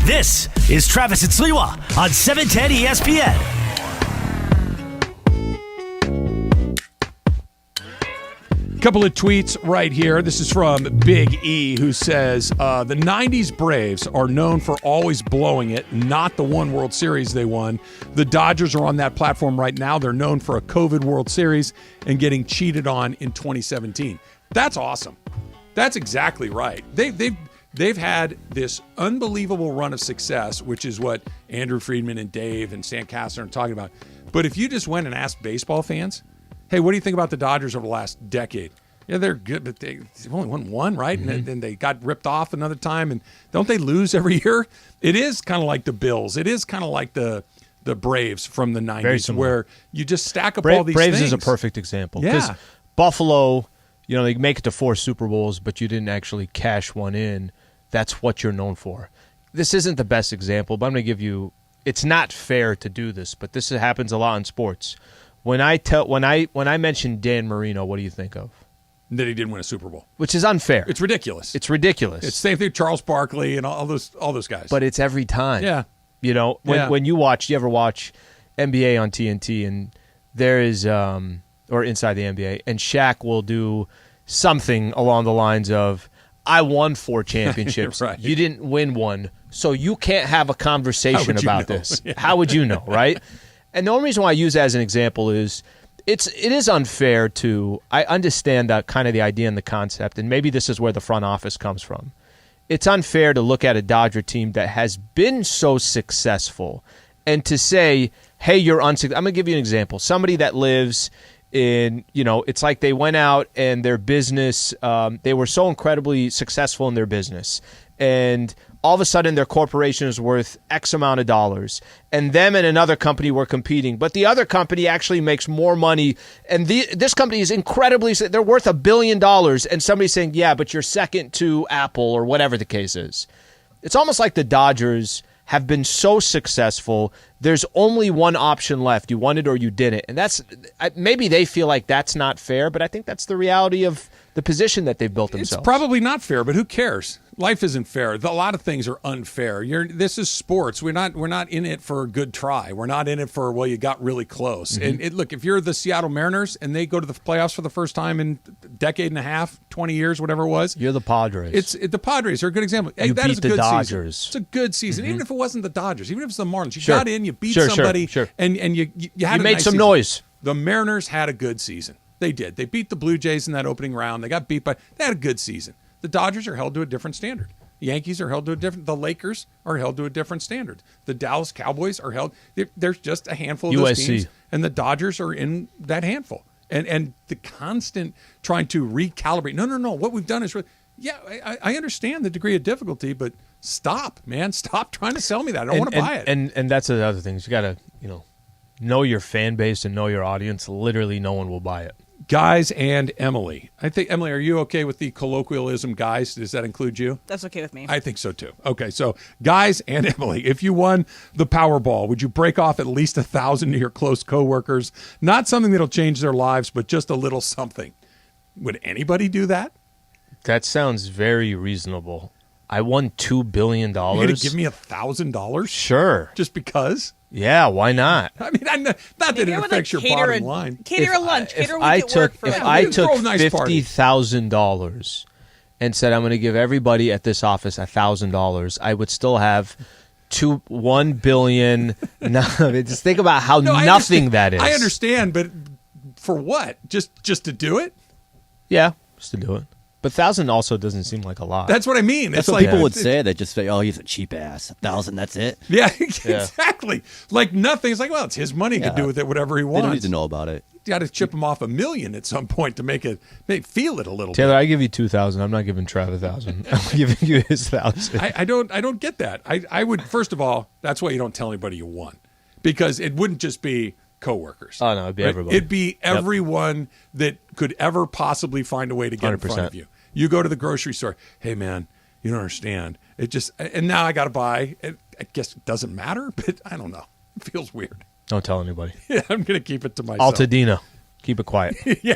Speaker 4: This is Travis and Sliwa on 710 ESPN.
Speaker 2: Couple of tweets right here. This is from Big E, who says, the 90s Braves are known for always blowing it, not the one World Series they won. The Dodgers are on that platform right now. They're known for a COVID World Series and getting cheated on in 2017. That's awesome. That's exactly right. They've had this unbelievable run of success, which is what Andrew Friedman and Dave and Stan Kastner are talking about. But if you just went and asked baseball fans, hey, what do you think about the Dodgers over the last decade? Yeah, they're good, but they've only won one, right? Mm-hmm. And then they got ripped off another time. And don't they lose every year? It is kind of like the Bills. It is kind of like the Braves from the 90s, where you just stack up all these
Speaker 1: Braves
Speaker 2: things.
Speaker 1: Is a perfect example.
Speaker 2: Yeah.
Speaker 1: Because Buffalo, they make it to 4 Super Bowls, but you didn't actually cash one in. That's what you're known for. This isn't the best example, but I'm going to give you – it's not fair to do this, but this happens a lot in sports. When I mention Dan Marino, what do you think of?
Speaker 2: That he didn't win a Super Bowl.
Speaker 1: Which is unfair.
Speaker 2: It's ridiculous.
Speaker 1: It's ridiculous.
Speaker 2: It's the same thing with Charles Barkley and all those guys.
Speaker 1: But it's every time.
Speaker 2: Yeah.
Speaker 1: When you ever watch NBA on TNT and there is or inside the NBA, and Shaq will do something along the lines of, I won 4 championships.
Speaker 2: Right.
Speaker 1: You didn't win one, so you can't have a conversation about this.
Speaker 2: Yeah.
Speaker 1: How would you know, right? And the only reason why I use that as an example is it is unfair to – I understand that kind of the idea and the concept, and maybe this is where the front office comes from. It's unfair to look at a Dodger team that has been so successful and to say, hey, you're unsuccessful. I'm going to give you an example. Somebody that lives in, it's like they went out and their business, they were so incredibly successful in their business. And all of a sudden their corporation is worth X amount of dollars. And them and another company were competing. But the other company actually makes more money. And this company is incredibly, they're worth $1 billion. And somebody's saying, yeah, but you're second to Apple or whatever the case is. It's almost like the Dodgers have been so successful, there's only one option left. You want it or you didn't. And that's maybe they feel like that's not fair, but I think that's the reality of the position that they've built themselves.
Speaker 2: It's probably not fair, but who cares? Life isn't fair. A lot of things are unfair. This is sports. We're not in it for a good try. We're not in it for, well, you got really close.
Speaker 1: Mm-hmm.
Speaker 2: And look, if you're the Seattle Mariners and they go to the playoffs for the first time in a decade and a half, 20 years, whatever it was.
Speaker 1: You're the Padres.
Speaker 2: The Padres are a good example. Hey,
Speaker 1: you
Speaker 2: that
Speaker 1: beat
Speaker 2: is a
Speaker 1: the
Speaker 2: good
Speaker 1: Dodgers.
Speaker 2: Season. It's a good season.
Speaker 1: Mm-hmm.
Speaker 2: Even if it wasn't the Dodgers, even if it's the Marlins, you
Speaker 1: Sure.
Speaker 2: got in, you beat
Speaker 1: Sure,
Speaker 2: somebody,
Speaker 1: sure.
Speaker 2: and you had
Speaker 1: You
Speaker 2: a
Speaker 1: made
Speaker 2: nice
Speaker 1: some
Speaker 2: season.
Speaker 1: noise.
Speaker 2: The Mariners had a good season. They did. They beat the Blue Jays in that opening round. They got beat by. They had a good season. The Dodgers are held to a different standard. The Yankees are held to a different. The Lakers are held to a different standard. The Dallas Cowboys are held. There's just a handful of those
Speaker 1: USC.
Speaker 2: teams, and the Dodgers are in that handful. And the constant trying to recalibrate. No. What we've done is really. Yeah, I understand the degree of difficulty, but stop, man. Stop trying to sell me that. I don't want to buy it.
Speaker 1: And that's the other thing. You got to know your fan base and know your audience. Literally, no one will buy it.
Speaker 2: Guys and Emily. I think, Emily, are you okay with the colloquialism guys? Does that include you?
Speaker 9: That's okay with me.
Speaker 2: I think so, too. Okay, so guys and Emily, if you won the Powerball, would you break off at least 1,000 to your close coworkers? Not something that'll change their lives, but just a little something. Would anybody do that?
Speaker 1: That sounds very reasonable. I won $2 billion.
Speaker 2: You're going to give me $1,000?
Speaker 1: Sure.
Speaker 2: Just because?
Speaker 1: Yeah, why not?
Speaker 2: I mean, not that it affects your bottom line.
Speaker 9: Cater a lunch.
Speaker 1: If I took $50,000 and said I'm going to give everybody at this office $1,000, I would still have $1 billion. Just think about how nothing that is.
Speaker 2: I understand, but for what? Just to do it?
Speaker 1: Yeah, just to do it. But 1,000 also doesn't seem like a lot.
Speaker 2: That's what I mean.
Speaker 8: That's
Speaker 2: it's
Speaker 8: what
Speaker 2: like,
Speaker 8: people would say. They just say, "Oh, he's a cheap ass. 1,000, that's it."
Speaker 2: Yeah, exactly. Like nothing. It's like, well, it's his money. He can do with it whatever he wants.
Speaker 8: They don't need to know about it.
Speaker 2: You got to chip him off $1 million at some point to make feel it a little
Speaker 1: Taylor,
Speaker 2: bit.
Speaker 1: I give you 2,000. I'm not giving Trav 1,000. I'm giving you his 1,000.
Speaker 2: I don't get that. I would, first of all, that's why you don't tell anybody you won, because it wouldn't just be coworkers.
Speaker 1: Oh no, it'd be everybody.
Speaker 2: It'd be everyone that could ever possibly find a way to get in front of you. You go to the grocery store. Hey man, you don't understand. It just, and now I got to buy. I guess it doesn't matter, but I don't know. It feels weird.
Speaker 1: Don't tell anybody.
Speaker 2: Yeah, I'm gonna keep it to myself.
Speaker 1: Altadena. Keep it quiet.
Speaker 2: Yeah,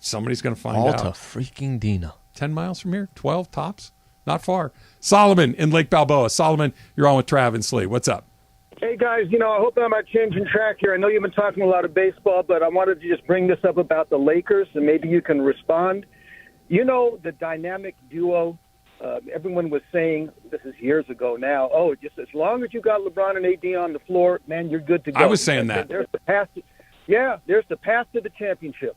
Speaker 2: somebody's gonna find out.
Speaker 1: Alta freaking Dina.
Speaker 2: 10 miles from here, 12 tops, not far. Solomon in Lake Balboa. Solomon, you're on with Trav and Slee. What's up?
Speaker 21: Hey, guys, I hope I'm not changing track here. I know you've been talking a lot of baseball, but I wanted to just bring this up about the Lakers, and maybe you can respond. The dynamic duo, everyone was saying, this is years ago now, just as long as you got LeBron and AD on the floor, man, you're good to go.
Speaker 2: I was saying that.
Speaker 21: There's the path to the championship.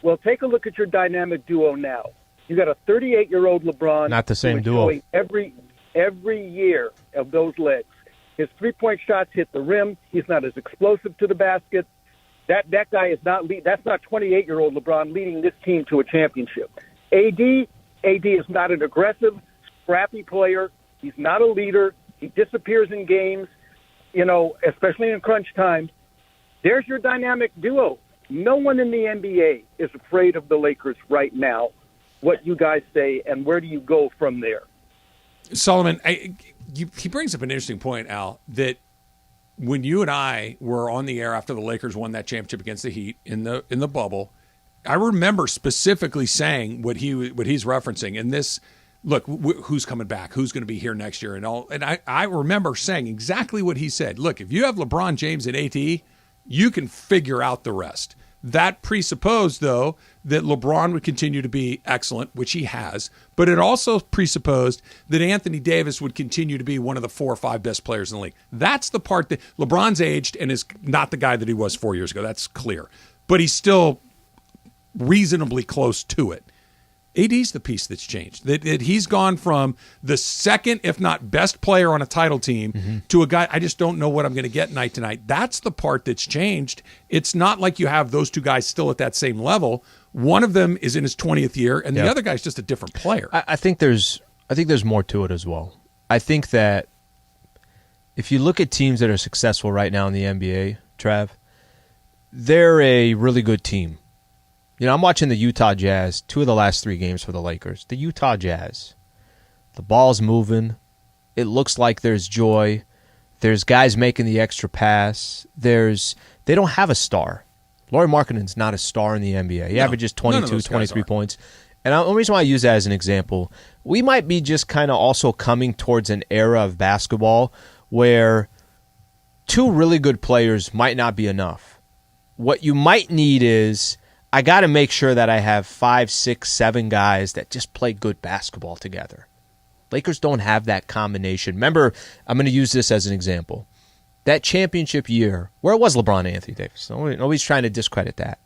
Speaker 21: Well, take a look at your dynamic duo now. You got a 38-year-old LeBron.
Speaker 1: Not the same duo.
Speaker 21: Every year of those legs. His three-point shots hit the rim. He's not as explosive to the basket. That guy is not that's not 28-year-old LeBron leading this team to a championship. AD is not an aggressive, scrappy player. He's not a leader. He disappears in games, especially in crunch time. There's your dynamic duo. No one in the NBA is afraid of the Lakers right now. What you guys say, and where do you go from there?
Speaker 2: Solomon, he brings up an interesting point, Al, that when you and I were on the air after the Lakers won that championship against the Heat in the bubble, I remember specifically saying what he's referencing. And this, look, who's coming back? Who's going to be here next year? And all. And I remember saying exactly what he said. Look, if you have LeBron James and AD, you can figure out the rest. That presupposed, though, that LeBron would continue to be excellent, which he has, but it also presupposed that Anthony Davis would continue to be one of the 4 or 5 best players in the league. That's the part that LeBron's aged and is not the guy that he was 4 years ago. That's clear. But he's still reasonably close to it. AD's the piece that's changed. That he's gone from the second, if not best player on a title team to a guy, I just don't know what I'm going to get night to night. That's the part that's changed. It's not like you have those two guys still at that same level. One of them is in his 20th year, and the other guy's just a different player.
Speaker 1: I think there's more to it as well. I think that if you look at teams that are successful right now in the NBA, Trav, they're a really good team. You know, I'm watching the Utah Jazz, 2 of the last 3 games for the Lakers. The Utah Jazz. The ball's moving. It looks like there's joy. There's guys making the extra pass. They don't have a star. Lauri Markkanen's not a star in the NBA. He averages 22, 23 points. And the only reason why I use that as an example, we might be just kind of also coming towards an era of basketball where 2 really good players might not be enough. What you might need is, I got to make sure that I have 5, 6, 7 guys that just play good basketball together. Lakers don't have that combination. Remember, I'm going to use this as an example. That championship year, where it was LeBron and Anthony Davis. Nobody's trying to discredit that.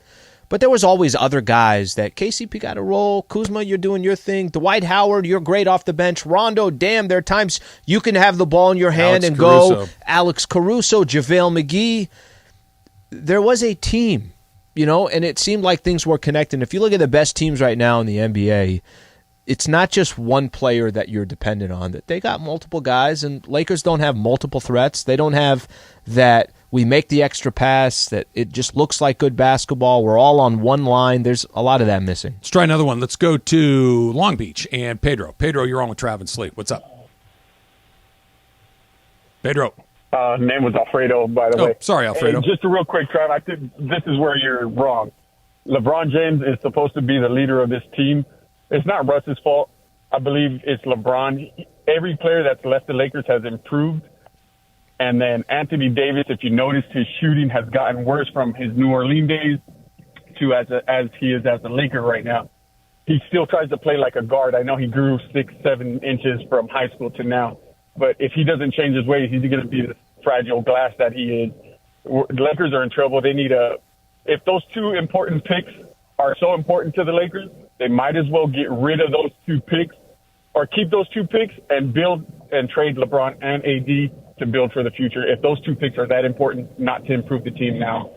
Speaker 1: But there was always other guys that KCP got a roll. Kuzma, you're doing your thing. Dwight Howard, you're great off the bench. Rondo, damn, there are times you can have the ball in your hand and go. Alex Caruso, JaVale McGee. There was a team. You know, and it seemed like things were connected. If you look at the best teams right now in the NBA, it's not just one player that you're dependent on. That they got multiple guys, and Lakers don't have multiple threats. They don't have that we make the extra pass, that it just looks like good basketball. We're all on one line. There's a lot of that missing.
Speaker 2: Let's try another one. Let's go to Long Beach and Pedro. Pedro, you're on with Trav and Sleep. What's up? Pedro.
Speaker 10: Name was Alfredo, by the way.
Speaker 2: Sorry, Alfredo.
Speaker 10: Hey, just a real quick, Trav, I think this is where you're wrong. LeBron James is supposed to be the leader of this team. It's not Russ's fault. I believe it's LeBron. Every player that's left the Lakers has improved. And then Anthony Davis, if you notice, his shooting has gotten worse from his New Orleans days to as he is as a Laker right now. He still tries to play like a guard. I know he grew 6-7 inches from high school to now. But if he doesn't change his ways, he's going to be the fragile glass that he is. The Lakers are in trouble. They need if those 2 important picks are so important to the Lakers, they might as well get rid of those 2 picks or keep those 2 picks and build and trade LeBron and AD to build for the future. If those 2 picks are that important, not to improve the team now.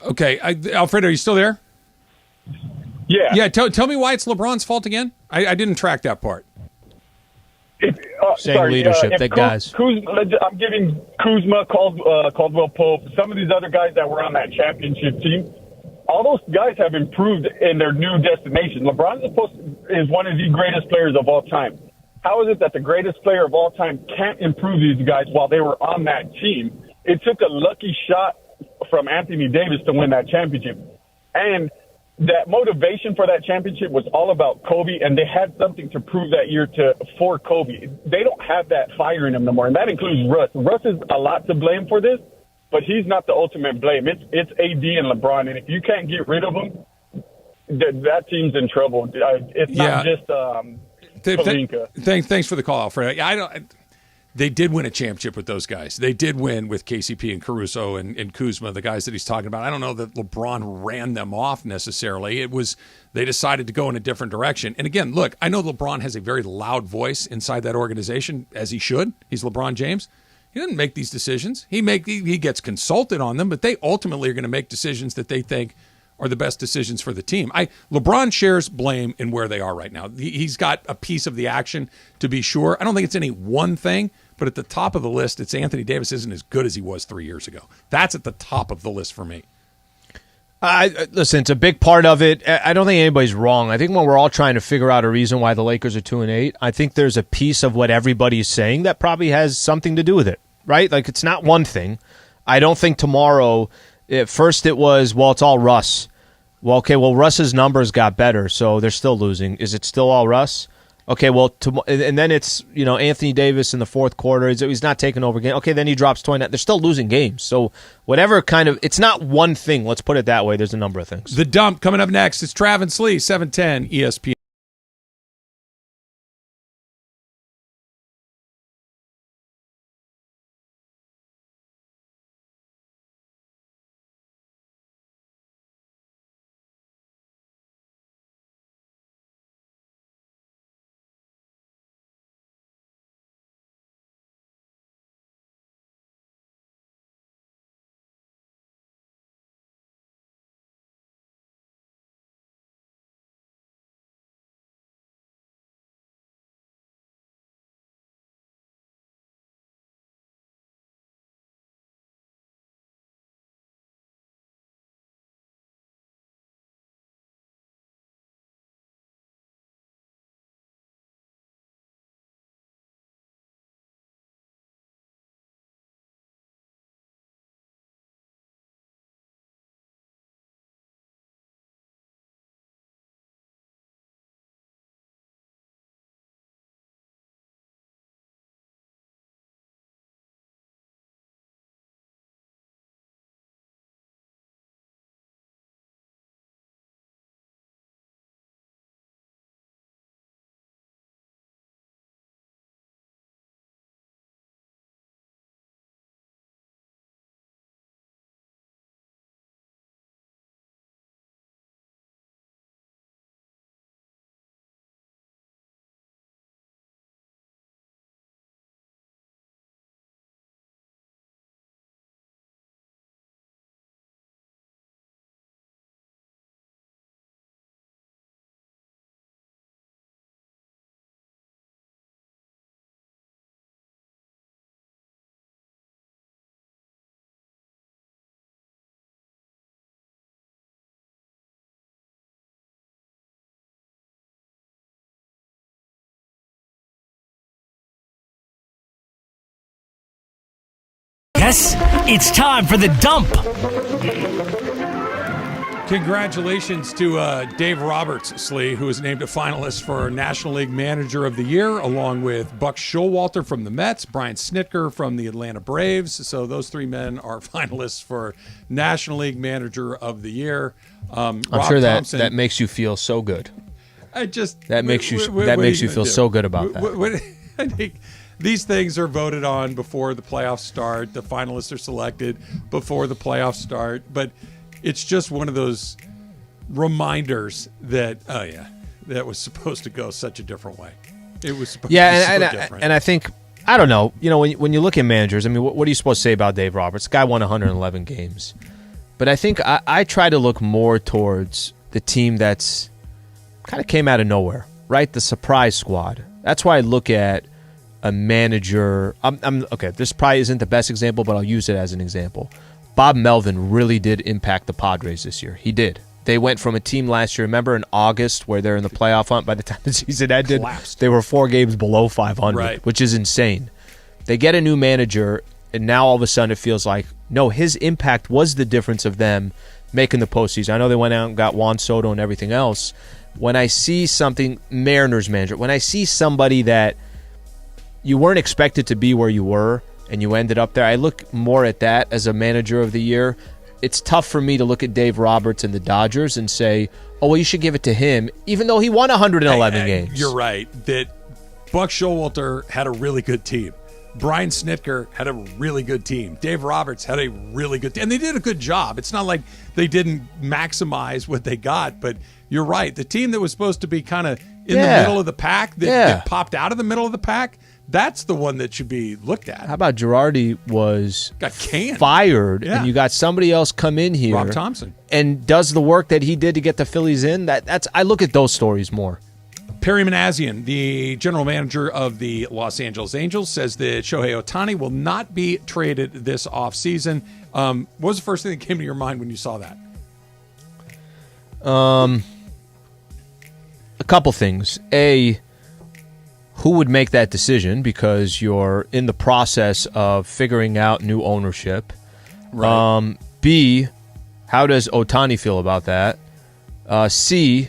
Speaker 2: Okay. Alfredo, are you still there?
Speaker 10: Yeah.
Speaker 2: Yeah. Tell me why it's LeBron's fault again. I didn't track that part.
Speaker 1: Same leadership, the guys.
Speaker 10: I'm giving Kuzma, Caldwell Pope, some of these other guys that were on that championship team. All those guys have improved in their new destination. LeBron is one of the greatest players of all time. How is it that the greatest player of all time can't improve these guys while they were on that team? It took a lucky shot from Anthony Davis to win that championship. And that motivation for that championship was all about Kobe, and they had something to prove that year for Kobe. They don't have that fire in them no more, and that includes Russ. Russ is a lot to blame for this, but he's not the ultimate blame. It's AD and LeBron, and if you can't get rid of them, that team's in trouble. It's not just Pelinka.
Speaker 2: Thanks for the call, Alfredo. They did win a championship with those guys. They did win with KCP and Caruso and Kuzma, the guys that he's talking about. I don't know that LeBron ran them off necessarily. It was they decided to go in a different direction. And again, look, I know LeBron has a very loud voice inside that organization, as he should. He's LeBron James. He doesn't make these decisions. He gets consulted on them, but they ultimately are going to make decisions that they think are the best decisions for the team. LeBron shares blame in where they are right now. He's got a piece of the action, to be sure. I don't think it's any one thing, but at the top of the list, it's Anthony Davis isn't as good as he was 3 years ago. That's at the top of the list for me.
Speaker 1: Listen, it's a big part of it. I don't think anybody's wrong. I think when we're all trying to figure out a reason why the Lakers are 2-8, I think there's a piece of what everybody's saying that probably has something to do with it, right? Like, it's not one thing. I don't think tomorrow, at first it was, well, it's all Russ. Well, okay, Russ's numbers got better, so they're still losing. Is it still all Russ? Okay, and then it's, Anthony Davis in the fourth quarter. He's not taking over game. Okay, then he drops 29. They're still losing games. So whatever it's not one thing. Let's put it that way. There's a number of things.
Speaker 2: The Dump coming up next. It's Travis Lee, 710 ESPN.
Speaker 4: Yes, it's time for the dump.
Speaker 2: Congratulations to Dave Roberts, Slee, who was named a finalist for National League Manager of the Year, along with Buck Showalter from the Mets, Brian Snitker from the Atlanta Braves. So those three men are finalists for National League Manager of the Year.
Speaker 1: I'm sure that makes you feel so good. That makes you feel so good about that.
Speaker 2: I think these things are voted on before the playoffs start. The finalists are selected before the playoffs start, but it's just one of those reminders that that was supposed to go such a different way. It was supposed to be so different.
Speaker 1: And I think, I don't know, when you look at managers, I mean, what are you supposed to say about Dave Roberts? The guy won 111 games. But I think I try to look more towards the team that's kind of came out of nowhere, right? The surprise squad. That's why I look at a manager. Okay, this probably isn't the best example, but I'll use it as an example. Bob Melvin really did impact the Padres this year. He did. They went from a team last year, remember in August, where they're in the playoff hunt. By the time the season ended, they were 4 games below 500, which is insane. They get a new manager, and now all of a sudden it feels like, no, his impact was the difference of them making the postseason. I know they went out and got Juan Soto and everything else. When I see something, Mariners manager, when I see somebody that you weren't expected to be where you were, and you ended up there, I look more at that as a manager of the year. It's tough for me to look at Dave Roberts and the Dodgers and say, oh, well, you should give it to him, even though he won 111 games.
Speaker 2: You're right that Buck Showalter had a really good team. Brian Snitker had a really good team. Dave Roberts had a really good team. And they did a good job. It's not like they didn't maximize what they got, but you're right. The team that was supposed to be kind of in the middle of the pack, that popped out of the middle of the pack, that's the one that should be looked at.
Speaker 1: How about Girardi got fired, and you got somebody else come in here,
Speaker 2: Rob Thompson,
Speaker 1: and does the work that he did to get the Phillies in? That's I look at those stories more.
Speaker 2: Perry Manassian, the general manager of the Los Angeles Angels, says that Shohei Ohtani will not be traded this offseason. What was the first thing that came to your mind when you saw that?
Speaker 1: A couple things. A, who would make that decision because you're in the process of figuring out new ownership?
Speaker 2: Right.
Speaker 1: B, how does Ohtani feel about that? C,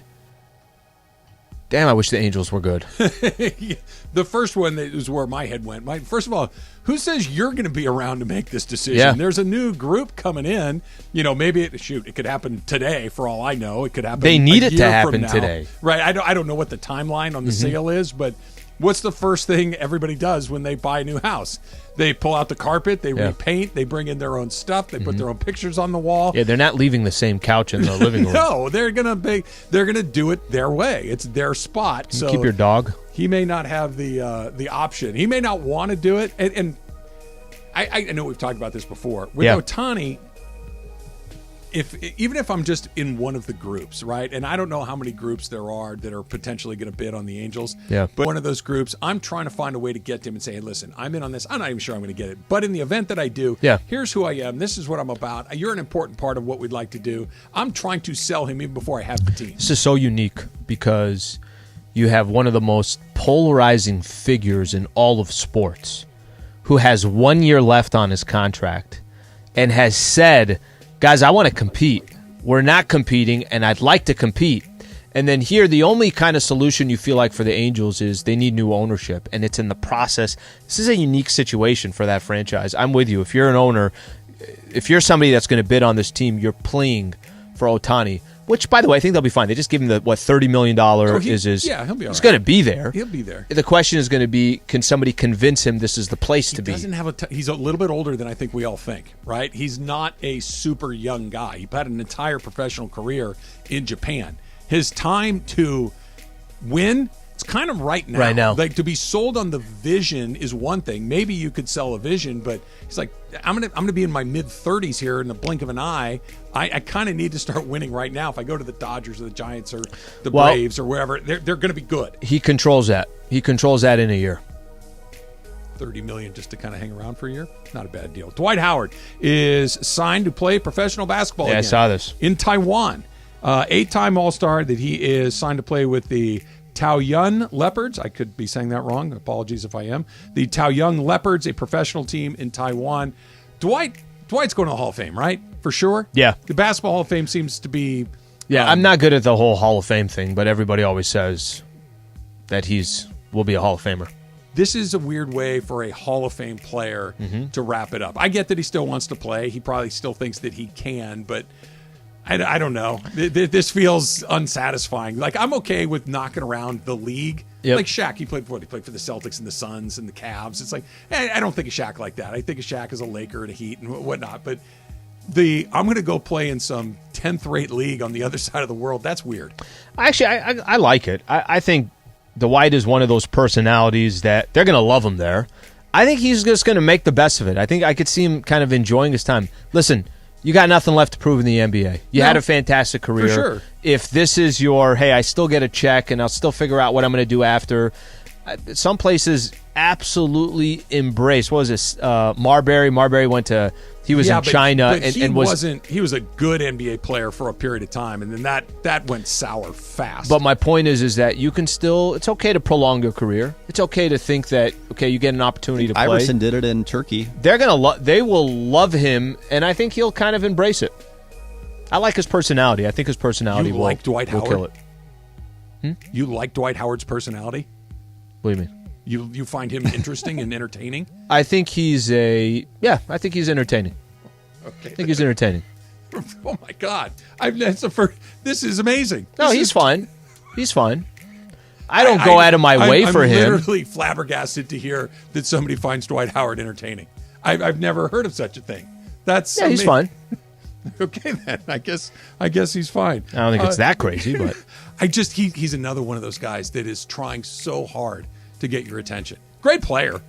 Speaker 1: damn, I wish the Angels were good.
Speaker 2: The first one is where my head went. First of all, who says you're going to be around to make this decision?
Speaker 1: Yeah.
Speaker 2: There's a new group coming in. Maybe it could happen today for all I know. It could happen.
Speaker 1: They need
Speaker 2: a
Speaker 1: it
Speaker 2: year
Speaker 1: to happen
Speaker 2: from now.
Speaker 1: today.
Speaker 2: Right. I don't know what the timeline on the sale is, but what's the first thing everybody does when they buy a new house? They pull out the carpet, they repaint, they bring in their own stuff, they put their own pictures on the wall.
Speaker 1: Yeah, they're not leaving the same couch in the living room.
Speaker 2: No, they're gonna do it their way. It's their spot. So
Speaker 1: keep your dog.
Speaker 2: He may not have the option. He may not want to do it. And I know we've talked about this before. With Ohtani, even if I'm just in one of the groups, right? And I don't know how many groups there are that are potentially going to bid on the Angels.
Speaker 1: Yeah.
Speaker 2: But one of those groups, I'm trying to find a way to get to him and say, hey, listen, I'm in on this. I'm not even sure I'm going to get it. But in the event that I do, here's who I am. This is what I'm about. You're an important part of what we'd like to do. I'm trying to sell him even before I have the team.
Speaker 1: This is so unique because you have one of the most polarizing figures in all of sports who has 1 year left on his contract and has said, guys, I want to compete. We're not competing, and I'd like to compete. And then here, the only kind of solution you feel like for the Angels is they need new ownership, and it's in the process. This is a unique situation for that franchise. I'm with you. If you're an owner, if you're somebody that's going to bid on this team, you're playing for Ohtani, which, by the way, I think they'll be fine. They just give him the, $30 million is his.
Speaker 2: Yeah, he'll be all right.
Speaker 1: He's going to be there.
Speaker 2: He'll be there.
Speaker 1: The question is going to be, can somebody convince him this is the place to be?
Speaker 2: He's a little bit older than I think we all think, right? He's not a super young guy. He had an entire professional career in Japan. His time to win, it's kind of right now.
Speaker 1: Right now.
Speaker 2: Like, to be sold on the vision is one thing. Maybe you could sell a vision, but he's like, I'm gonna be in my mid-30s here in the blink of an eye. I kind of need to start winning right now. If I go to the Dodgers or the Giants or the Braves or wherever, they're going to be good.
Speaker 1: He controls that. He controls that in a year.
Speaker 2: $30 million just to kind of hang around for a year, not a bad deal. Dwight Howard is signed to play professional basketball again.
Speaker 1: I saw this.
Speaker 2: In Taiwan. 8-time All-Star that he is signed to play with the Taoyuan Leopards. I could be saying that wrong. Apologies if I am. The Taoyuan Leopards, a professional team in Taiwan. Dwight's going to the Hall of Fame, right? For sure?
Speaker 1: Yeah.
Speaker 2: The Basketball Hall of Fame seems to be...
Speaker 1: Yeah, I'm not good at the whole Hall of Fame thing, but everybody always says that will be a Hall of Famer.
Speaker 2: This is a weird way for a Hall of Fame player to wrap it up. I get that he still wants to play. He probably still thinks that he can, but I don't know. This feels unsatisfying. Like, I'm okay with knocking around the league.
Speaker 1: Yep.
Speaker 2: Like Shaq, he played for the Celtics and the Suns and the Cavs. It's like, I don't think of Shaq like that. I think of Shaq as a Laker and a Heat and whatnot. But I'm going to go play in some 10th-rate league on the other side of the world. That's weird.
Speaker 1: Actually, I like it. I think Dwight is one of those personalities that they're going to love him there. I think he's just going to make the best of it. I think I could see him kind of enjoying his time. Listen, you got nothing left to prove in the NBA. You had a fantastic career.
Speaker 2: For sure.
Speaker 1: If this is your, hey, I still get a check and I'll still figure out what I'm going to do after. Some places absolutely embrace. What was this? Marbury. Marbury went to... He was in China
Speaker 2: but he wasn't. He was a good NBA player for a period of time, and then that went sour fast.
Speaker 1: But my point is that you can still. It's okay to prolong your career. It's okay to think that you get an opportunity to play.
Speaker 8: Iverson did it in Turkey.
Speaker 1: They're gonna. They will love him, and I think he'll kind of embrace it. I like his personality. I think his personality will kill it.
Speaker 2: You like Dwight Howard's personality?
Speaker 1: What do you mean?
Speaker 2: You find him interesting and entertaining?
Speaker 1: I think he's I think he's entertaining.
Speaker 2: Okay.
Speaker 1: I think he's entertaining.
Speaker 2: Oh my God! This is amazing.
Speaker 1: No, he's fine. He's fine. I don't go out of my way for him.
Speaker 2: I'm literally flabbergasted to hear that somebody finds Dwight Howard entertaining. I've never heard of such a thing. That's
Speaker 1: he's fine.
Speaker 2: Okay, then I guess he's fine.
Speaker 1: I don't think it's that crazy, but
Speaker 2: he's another one of those guys that is trying so hard to get your attention. Great player,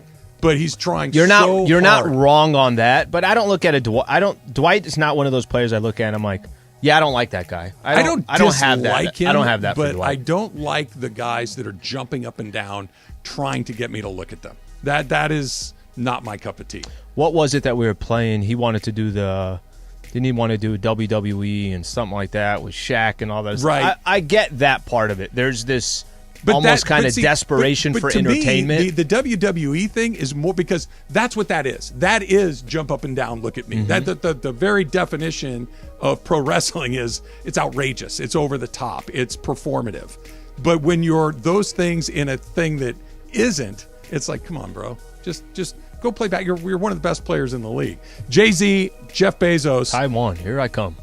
Speaker 2: but he's trying.
Speaker 1: You're
Speaker 2: hard.
Speaker 1: not wrong on that, but I don't look at it. Dwight is not one of those players I look at and I'm like, yeah, I don't like that guy. I don't have that.
Speaker 2: Him,
Speaker 1: I don't have that.
Speaker 2: But
Speaker 1: for Dwight.
Speaker 2: I don't like the guys that are jumping up and down trying to get me to look at them. That is not my cup of tea.
Speaker 1: What was it that we were playing? He wanted to do didn't he want to do WWE and something like that with Shaq and all that?
Speaker 2: Right.
Speaker 1: I get that part of it. There's this almost kind of desperation for entertainment.
Speaker 2: Me, the WWE thing is more because that's what that is. That is jump up and down, look at me. That the very definition of pro wrestling is it's outrageous. It's over the top. It's performative. But when you're those things in a thing that isn't, it's like, come on, bro. Just go play back. You're one of the best players in the league. Jay-Z, Jeff Bezos.
Speaker 1: Taiwan, here I come.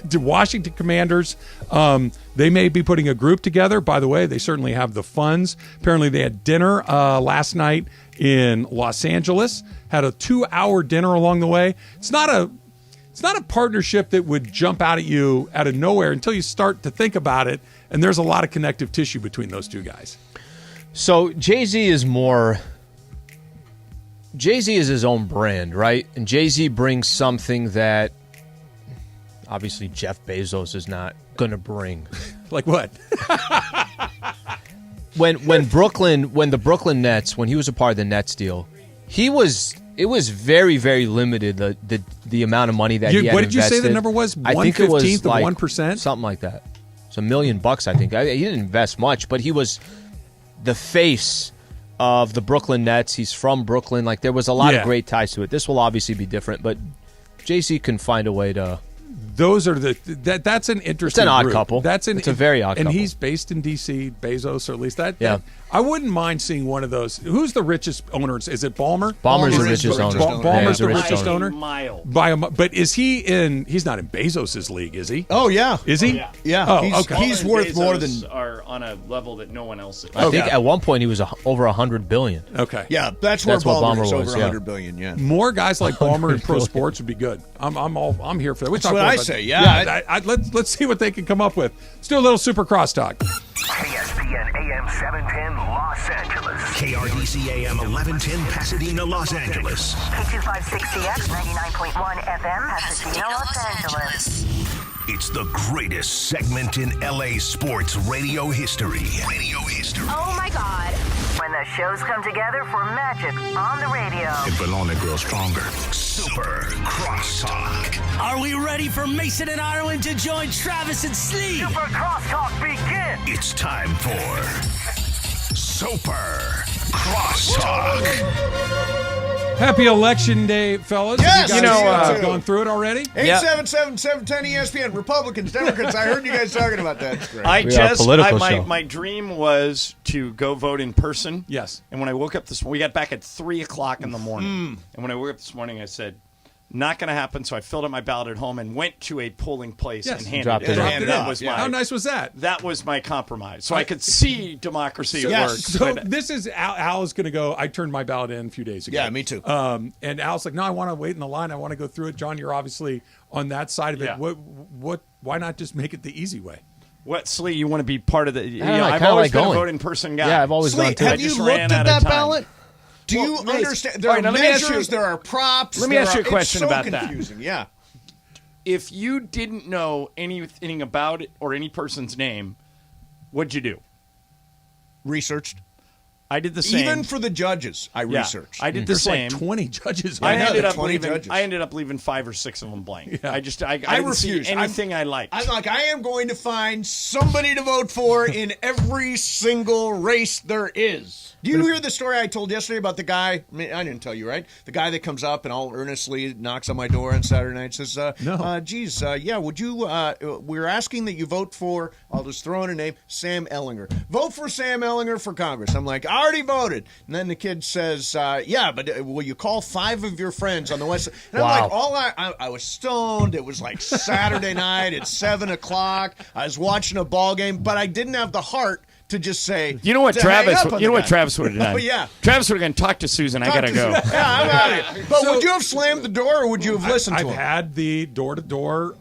Speaker 2: The Washington Commanders, they may be putting a group together. By the way, they certainly have the funds. Apparently they had dinner last night in Los Angeles, had a 2-hour dinner along the way. It's not a partnership that would jump out at you out of nowhere until you start to think about it, and there's a lot of connective tissue between those two guys.
Speaker 1: So Jay-Z is his own brand, right? And Jay-Z brings something that obviously Jeff Bezos is not going to bring.
Speaker 2: Like what?
Speaker 1: when the Brooklyn Nets, when he was a part of the Nets deal, it was very, very limited the amount of money that he had invested.
Speaker 2: What did you say the number was? 1/15 of 1%?
Speaker 1: Something like that. It's $1 million, I think. He didn't invest much, but he was the face of the Brooklyn Nets. He's from Brooklyn. Like, there was a lot of great ties to it. This will obviously be different, but Jay-Z can find a way to...
Speaker 2: Those are that's an interesting.
Speaker 1: It's an odd
Speaker 2: group.
Speaker 1: couple. It's a very odd couple.
Speaker 2: And he's based in D.C., Bezos, or at least that.
Speaker 1: Yeah.
Speaker 2: I wouldn't mind seeing one of those. Who's the richest owner? Is it Ballmer?
Speaker 1: Ballmer's the richest owner.
Speaker 2: Ballmer's the richest owner?
Speaker 5: Mile.
Speaker 2: But is he in? He's not in Bezos' league, is he?
Speaker 3: Oh, yeah.
Speaker 2: Is he?
Speaker 3: Yeah.
Speaker 2: Oh, okay.
Speaker 3: He's worth more than...
Speaker 5: are on a level that no one else is.
Speaker 1: I think at one point he was over $100 billion.
Speaker 2: Okay.
Speaker 3: Yeah, that's where Ballmer is, over $100 billion, yeah.
Speaker 2: More guys like Ballmer in pro sports would be good. I'm here for that.
Speaker 3: That's what I say, yeah.
Speaker 2: Let's see what they can come up with. Let's do a little super crosstalk.
Speaker 16: ESPN AM 710 Los Angeles. KRDC AM 1110 Pasadena, Los Angeles.
Speaker 14: K256CX 99.1 FM Pasadena, Los Angeles.
Speaker 16: It's the greatest segment in LA sports radio history.
Speaker 14: Oh my God. When the shows come together for magic on the radio.
Speaker 16: It will only grow stronger. Super Crosstalk.
Speaker 4: Are we ready for Mason and Ireland to join Travis and Slee?
Speaker 16: Super Crosstalk begin. It's time for Super Crosstalk.
Speaker 2: Happy Election Day, fellas.
Speaker 3: Yes,
Speaker 2: you guys gone through it already?
Speaker 3: 877-710 ESPN. Republicans, Democrats. I heard you guys talking about that. It's great.
Speaker 5: My dream was to go vote in person.
Speaker 2: Yes.
Speaker 5: And when I woke up this morning, we got back at 3 o'clock in the morning. And when I woke up this morning, I said, not going to happen. So I filled out my ballot at home and went to a polling place and handed it in. That was
Speaker 2: How nice was that?
Speaker 5: That was my compromise. So I could see democracy at work.
Speaker 2: So this is Al is going to go. I turned my ballot in a few days ago.
Speaker 3: Yeah, me too.
Speaker 2: And Al's like, no, I want to wait in the line. I want to go through it. John, you're obviously on that side of it.
Speaker 5: Yeah.
Speaker 2: Why not just make it the easy way?
Speaker 5: What, Slee, you want to be part of the...
Speaker 1: I've
Speaker 5: always been
Speaker 1: going.
Speaker 5: a vote in person guy.
Speaker 1: Yeah, I've always gone too.
Speaker 3: Have you looked at that ballot? Do you understand? There are measures, there are props.
Speaker 5: Let me ask you a question about
Speaker 3: confusing.
Speaker 5: that.
Speaker 3: Yeah.
Speaker 5: If you didn't know anything about it or any person's name, what'd you do?
Speaker 3: Researched.
Speaker 5: I did the same.
Speaker 3: Even for the judges, I researched.
Speaker 5: I did the same.
Speaker 2: Like 20 judges.
Speaker 5: I ended up leaving 5 or 6 of them blank.
Speaker 3: Yeah.
Speaker 5: I didn't see anything I liked.
Speaker 3: I'm like, I am going to find somebody to vote for in every single race there is. Do you hear the story I told yesterday about the guy? I mean, I didn't tell you, right? The guy that comes up and all earnestly knocks on my door on Saturday night and says, would you, we're asking that you vote for, I'll just throw in a name, Sam Ellinger. Vote for Sam Ellinger for Congress. I'm like, I already voted. And then the kid says, but will you call 5 of your friends on the West Side? And I'm like, I was stoned. It was like Saturday night at 7 o'clock. I was watching a ball game, but I didn't have the heart to just say,
Speaker 5: you know what Travis would have done?
Speaker 3: Oh, yeah.
Speaker 5: Travis would have gone, talk to Susan. I got to go.
Speaker 3: Yeah, I'm out of here. But would you have slammed the door or would you have listened to him?
Speaker 2: I've had the door-to-door,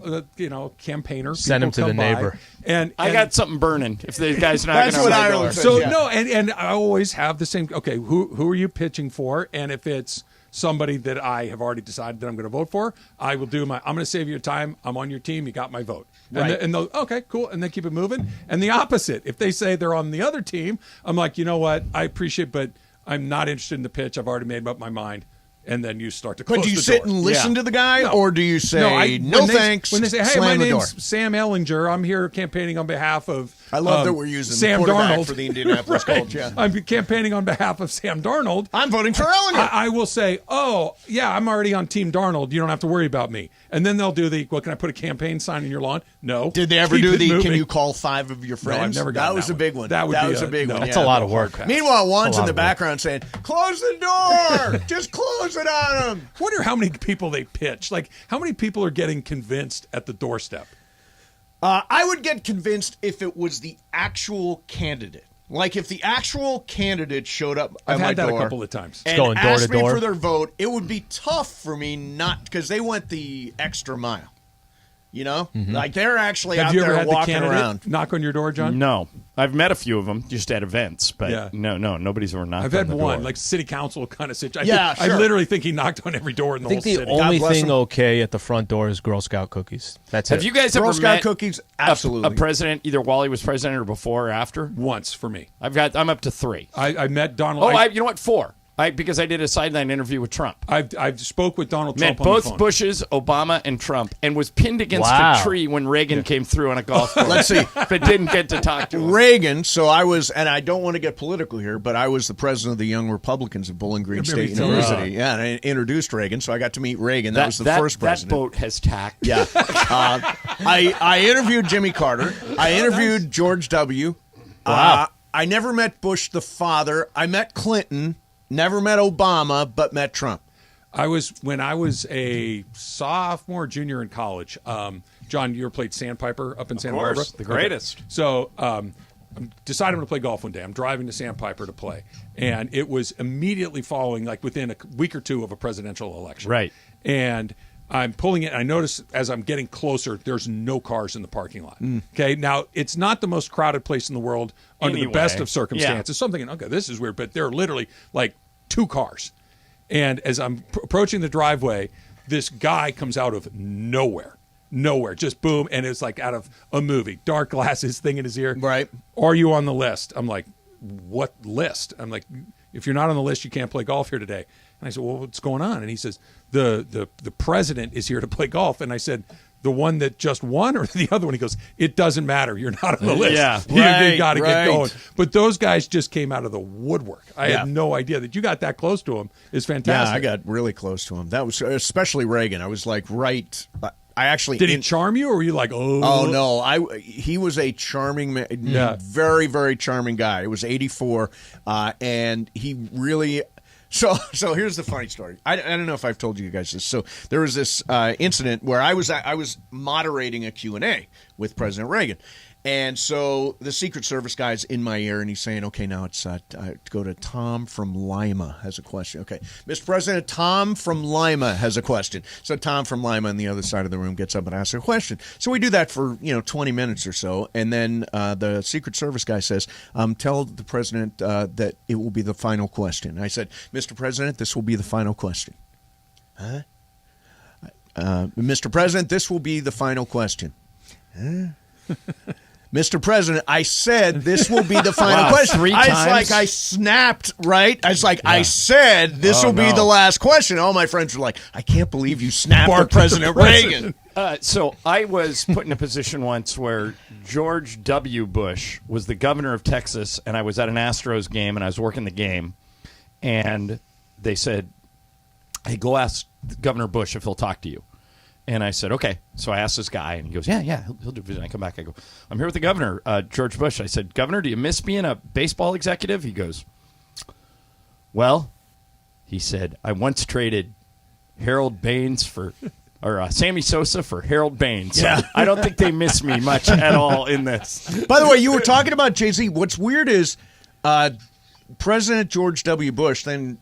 Speaker 2: campaigner.
Speaker 1: Send him to the neighbor.
Speaker 2: And
Speaker 5: I got something burning if the guy's not going to
Speaker 3: what Ireland says.
Speaker 2: So, and I always have the same, okay, who are you pitching for? And if it's somebody that I have already decided that I'm going to vote for, I will do I'm going to save your time. I'm on your team. You got my vote.
Speaker 3: Right.
Speaker 2: And they'll, okay, cool. And then keep it moving. And the opposite, if they say they're on the other team, I'm like, you know what? I appreciate, but I'm not interested in the pitch. I've already made up my mind. And then you start to close the door.
Speaker 3: But do you sit and listen to the guy, or do you say, no thanks,
Speaker 2: when they say, hey,
Speaker 3: slam
Speaker 2: my
Speaker 3: the door?
Speaker 2: name's Sam Ellinger. I'm here campaigning on behalf of
Speaker 3: I love that we're using
Speaker 2: Sam
Speaker 3: the quarterback
Speaker 2: Darnold
Speaker 3: for the Indianapolis Colts. Yeah.
Speaker 2: I'm campaigning on behalf of Sam Darnold.
Speaker 3: I'm voting for Ellinger.
Speaker 2: I will say, oh, yeah, I'm already on Team Darnold. You don't have to worry about me. And then they'll do can I put a campaign sign in your lawn? No.
Speaker 3: Did they ever
Speaker 2: Keep
Speaker 3: do
Speaker 2: it moving.
Speaker 3: can you call 5 of your friends?
Speaker 2: No, I've never gotten
Speaker 3: that was
Speaker 2: that
Speaker 3: a big one.
Speaker 2: That was
Speaker 3: a big one.
Speaker 1: That's a lot of work.
Speaker 3: Meanwhile, Juan's in the background saying, close the door. Just close it on him.
Speaker 2: I wonder how many people they pitch. Like, how many people are getting convinced at the doorstep?
Speaker 3: I would get convinced if it was the actual candidate. Like if the actual candidate showed up at my door.
Speaker 2: I've had that a couple of times.
Speaker 3: And
Speaker 1: going door
Speaker 3: asked
Speaker 1: to door
Speaker 3: me for their vote, it would be tough for me not, because they went the extra mile. You know? Like they're actually out there walking around.
Speaker 2: Knock on your door, John?
Speaker 5: No. I've met a few of them just at events, but no, nobody's ever knocked on the door.
Speaker 2: I've had one, like city council kind of situation.
Speaker 3: Yeah, sure.
Speaker 2: I literally think he knocked on every door in the whole city.
Speaker 1: I think the only thing okay at the front door is Girl Scout cookies. That's
Speaker 5: Have
Speaker 1: it.
Speaker 5: you guys
Speaker 3: Girl
Speaker 5: ever
Speaker 3: Scout
Speaker 5: met
Speaker 3: cookies? Absolutely.
Speaker 5: a president, either while he was president or before or after?
Speaker 2: Once for me.
Speaker 5: I'm up to 3.
Speaker 2: I met Donald.
Speaker 5: You know what? 4. Because I did a sideline interview with Trump.
Speaker 2: I've spoke with Donald
Speaker 5: Met
Speaker 2: Trump on the phone.
Speaker 5: both Bushes, Obama, and Trump, and was pinned against a tree when Reagan came through on a golf course.
Speaker 3: Let's see.
Speaker 5: But didn't get to talk to him.
Speaker 3: Reagan, so I was, and I don't want to get political here, but I was the president of the Young Republicans at Bowling Green State University. Yeah, and I introduced Reagan, so I got to meet Reagan. That was the first president.
Speaker 5: That boat has tacked.
Speaker 3: Yeah. I interviewed Jimmy Carter. I interviewed George W.
Speaker 1: Wow.
Speaker 3: I never met Bush the father. I met Clinton. Never met Obama, but met Trump.
Speaker 2: When I was a sophomore, junior in college. John, you ever played Sandpiper up in Santa Barbara?
Speaker 5: The greatest.
Speaker 2: Okay. So I'm deciding I'm going to play golf one day. I'm driving to Sandpiper to play, and it was immediately following, like within a week or two of a presidential election.
Speaker 5: Right.
Speaker 2: And I'm pulling it, and I notice as I'm getting closer, there's no cars in the parking lot. Okay, now it's not the most crowded place in the world under the best of circumstances. So I'm thinking, okay, this is weird, but there are literally like 2 cars. And as I'm approaching the driveway, this guy comes out of nowhere, just boom, and it's like out of a movie. Dark glasses, thing in his ear.
Speaker 3: Right.
Speaker 2: Are you on the list? I'm like, what list? I'm like, if you're not on the list, you can't play golf here today. And I said, well, what's going on? And he says, the president is here to play golf. And I said, the one that just won or the other one? He goes, it doesn't matter. You're not on the list.
Speaker 3: Yeah,
Speaker 2: You got to get going. But those guys just came out of the woodwork. I
Speaker 3: Yeah.
Speaker 2: had no idea that you got that close to him is fantastic.
Speaker 3: Yeah, I got really close to him. That was especially Reagan. I was like right. I actually
Speaker 2: Did he charm you, or were you like, oh?
Speaker 3: Oh no, he was a charming man, very very charming guy. It was 84, and he really. So here's the funny story. I don't know if I've told you guys this. So there was this incident where I was moderating a Q&A with President Reagan. And so the Secret Service guy's in my ear, and he's saying, okay, now it's go to Tom from Lima has a question. Okay, Mr. President, Tom from Lima has a question. So Tom from Lima on the other side of the room gets up and asks a question. So we do that for 20 minutes or so, and then the Secret Service guy says, tell the President that it will be the final question. I said, Mr. President, this will be the final question. Huh? Mr. President, this will be the final question. Huh? Mr. President, I said this will be the final question.
Speaker 4: 3
Speaker 3: I was
Speaker 4: times?
Speaker 3: like, I snapped, right? I was like, I said this will be the last question. All my friends were like, I can't believe you snapped at President Reagan.
Speaker 5: So I was put in a position once where George W. Bush was the governor of Texas, and I was at an Astros game, and I was working the game, and they said, hey, go ask Governor Bush if he'll talk to you. And I said, okay. So I asked this guy, and he goes, yeah, he'll do it. And I come back, I go, I'm here with the governor, George Bush. I said, Governor, do you miss being a baseball executive? He goes, well, he said, I once traded Harold Baines or Sammy Sosa for Harold Baines. So
Speaker 3: Yeah.
Speaker 5: I don't think they miss me much at all in this.
Speaker 3: By the way, you were talking about Jay-Z. What's weird is President George W. Bush, then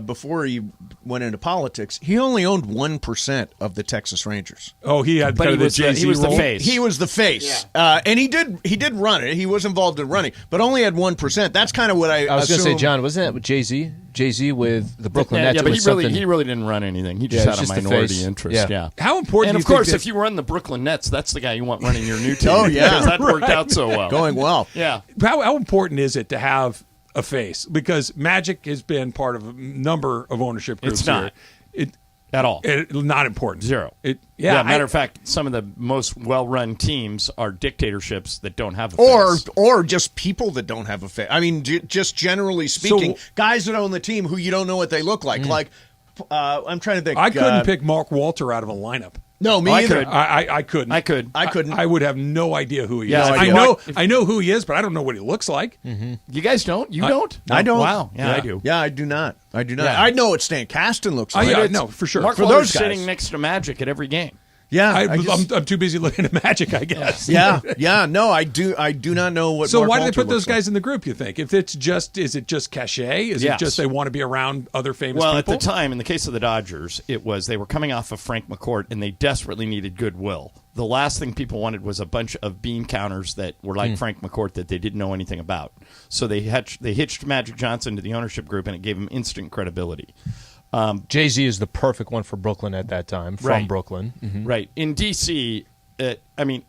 Speaker 3: before he went into politics, he only owned 1% of the Texas Rangers.
Speaker 2: Oh, he had
Speaker 5: But
Speaker 2: kind
Speaker 5: he
Speaker 2: of the
Speaker 5: was
Speaker 2: Jay-Z
Speaker 5: he was the
Speaker 2: role.
Speaker 5: face.
Speaker 3: He was the face, and he did run it. He was involved in running, but only had 1%. That's kind of what I
Speaker 1: was going to say,
Speaker 3: assume.
Speaker 1: John, wasn't that with Jay-Z? Jay-Z with the Brooklyn Nets.
Speaker 5: Yeah,
Speaker 1: it
Speaker 5: but
Speaker 1: was
Speaker 5: he really didn't run anything. He just
Speaker 1: Yeah,
Speaker 5: had
Speaker 1: it's
Speaker 5: a
Speaker 1: just the
Speaker 5: minority
Speaker 1: face.
Speaker 5: interest.
Speaker 1: Yeah.
Speaker 2: How important
Speaker 5: And
Speaker 2: do
Speaker 5: of
Speaker 2: you
Speaker 5: course,
Speaker 2: think
Speaker 5: if you run the Brooklyn Nets, that's the guy you want running your new team.
Speaker 3: Oh, yeah.
Speaker 5: Because that worked
Speaker 2: Right.
Speaker 5: out so well.
Speaker 3: Going well.
Speaker 5: Yeah.
Speaker 2: how important is it to have a face? Because Magic has been part of a number of ownership groups.
Speaker 5: It's not.
Speaker 2: Here.
Speaker 5: At all.
Speaker 2: Not important.
Speaker 5: Zero. Matter of fact, some of the most well-run teams are dictatorships that don't have a face.
Speaker 3: Or just people that don't have a face. I mean, just generally speaking, guys that own the team who you don't know what they look like. Like, I'm trying to think.
Speaker 2: I couldn't pick Mark Walter out of a lineup.
Speaker 3: No, me either.
Speaker 2: I couldn't.
Speaker 5: I could.
Speaker 3: I couldn't.
Speaker 2: I would have no idea who he
Speaker 5: Yeah,
Speaker 2: is. I know who he is, but I don't know what he looks like.
Speaker 5: You guys don't? You don't?
Speaker 3: I don't.
Speaker 5: Wow. Yeah, I do.
Speaker 3: Yeah, I do not.
Speaker 5: Yeah.
Speaker 3: I know what Stan Kasten looks like.
Speaker 2: Yeah, no, for sure.
Speaker 5: Mark
Speaker 3: For
Speaker 5: Walter's
Speaker 3: those guys.
Speaker 5: sitting next to Magic at every game.
Speaker 3: Yeah,
Speaker 2: I'm too busy looking at Magic, I guess.
Speaker 3: yeah. No, I do not know what.
Speaker 2: So
Speaker 3: Mark
Speaker 2: why do they
Speaker 3: Walter
Speaker 2: put those
Speaker 3: looks like.
Speaker 2: guys in the group? You think is it just cachet? Is
Speaker 5: Yes.
Speaker 2: it just they want to be around other famous
Speaker 5: Well,
Speaker 2: people?
Speaker 5: at the time, in the case of the Dodgers, it was they were coming off of Frank McCourt, and they desperately needed goodwill. The last thing people wanted was a bunch of bean counters that were like Frank McCourt that they didn't know anything about. So they hitched Magic Johnson to the ownership group, and it gave him instant credibility.
Speaker 1: Jay-Z is the perfect one for Brooklyn at that time, from
Speaker 5: Right.
Speaker 1: Brooklyn.
Speaker 5: Right. In D.C.,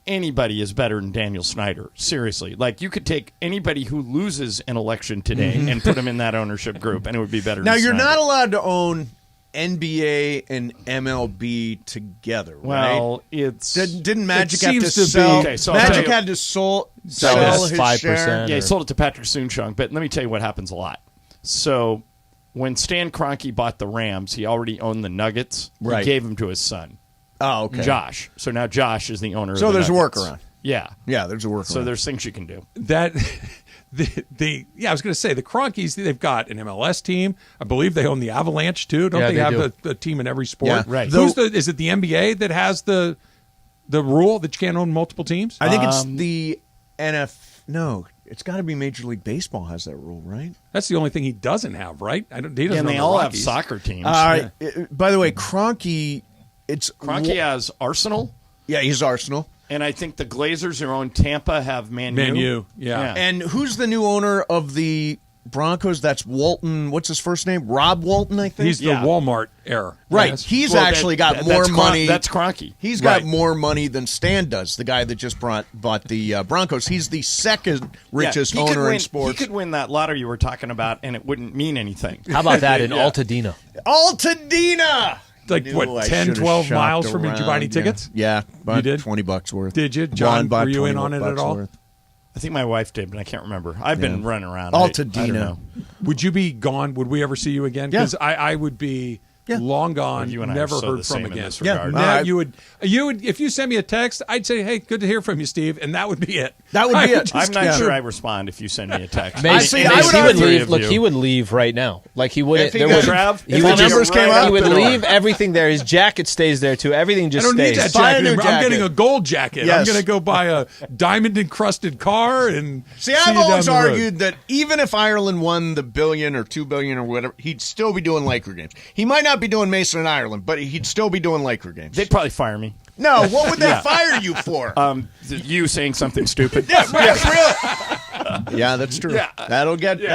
Speaker 5: anybody is better than Daniel Snyder. Seriously. Like, you could take anybody who loses an election today and put him in that ownership group, and it would be better
Speaker 3: Now
Speaker 5: than
Speaker 3: you're
Speaker 5: Snyder.
Speaker 3: not allowed to own NBA and MLB together, right?
Speaker 5: Well, it's...
Speaker 3: Didn't Magic
Speaker 2: it
Speaker 3: have to
Speaker 2: seems to be-
Speaker 3: sell?
Speaker 5: Okay, so I'll tell
Speaker 3: Magic
Speaker 5: you-
Speaker 3: had to sell his
Speaker 1: 5%.
Speaker 3: share.
Speaker 5: Yeah, he sold it to Patrick Soon-Chung, but let me tell you what happens a lot. So when Stan Kroenke bought the Rams, he already owned the Nuggets.
Speaker 3: Right.
Speaker 5: He gave them to his son,
Speaker 3: Oh, okay.
Speaker 5: Josh. So now Josh is the owner of
Speaker 3: So
Speaker 5: the
Speaker 3: there's a
Speaker 5: Nuggets.
Speaker 3: workaround.
Speaker 5: Yeah.
Speaker 3: Yeah, there's a workaround.
Speaker 5: So there's things you can do.
Speaker 2: that I was going to say the Cronkies, they've got an MLS team. I believe they own the Avalanche too. Don't
Speaker 1: Yeah,
Speaker 2: they
Speaker 1: they
Speaker 2: have
Speaker 1: do.
Speaker 2: a team in every sport?
Speaker 3: Yeah.
Speaker 5: Right.
Speaker 2: Is it the NBA that has the rule that you can't own multiple teams?
Speaker 3: I think it's the No, it's got to be Major League Baseball has that rule, right?
Speaker 2: That's the only thing he doesn't have, right? He doesn't
Speaker 5: And they
Speaker 2: own the
Speaker 5: all have
Speaker 2: Rockies.
Speaker 5: soccer teams.
Speaker 3: By the way, Kroenke,
Speaker 5: Kroenke has Arsenal,
Speaker 3: Yeah, he's Arsenal.
Speaker 5: and I think the Glazers who own Tampa have Man U.
Speaker 2: Man U, yeah.
Speaker 3: And who's the new owner of the Broncos? That's Walton. What's his first name? Rob Walton, I think.
Speaker 2: He's the Walmart heir.
Speaker 3: Right.
Speaker 2: Yes.
Speaker 3: He's
Speaker 5: Well,
Speaker 3: actually got
Speaker 5: that's
Speaker 3: more money.
Speaker 5: That's Kroenke.
Speaker 3: He's got
Speaker 2: Right.
Speaker 3: more money than Stan does, the guy that just bought the Broncos. He's the second richest
Speaker 5: he could
Speaker 3: owner in
Speaker 5: win-
Speaker 3: sports.
Speaker 5: He could win that lottery you were talking about, and it wouldn't mean anything.
Speaker 1: How about that in
Speaker 3: Yeah.
Speaker 1: Altadena?
Speaker 3: Altadena!
Speaker 2: like what, 10, 12 miles from me? Did you buy any tickets?
Speaker 3: Yeah,
Speaker 2: you did.
Speaker 3: $20 worth.
Speaker 2: Did you, John? Were you in on it at all?
Speaker 11: Worth. I think my wife did, but I can't remember. I've been running around.
Speaker 3: Altadena.
Speaker 11: I don't know.
Speaker 2: Would you be gone? Would we ever see you again? Because I would be long gone.
Speaker 11: Well, you and I
Speaker 2: never
Speaker 11: are so
Speaker 2: heard
Speaker 11: the
Speaker 2: from
Speaker 11: same in
Speaker 2: again.
Speaker 11: this regard.
Speaker 2: You would. If you send me a text, I'd say, "Hey, good to hear from you, Steve," and that would be it.
Speaker 3: That would be it.
Speaker 11: I'm not sure I respond if you send me a text.
Speaker 1: He would leave. Look, he would leave right now. Like he wouldn't.
Speaker 11: He would
Speaker 1: leave everything there. His jacket stays there too. Everything just
Speaker 2: I don't
Speaker 1: stays.
Speaker 2: need that jacket. I'm getting a gold jacket. I'm going to go buy a diamond encrusted car and
Speaker 3: see. I've always argued that even if Ireland won the $1 billion or $2 billion or whatever, he'd still be doing Laker games. He might not be doing Mason and Ireland, but he'd still be doing Laker games.
Speaker 11: They'd probably fire me.
Speaker 3: No, what would they fire you for?
Speaker 11: You saying something stupid.
Speaker 3: Yeah, that's true.
Speaker 2: Yeah.
Speaker 3: That'll get you.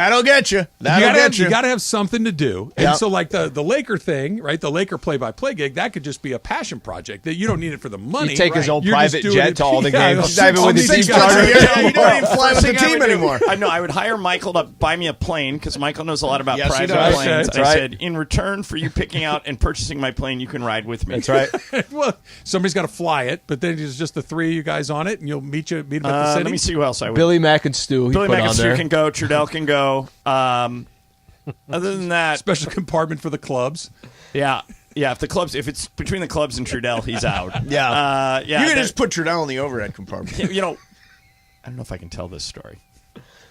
Speaker 2: You got to have something to do. And so like the Laker thing, right? The Laker play-by-play gig, that could just be a passion project that you don't need it for the money.
Speaker 1: You take his own
Speaker 2: You're
Speaker 1: private
Speaker 2: just
Speaker 1: jet to all the games.
Speaker 2: He's
Speaker 1: Diving with his team
Speaker 3: charter. You don't even fly with the team anymore.
Speaker 11: I know. I would hire Michael to buy me a plane because Michael knows a lot about
Speaker 3: Yes, he
Speaker 11: private
Speaker 3: does.
Speaker 11: planes.
Speaker 1: That's
Speaker 11: I
Speaker 1: right.
Speaker 11: said, in return for you picking out and purchasing my plane, you can ride with me.
Speaker 1: That's right.
Speaker 2: Well, somebody's got to fly it, but then it's just the three of you guys on it, and you'll meet him at the city.
Speaker 11: Let me see who else I would.
Speaker 1: Billy Mack and Stu.
Speaker 11: Billy Mack and Stu
Speaker 1: there.
Speaker 11: can go. Trudell can go. Other than that,
Speaker 2: special compartment for the clubs.
Speaker 11: Yeah. If it's between the clubs and Trudell, he's out.
Speaker 3: Yeah.
Speaker 11: You
Speaker 3: can just put Trudell in the overhead compartment.
Speaker 11: You know, I don't know if I can tell this story.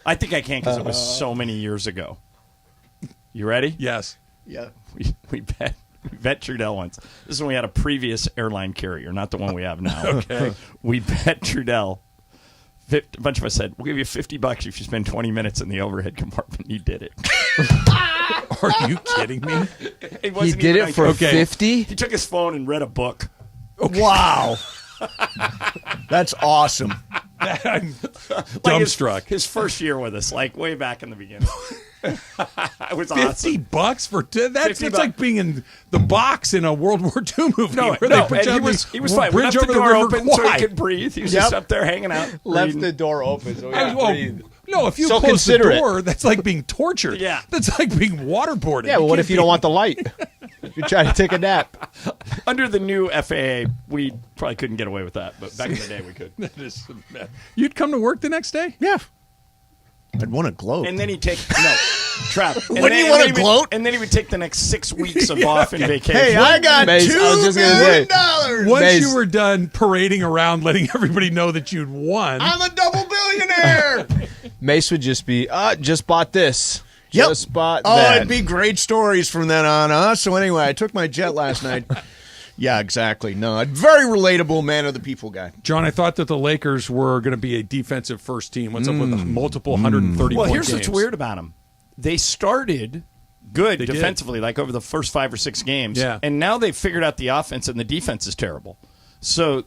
Speaker 11: I think I can because it was so many years ago. You ready?
Speaker 2: Yes.
Speaker 3: Yeah.
Speaker 11: We bet Trudell once. This is when we had a previous airline carrier, not the one we have now.
Speaker 2: Okay.
Speaker 11: We bet Trudell. A bunch of us said, we'll give you $50 if you spend 20 minutes in the overhead compartment. He did it.
Speaker 2: Are you kidding me?
Speaker 1: He did it for 50?
Speaker 11: He took his phone and read a book.
Speaker 3: Wow. That's awesome.
Speaker 2: I'm dumbstruck.
Speaker 11: His first year with us, like way back in the beginning. It was
Speaker 2: $50
Speaker 11: awesome.
Speaker 2: for that's like being in the box in a World War II movie.
Speaker 11: No,
Speaker 2: where they put you
Speaker 11: and
Speaker 2: on
Speaker 11: he was fine. We
Speaker 2: bridge
Speaker 11: left
Speaker 2: over
Speaker 11: the door
Speaker 2: river
Speaker 11: open
Speaker 2: Kwai.
Speaker 11: so he could breathe. He was just up there hanging out.
Speaker 1: Left the door open so he could breathe.
Speaker 2: No, if you
Speaker 1: So
Speaker 2: close the
Speaker 1: considerate.
Speaker 2: door, that's like being tortured.
Speaker 11: Yeah.
Speaker 2: That's like being waterboarded.
Speaker 1: Yeah, well, what if you don't want the light? If you try to take a nap.
Speaker 11: Under the new FAA, we probably couldn't get away with that, but back in the day we could.
Speaker 2: You'd come to work the next day?
Speaker 3: Yeah. I'd want to gloat.
Speaker 11: And then he'd take Trav.
Speaker 3: Wouldn't you want to gloat?
Speaker 11: And then he would take the next 6 weeks of off and vacation.
Speaker 3: Hey, I got $2 million.
Speaker 2: Once you were done parading around, letting everybody know that you'd won.
Speaker 3: I'm a double billionaire.
Speaker 1: Mace would just be, just bought this.
Speaker 3: Yep.
Speaker 1: Just bought that.
Speaker 3: It'd be great stories from then on. So anyway, I took my jet last night. Yeah, exactly. No, a very relatable man of the people guy.
Speaker 2: John, I thought that the Lakers were going to be a defensive first team. What's up with the multiple 130
Speaker 11: Well,
Speaker 2: point
Speaker 11: here's
Speaker 2: games?
Speaker 11: what's weird about them. They started good defensively, like over the first 5 or 6 games.
Speaker 2: Yeah.
Speaker 11: And now they've figured out the offense, and the defense is terrible. So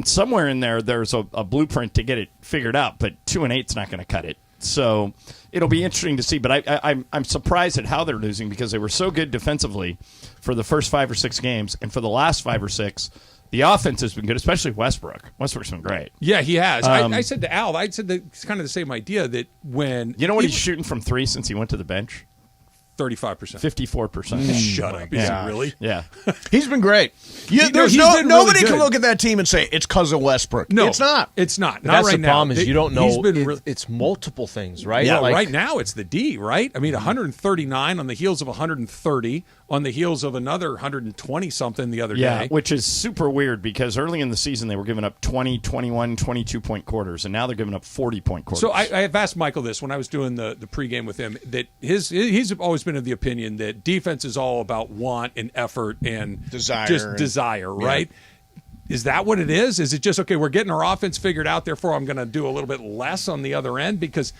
Speaker 11: somewhere in there's a blueprint to get it figured out, but 2-8's not going to cut it. So it'll be interesting to see. But I'm surprised at how they're losing because they were so good defensively for the first 5 or 6 games, and for the last 5 or 6, the offense has been good, especially Westbrook. Westbrook's been great.
Speaker 2: Yeah, he has. I said to Al, I said that it's kind of the same idea that when
Speaker 11: you know what he's shooting from 3 since he went to the bench.
Speaker 2: 35%.
Speaker 11: 54%.
Speaker 2: Shut up. Is he really?
Speaker 11: Yeah.
Speaker 3: He's been great. Nobody can look at that team and say it's because of Westbrook.
Speaker 2: No,
Speaker 3: it's not.
Speaker 2: It's not. Not
Speaker 1: That's
Speaker 2: right
Speaker 1: the
Speaker 2: now.
Speaker 1: problem is you don't know.
Speaker 2: Been
Speaker 1: it's multiple things, right?
Speaker 2: Yeah,
Speaker 1: like,
Speaker 2: right now it's the D, right? I mean, 139 on the heels of 130 on the heels of another 120-something the other day.
Speaker 11: Which is super weird because early in the season they were giving up 20, 21, 22-point quarters, and now they're giving up 40-point quarters.
Speaker 2: So I have asked Michael this when I was doing the pregame with him, that he's always been of the opinion that defense is all about want and effort and desire, right? Is that what it is? Is it just, okay, we're getting our offense figured out, therefore I'm going to do a little bit less on the other end? Because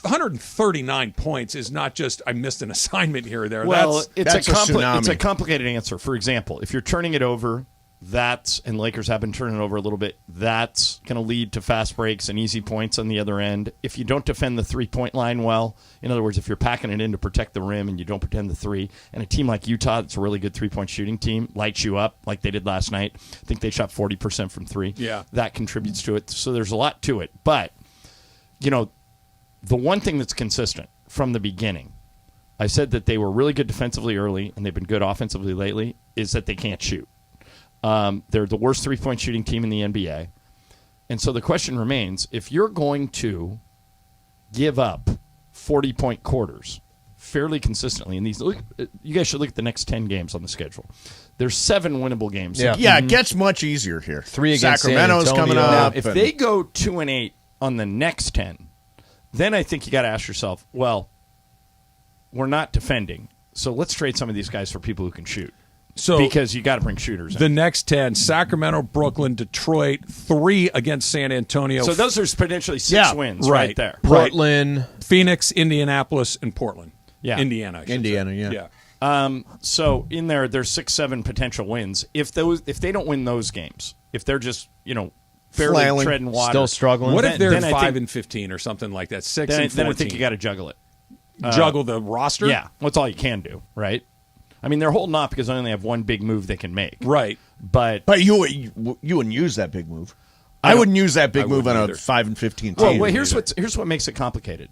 Speaker 2: 139 points is not just I missed an assignment here or there.
Speaker 11: Well,
Speaker 2: that's
Speaker 11: it's a complicated answer. For example, if you're turning it over, and Lakers have been turning it over a little bit, that's going to lead to fast breaks and easy points on the other end. If you don't defend the three-point line well, in other words, if you're packing it in to protect the rim and you don't pretend the three, and a team like Utah that's a really good three-point shooting team lights you up like they did last night. I think they shot 40% from 3.
Speaker 2: Yeah.
Speaker 11: That contributes to it. So there's a lot to it. But, the one thing that's consistent from the beginning, I said that they were really good defensively early, and they've been good offensively lately, is that they can't shoot. They're the worst three-point shooting team in the NBA. And so the question remains, if you're going to give up 40-point quarters fairly consistently, and you guys should look at the next 10 games on the schedule. There's 7 winnable games.
Speaker 3: Yeah, it gets much easier here.
Speaker 1: 3 against
Speaker 3: Sacramento's coming up.
Speaker 11: Now, if they go 2-8 on the next 10, then I think you got to ask yourself, well, we're not defending, so let's trade some of these guys for people who can shoot. Because you got to bring shooters in.
Speaker 2: The next 10, Sacramento, Brooklyn, Detroit, 3 against San Antonio.
Speaker 11: So those are potentially 6 wins right there.
Speaker 1: Portland,
Speaker 2: Phoenix, Indianapolis, and Portland.
Speaker 11: Yeah.
Speaker 2: Indiana,
Speaker 11: yeah. So in there's 6-7 potential wins. If they don't win those games, if they're just, barely treading water.
Speaker 1: Still struggling.
Speaker 2: What if they're 5-15 or something like that, 6 and 14?
Speaker 11: Then I think you got to juggle it.
Speaker 2: Juggle the roster?
Speaker 11: Yeah. That's all you can do, right? I mean, they're holding off because they only have one big move they can make.
Speaker 2: Right.
Speaker 11: But
Speaker 3: you wouldn't use that big move. I wouldn't use that big move on a 5-15 team.
Speaker 11: Well, here's what makes it complicated.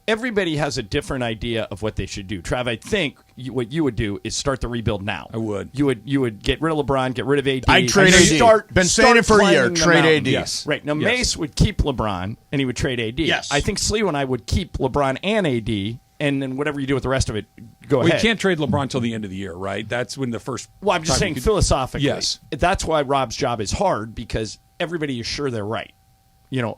Speaker 11: Everybody has a different idea of what they should do. Trav, I think what you would do is start the rebuild now.
Speaker 2: I would.
Speaker 11: You would get rid of LeBron, get rid of AD.
Speaker 3: I'd trade AD. Been saying it for a year. Trade AD.
Speaker 2: Yes.
Speaker 11: Right. Now, Mace would keep LeBron, and he would trade AD.
Speaker 3: Yes.
Speaker 11: I think Sliwa and I would keep LeBron and AD, and then whatever you do with the rest of it, go ahead.
Speaker 2: We can't trade LeBron until the end of the year, right? That's when the first.
Speaker 11: Well, I'm just saying philosophically.
Speaker 2: Yes.
Speaker 11: That's why Rob's job is hard, because everybody is sure they're right,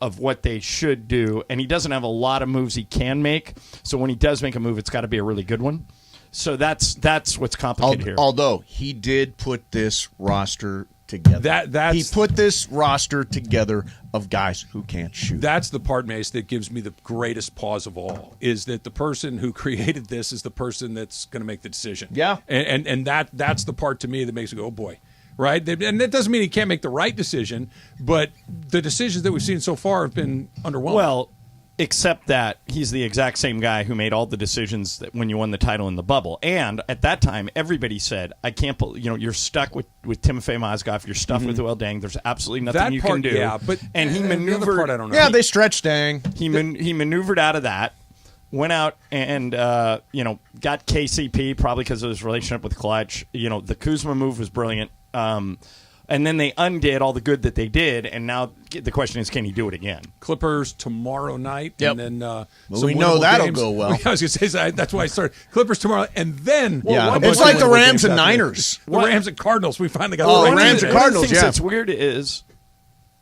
Speaker 11: of what they should do. And he doesn't have a lot of moves he can make. So when he does make a move, it's got to be a really good one. So that's what's complicated here.
Speaker 3: Although he did put this roster together. He put this roster together of guys who can't shoot.
Speaker 2: That's the part, Mace, that gives me the greatest pause of all, is that the person who created this is the person that's going to make the decision.
Speaker 3: Yeah.
Speaker 2: And that's the part to me that makes it go, oh, boy. Right? And that doesn't mean he can't make the right decision, but the decisions that we've seen so far have been underwhelming.
Speaker 11: Well, except that he's the exact same guy who made all the decisions that when you won the title in the bubble. And at that time, everybody said, I can't believe, you're stuck with Timofey Mozgov, you're stuck with Will Deng, there's absolutely nothing you can do.
Speaker 2: Yeah, but
Speaker 11: and he maneuvered.
Speaker 2: The other part, I don't know.
Speaker 3: Yeah, they stretched Deng.
Speaker 11: He maneuvered out of that, went out and got KCP, probably because of his relationship with Clutch. The Kuzma move was brilliant. And then they undid all the good that they did, and now the question is, can he do it again?
Speaker 2: Clippers tomorrow night,
Speaker 3: Yep.
Speaker 2: and then
Speaker 3: we know that'll go well.
Speaker 2: I was going to say that's why I started Clippers tomorrow, and then
Speaker 3: it's like the Rams and Niners,
Speaker 2: the Rams and Cardinals. We finally got
Speaker 3: the Rams and Cardinals.
Speaker 11: One of the things that's weird is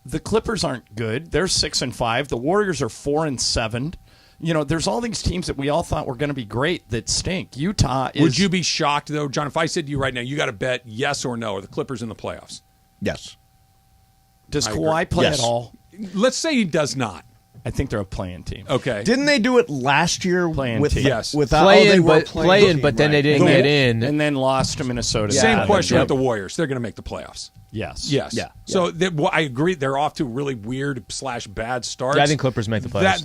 Speaker 11: the Clippers aren't good. They're 6-5. The Warriors are 4-7. There's all these teams that we all thought were going to be great that stink. Utah is.
Speaker 2: Would you be shocked though, John, if I said to you right now, you got to bet yes or no, are the Clippers in the playoffs?
Speaker 3: Yes.
Speaker 11: Does Kawhi play at all?
Speaker 2: Let's say he does not.
Speaker 11: I think they're a playing team.
Speaker 2: Okay.
Speaker 3: Didn't they do it last year?
Speaker 2: Yes.
Speaker 3: Without
Speaker 1: playing, but then they didn't get in,
Speaker 11: and then lost to Minnesota.
Speaker 2: Same question with the Warriors. They're going to make the playoffs.
Speaker 11: Yes.
Speaker 2: Yes.
Speaker 3: Yeah.
Speaker 2: So I agree. They're off to a really weird / bad starts.
Speaker 1: Yeah, I think Clippers make the playoffs.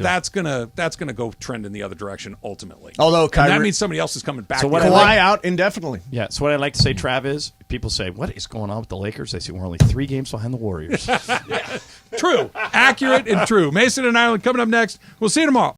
Speaker 2: That's gonna go trend in the other direction ultimately.
Speaker 3: Although
Speaker 2: and that means somebody else is coming back.
Speaker 3: So Kawhi out indefinitely.
Speaker 11: Yeah. So what I like to say, Trav, is people say, "What is going on with the Lakers?" They say we're only 3 games behind the Warriors.
Speaker 2: True, accurate, and true. Mason and Ireland coming up next. We'll see you tomorrow.